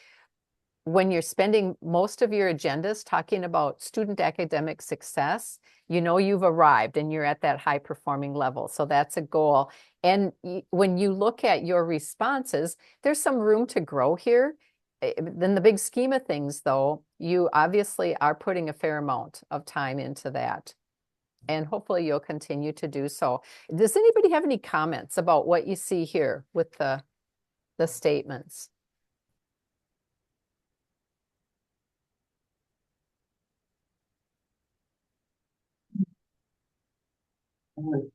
when you're spending most of your agendas talking about student academic success, you've arrived and you're at that high performing level. So that's a goal. And when you look at your responses, there's some room to grow here. In the big scheme of things, though, you obviously are putting a fair amount of time into that. And hopefully you'll continue to do so. Does anybody have any comments about what you see here with the statements?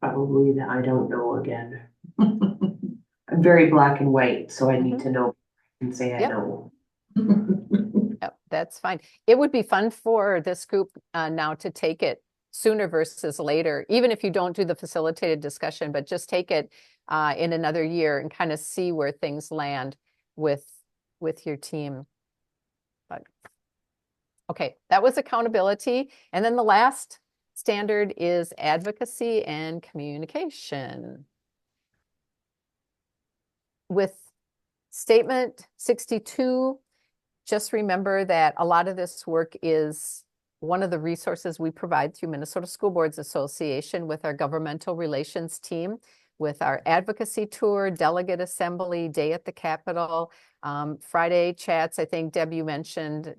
Probably the I don't know again. I'm very black and white, so I need to know and say I know. Yep, that's fine. It would be fun for this group now to take it sooner versus later, even if you don't do the facilitated discussion, but just take it in another year and kind of see where things land with your team. But okay, that was accountability. And then the last standard is advocacy and communication. With statement 62, just remember that a lot of this work is one of the resources we provide through Minnesota School Boards Association with our governmental relations team, with our advocacy tour, delegate assembly, day at the Capitol, Friday chats. I think, Deb, you mentioned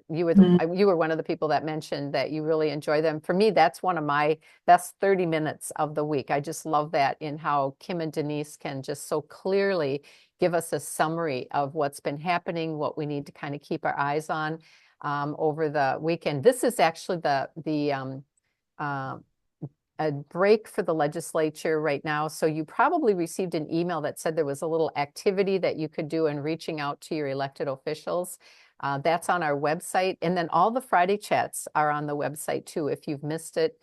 you were one of the people that mentioned that you really enjoy them. For me, that's one of my best 30 minutes of the week. I just love that in how Kim and Denise can just so clearly give us a summary of what's been happening, what we need to kind of keep our eyes on over the weekend. This is actually a break for the legislature right now. So you probably received an email that said there was a little activity that you could do in reaching out to your elected officials. That's on our website. And then all the Friday chats are on the website too. If you've missed it,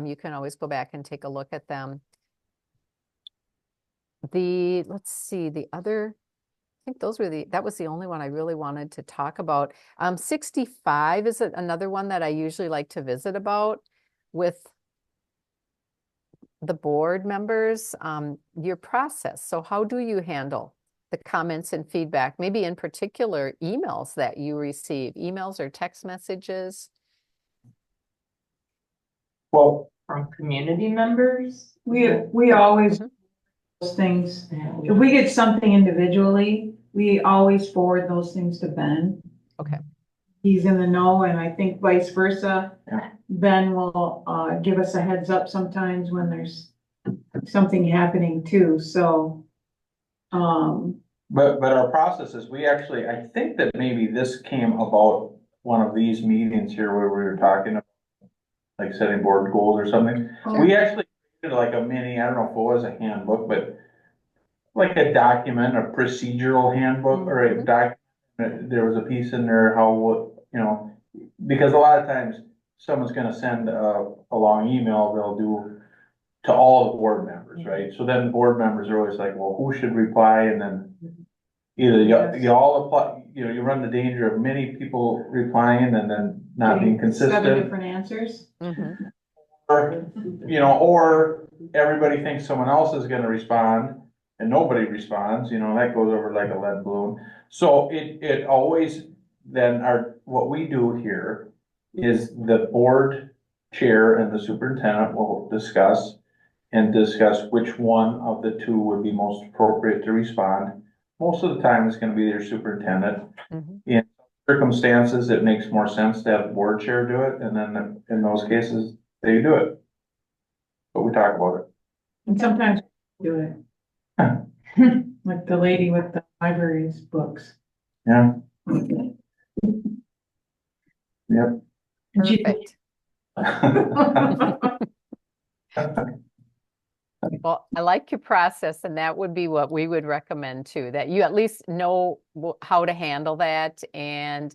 you can always go back and take a look at them. Let's see, the other, I think that was the only one I really wanted to talk about. 65 is another one that I usually like to visit about with the board members, your process. So how do you handle the comments and feedback, maybe in particular emails that you receive, emails or text messages? Well, From community members? We always those things. If we get something individually, we always forward those things to Ben. Okay. He's in the know, and I think vice versa. Yeah. Ben will give us a heads up sometimes when there's something happening too. So, but our process is, we actually, I think that maybe this came about one of these meetings here where we were talking about like setting board goals or something. We actually did like a mini, I don't know if it was a handbook, but like a document, a procedural handbook or a document. There was a piece in there how, you know, because a lot of times someone's gonna send a long email, they'll do to all the board members, right? So then board members are always like, well, who should reply? And then either you all apply, you know, you run the danger of many people replying and then not being consistent. 7 different answers. Or, you know, or everybody thinks someone else is gonna respond and nobody responds, you know, that goes over like a lead balloon. So it always, then what we do here is the board chair and the superintendent will discuss which one of the two would be most appropriate to respond. Most of the time, it's gonna be their superintendent. In circumstances, it makes more sense to have the board chair do it, and then in those cases, they do it. But we talk about it. And sometimes we do it. Like the lady with the library's books. Yeah. Yep. Perfect. Well, I like your process, and that would be what we would recommend too, that you at least know how to handle that. And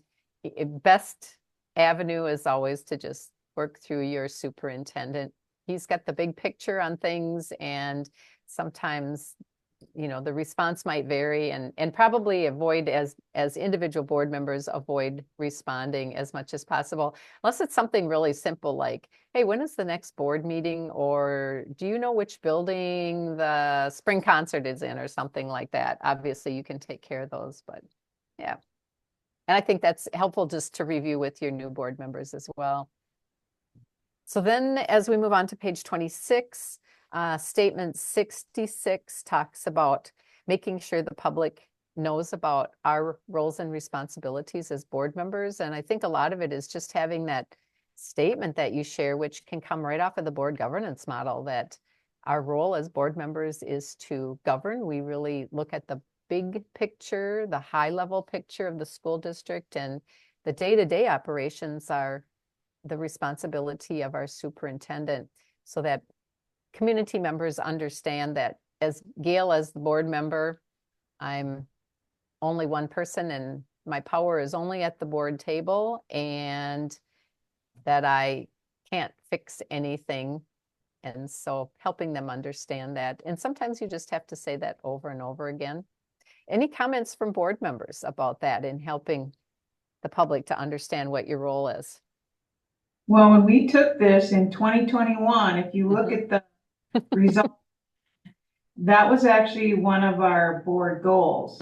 best avenue is always to just work through your superintendent. He's got the big picture on things, and sometimes, you know, the response might vary, and probably avoid as individual board members, avoid responding as much as possible, unless it's something really simple like, hey, when is the next board meeting? Or do you know which building the spring concert is in, or something like that? Obviously you can take care of those, but yeah. And I think that's helpful just to review with your new board members as well. So then as we move on to page 26, statement 66 talks about making sure the public knows about our roles and responsibilities as board members. And I think a lot of it is just having that statement that you share, which can come right off of the board governance model, that our role as board members is to govern. We really look at the big picture, the high level picture of the school district, and the day-to-day operations are the responsibility of our superintendent, so that community members understand that as Gail, as the board member, I'm only one person and my power is only at the board table, and that I can't fix anything. And so helping them understand that. And sometimes you just have to say that over and over again. Any comments from board members about that in helping the public to understand what your role is? Well, when we took this in 2021, if you look at the results, that was actually one of our board goals.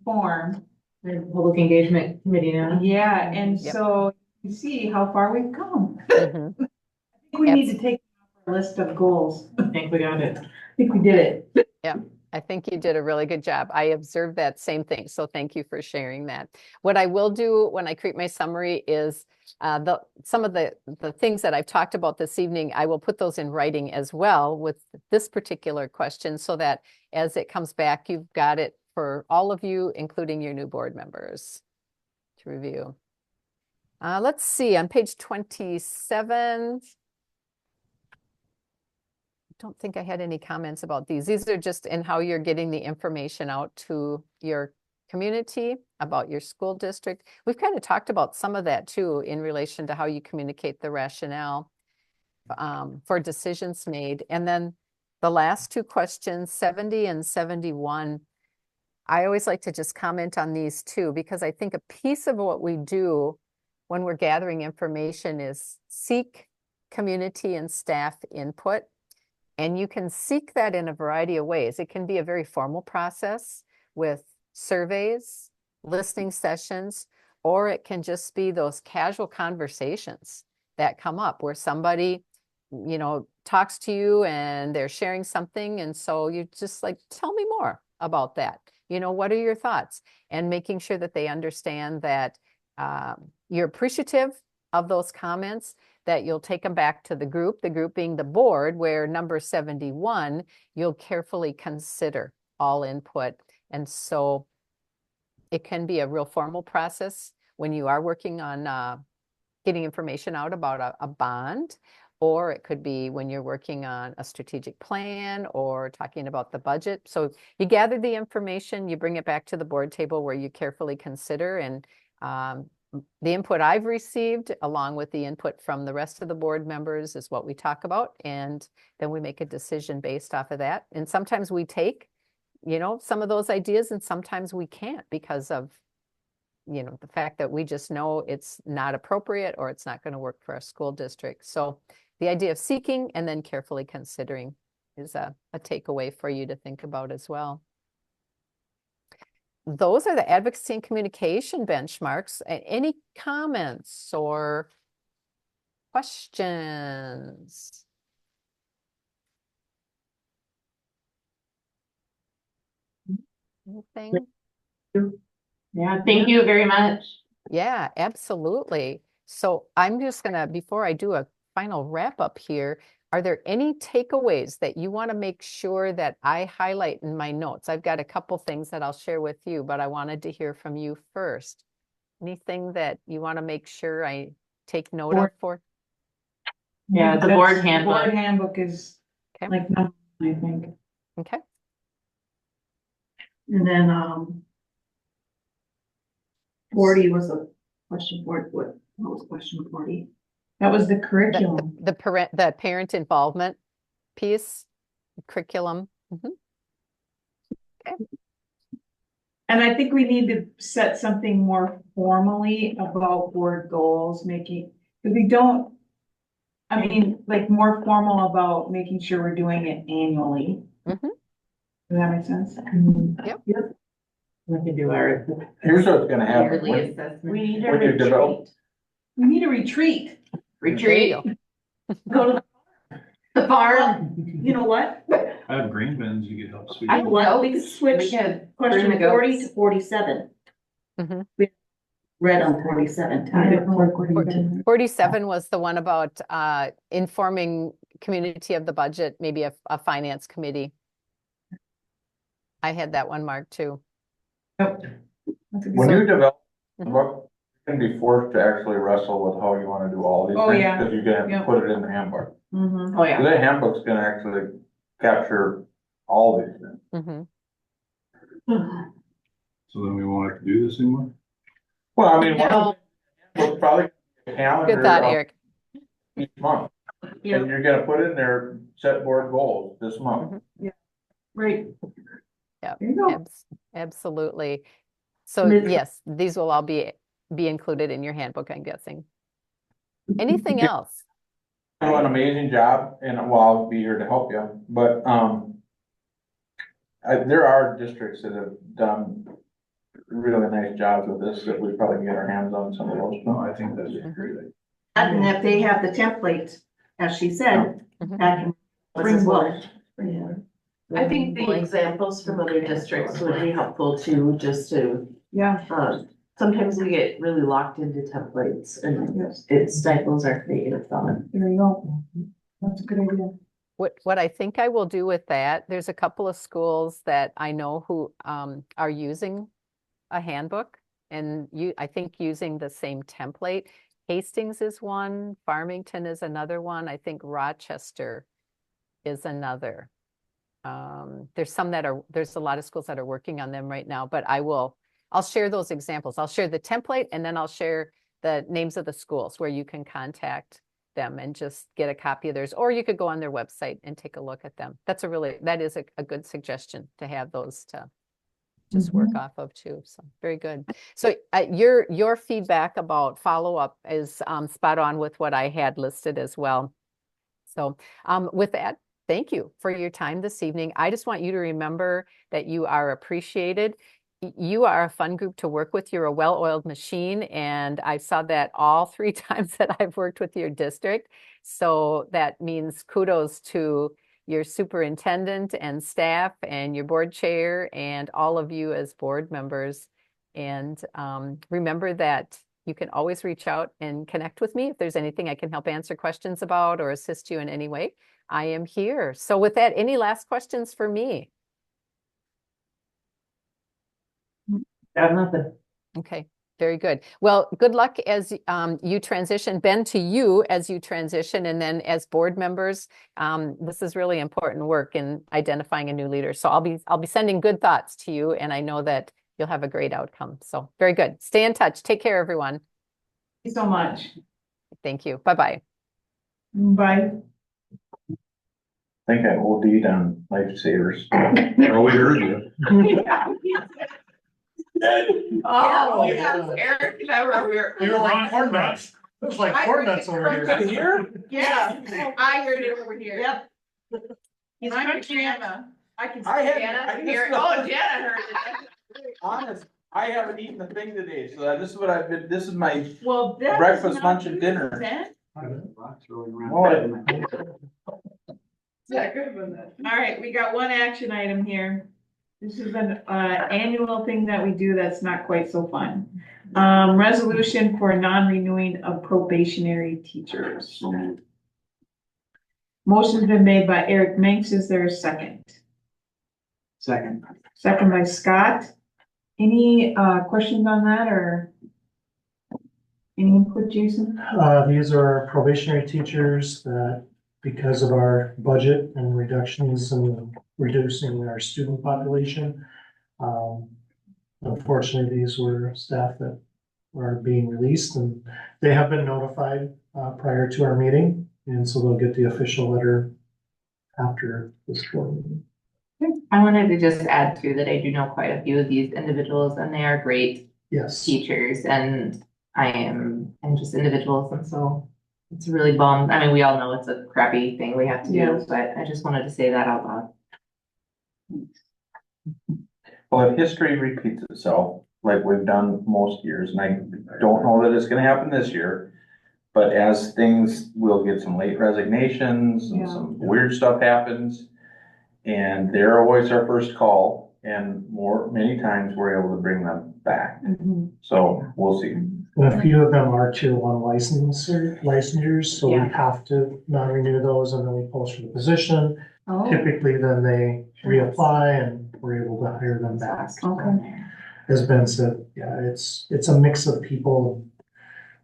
Form. Public engagement committee now. Yeah, and so you see how far we've come. I think we need to take a list of goals. I think we got it. I think we did it. Yeah, I think you did a really good job. I observed that same thing. So thank you for sharing that. What I will do when I create my summary is some of the things that I've talked about this evening, I will put those in writing as well with this particular question, so that as it comes back, you've got it for all of you, including your new board members, to review. Let's see, on page 27, don't think I had any comments about these. These are just in how you're getting the information out to your community, about your school district. We've kind of talked about some of that too in relation to how you communicate the rationale for decisions made. And then the last two questions, 70 and 71, I always like to just comment on these two because I think a piece of what we do when we're gathering information is seek community and staff input. And you can seek that in a variety of ways. It can be a very formal process with surveys, listening sessions, or it can just be those casual conversations that come up where somebody, talks to you and they're sharing something. And so you just like, tell me more about that. What are your thoughts? And making sure that they understand that you're appreciative of those comments, that you'll take them back to the group being the board, where number 71, you'll carefully consider all input. And so it can be a real formal process when you are working on getting information out about a bond, or it could be when you're working on a strategic plan or talking about the budget. So you gather the information, you bring it back to the board table where you carefully consider, and the input I've received along with the input from the rest of the board members is what we talk about. And then we make a decision based off of that. And sometimes we take, some of those ideas, and sometimes we can't because of, the fact that we just know it's not appropriate or it's not going to work for our school district. So the idea of seeking and then carefully considering is a takeaway for you to think about as well. Those are the advocacy and communication benchmarks. Any comments or questions? Anything? Yeah, thank you very much. Yeah, absolutely. So I'm just gonna, before I do a final wrap up here, are there any takeaways that you want to make sure that I highlight in my notes? I've got a couple things that I'll share with you, but I wanted to hear from you first. Anything that you want to make sure I take note of for? Yeah, the board handbook. Board handbook is Okay. like number one, I think. Okay. And then, 40 was a question for what was question 40? That was the curriculum. The parent involvement piece, curriculum. Mhm. Okay. And I think we need to set something more formally about board goals, because we don't, like more formal about making sure we're doing it annually. Mhm. Does that make sense? Yep. We can do our Here's what's gonna happen. yearly When assessment. We need a when you develop, retreat. We need a retreat. Retreat, Go to the farm. You know what? I have green bins, you could help sweep. I what, we could We switch could bring question the 40 goats. to 47. Mhm. We read on 47. 47 was the one about informing community of the budget, maybe a finance committee. I had that one marked too. Yep. That's a good when one. you develop a Mhm. book, you can be forced to actually wrestle with how you wanna do all these Oh, things, yeah. cause you're gonna have Yep. to put it in the handbook. Mhm. Oh, yeah. The handbook's gonna actually capture all these things. Mhm. So then we won't have to do this anymore? Well, I mean, No. we'll probably a calendar Good thought, of Eric. each month. Yeah. And you're gonna put in there, set board goals this month. Right. Yep. There you go. Absolutely. So Liz- yes, these will all be included in your handbook, I'm guessing. Anything else? You do an amazing job, and well, I'll be here to help you, but, there are districts that have done really nice jobs with this, that we probably get our hands on some of those. No, I think that's a Mhm. great idea. And if they have the template, as she said, Mhm. that can. Springboard. Yeah. I think the examples from other districts would be helpful too, just to, Yeah. sometimes we get really locked into templates and Yes. it stifles our creative thought. There you go. That's a good idea. What I think I will do with that, there's a couple of schools that I know who are using a handbook, and I think using the same template. Hastings is one, Farmington is another one, I think Rochester is another. There's a lot of schools that are working on them right now, but I will I'll share those examples. I'll share the template and then I'll share the names of the schools where you can contact them and just get a copy of theirs, or you could go on their website and take a look at them. That is a good suggestion to have those to just work off of too. So very good. So your feedback about follow-up is spot on with what I had listed as well. So with that, thank you for your time this evening. I just want you to remember that you are appreciated. You are a fun group to work with. You're a well-oiled machine, and I saw that all 3 times that I've worked with your district. So that means kudos to your superintendent and staff and your board chair and all of you as board members. And remember that you can always reach out and connect with me if there's anything I can help answer questions about or assist you in any way. I am here. So with that, any last questions for me? Got nothing. Okay, very good. Well, good luck as you transition. Ben, to you as you transition, and then as board members, this is really important work in identifying a new leader. So I'll be sending good thoughts to you, and I know that you'll have a great outcome. So very good. Stay in touch. Take care, everyone. Thank you so much. Thank you. Bye-bye. Bye. I think I OD'd on lifesavers. Oh, we heard you. Oh, yeah. Eric, we're We were on corn nuts. It's like corn nuts over here. Yeah, I heard it over here. Yep. He's I'm country. Jana. I can see I had- Jana I here. just- Oh, Jana heard it. Honest, I haven't eaten a thing today, so this is what I've been, this is my Well, that. breakfast, lunch, and dinner. Rocks rolling around. What? Yeah, good one. All right, we got one action item here. This is an annual thing that we do that's not quite so fun. Resolution for non-renewing of probationary teachers. Motion's been made by Eric Minks. Is there a second? Second. Second by Scott. Any questions on that or any input, Jason? These are probationary teachers that, because of our budget and reductions and reducing our student population, unfortunately, these were staff that are being released, and they have been notified prior to our meeting, and so they'll get the official letter after this board meeting. I wanted to just add too that I do know quite a few of these individuals and they are great Yes. teachers and I'm just individuals and so it's really bummed. I mean, we all know it's a crappy thing we have to do, Yes. but I just wanted to say that out loud. Well, if history repeats itself, like we've done most years, and I don't know that it's gonna happen this year, but as things, we'll get some late resignations and Yeah. some weird stuff happens. And they're always our first call, and many times we're able to bring them back. Mhm. So we'll see. And a few of them are tier 1 licensures, so we Yeah. have to non-renew those, and then we post for the position. Oh, Typically, then they reapply and we're able to hire them back. okay. As Ben said, yeah, it's a mix of people.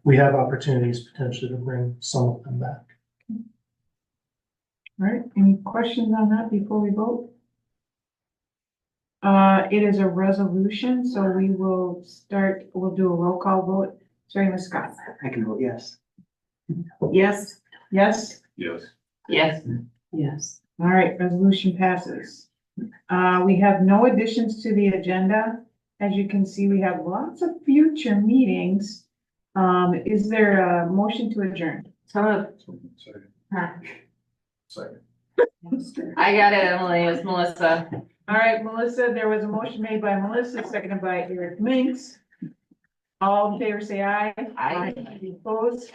We have opportunities potentially to bring some of them back. All right, any questions on that before we vote? It is a resolution, so we'll do a roll call vote, starting with Scott. I can vote yes. Yes, yes, Yes. Yes. Yes. all right, resolution passes. We have no additions to the agenda. As you can see, we have lots of future meetings. Is there a motion to adjourn? Second. I got it, Emily. It's Melissa. All right, Melissa, there was a motion made by Melissa, seconded by Eric Minks. All in favor, say aye. Aye. Any opposed?